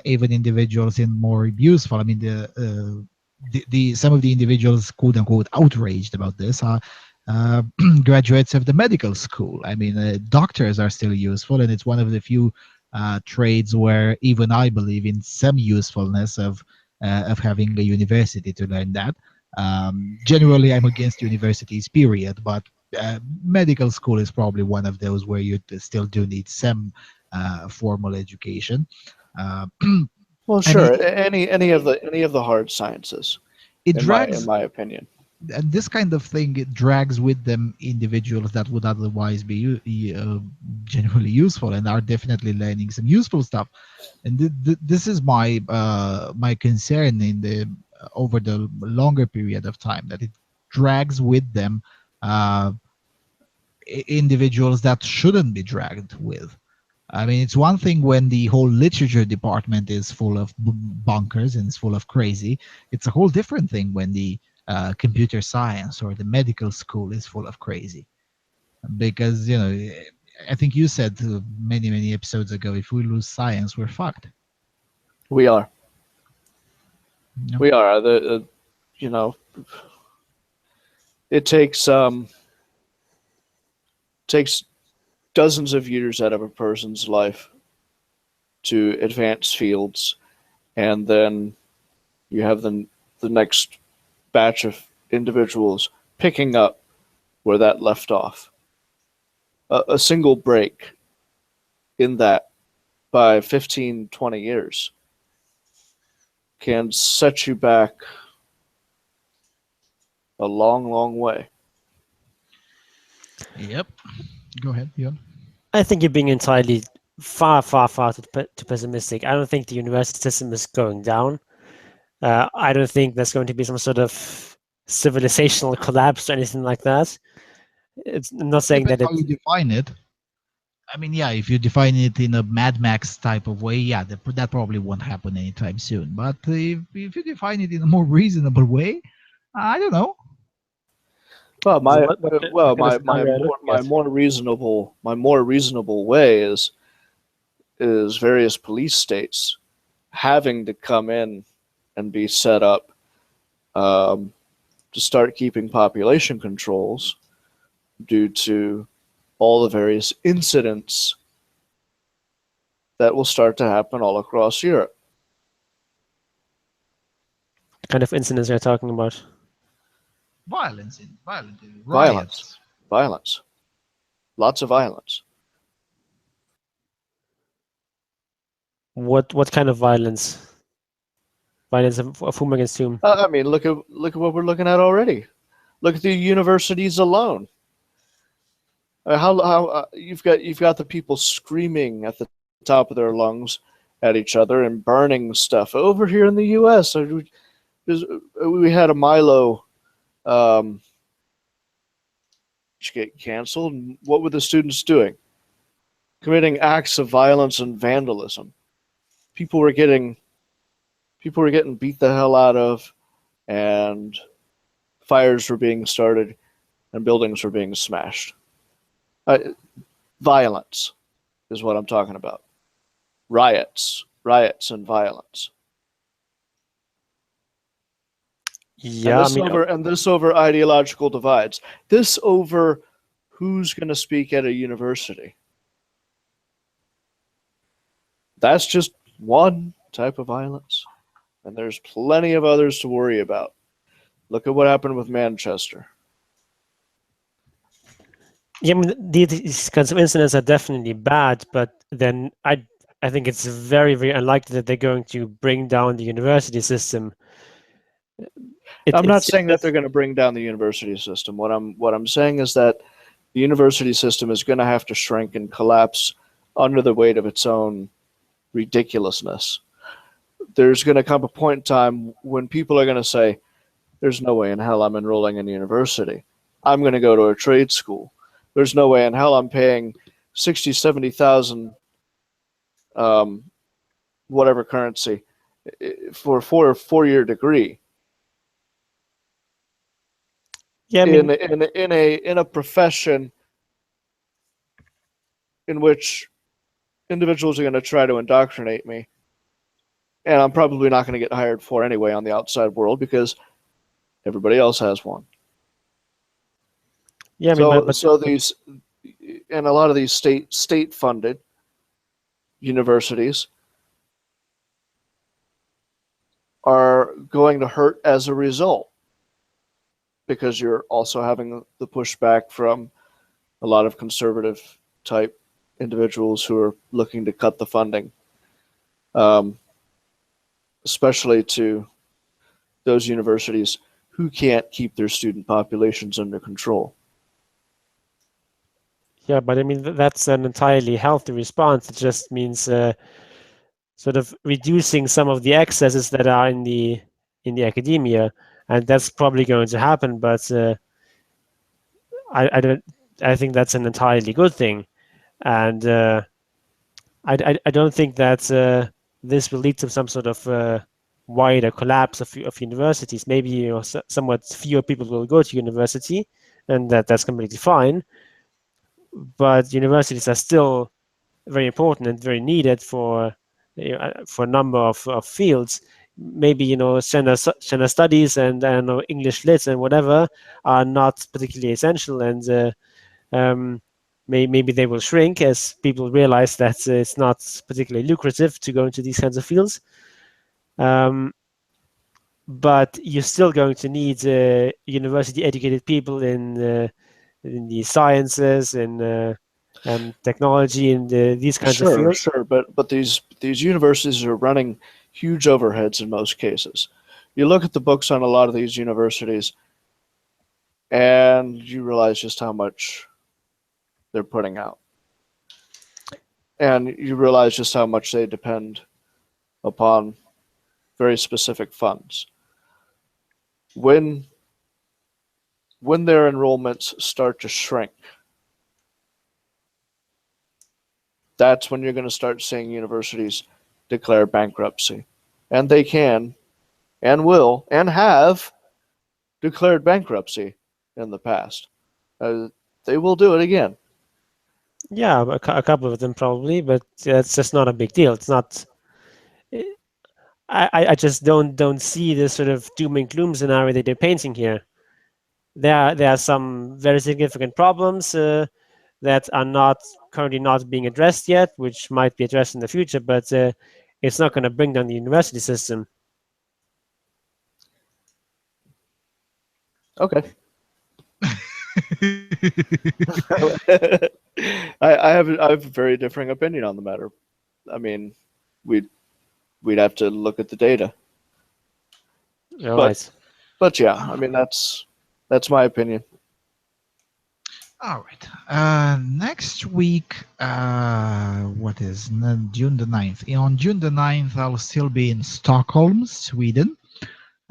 Speaker 1: even individuals in more useful. I mean, the some of the individuals, quote unquote, outraged about this are graduates of the medical school. I mean, doctors are still useful, and it's one of the few trades where even I believe in some usefulness of having a university to learn that. Generally, I'm against universities, period, but medical school is probably one of those where you still do need some formal education.
Speaker 3: Well, sure. Any of the hard sciences.
Speaker 1: it
Speaker 3: in
Speaker 1: drags.
Speaker 3: my opinion.
Speaker 1: And this kind of thing, it drags with them individuals that would otherwise be genuinely useful and are definitely learning some useful stuff. And this is my my concern in the over the longer period of time, that it drags with them individuals that shouldn't be dragged with. I mean, it's one thing when the whole literature department is full of bunkers and it's full of crazy. It's a whole different thing when the computer science or the medical school is full of crazy. Because, you know, I think you said many episodes ago, if we lose science, we're fucked.
Speaker 3: We are.
Speaker 1: Yep.
Speaker 3: We are. You know, it takes dozens of years out of a person's life to advance fields, and then you have the next batch of individuals picking up where that left off. A single break in that by 15, 20 years can set you back a long way.
Speaker 1: Yep. Go ahead, Jon.
Speaker 2: I think you're being entirely far too pessimistic. I don't think the university system is going down. I don't think there's going to be some sort of civilizational collapse or anything like that. I'm not saying that
Speaker 1: Depends how you define it. I mean, yeah, if you define it in a Mad Max type of way, yeah, that probably won't happen anytime soon. But if you define it in a more reasonable way, I don't know.
Speaker 3: Well,
Speaker 2: my
Speaker 3: more reasonable way is various police states having to come in and be set up to start keeping population controls due to all the various incidents that will start to happen all across Europe.
Speaker 2: What kind of incidents are you talking about?
Speaker 1: Violence, riots.
Speaker 3: Violence. Lots of violence.
Speaker 2: What kind of violence? Violence of whom against whom?
Speaker 3: I mean, look at what we're looking at already. Look at the universities alone. How you've got the people screaming at the top of their lungs at each other and burning stuff. Over here in the U.S., we had a Milo get canceled. What were the students doing? Committing acts of violence and vandalism. People were getting beat the hell out of, and fires were being started, and buildings were being smashed. Violence is what I'm talking about. Riots and violence.
Speaker 2: Yeah,
Speaker 3: And this over ideological divides. This over who's going to speak at a university. That's just one type of violence, and there's plenty of others to worry about. Look at what happened with Manchester.
Speaker 2: Yeah, I mean, these kinds of incidents are definitely bad, but then I think it's very unlikely that they're going to bring down the university system.
Speaker 3: I'm not saying that they're going to bring down the university system. What I'm saying is that the university system is going to have to shrink and collapse under the weight of its own ridiculousness. There's going to come a point in time when people are going to say, there's no way in hell I'm enrolling in university. I'm going to go to a trade school. There's no way in hell I'm paying 60, 70,000 whatever currency for a 4-year degree.
Speaker 2: Yeah, I mean,
Speaker 3: in a profession in which individuals are going to try to indoctrinate me, and I'm probably not going to get hired for anyway on the outside world because everybody else has one.
Speaker 2: yeah, I mean,
Speaker 3: so these, and a lot of these state funded universities are going to hurt as a result, because you're also having the pushback from a lot of conservative type individuals who are looking to cut the funding, especially to those universities who can't keep their student populations under control.
Speaker 2: Yeah, but I mean, that's an entirely healthy response. It just means sort of reducing some of the excesses that are in the academia, and that's probably going to happen. But I think that's an entirely good thing, and I don't think that this will lead to some sort of wider collapse of universities. Maybe somewhat fewer people will go to university, and that's completely fine. But universities are still very important and very needed for a number of fields. Maybe gender studies and English lit and whatever are not particularly essential, and maybe they will shrink as people realize that it's not particularly lucrative to go into these kinds of fields. But you're still going to need university-educated people in the sciences and technology and these kinds of fields.
Speaker 3: Sure, but these universities are running huge overheads in most cases. You look at the books on a lot of these universities, and you realize just how much they're putting out, and you realize just how much they depend upon very specific funds. When their enrollments start to shrink, that's when you're going to start seeing universities declare bankruptcy. And they can, and will, and have declared bankruptcy in the past. They will do it again.
Speaker 2: Yeah, a couple of them probably, but it's just not a big deal. It's not. I just don't see the sort of doom and gloom scenario that they're painting here. There are some very significant problems that are currently not being addressed yet, which might be addressed in the future, but it's not going to bring down the university system.
Speaker 3: Okay. I have a very differing opinion on the matter. I mean, we'd have to look at the data.
Speaker 2: All right.
Speaker 3: But yeah, I mean that's my opinion.
Speaker 1: All right. Next week, what is June the 9th? On June the 9th, I'll still be in Stockholm, Sweden.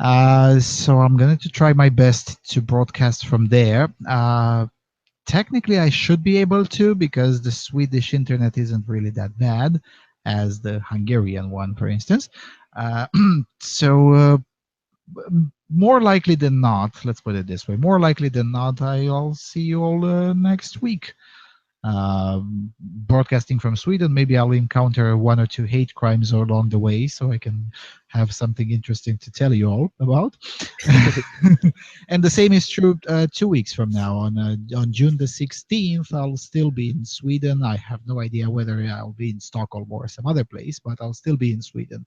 Speaker 1: So I'm going to try my best to broadcast from there. Technically, I should be able to because the Swedish internet isn't really that bad as the Hungarian one, for instance. So more likely than not, let's put it this way, more likely than not, I'll see you all next week. Broadcasting from Sweden, maybe I'll encounter one or two hate crimes along the way, so I can have something interesting to tell you all about. And the same is true 2 weeks from now. On June the 16th, I'll still be in Sweden. I have no idea whether I'll be in Stockholm or some other place, but I'll still be in Sweden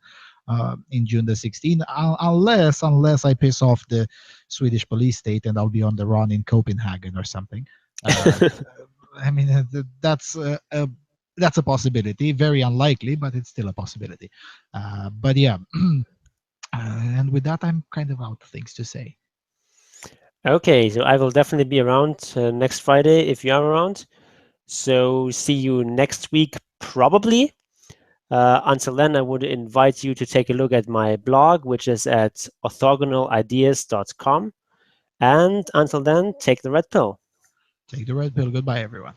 Speaker 1: in June the 16th, unless I piss off the Swedish police state and I'll be on the run in Copenhagen or something. I mean, that's a possibility. Very unlikely, but it's still a possibility. But yeah, and with that, I'm kind of out of things to say.
Speaker 2: Okay, so I will definitely be around next Friday if you are around. So see you next week, probably. Until then, I would invite you to take a look at my blog, which is at orthogonalideas.com. And until then, take the red pill.
Speaker 1: Take the red pill. Goodbye, everyone.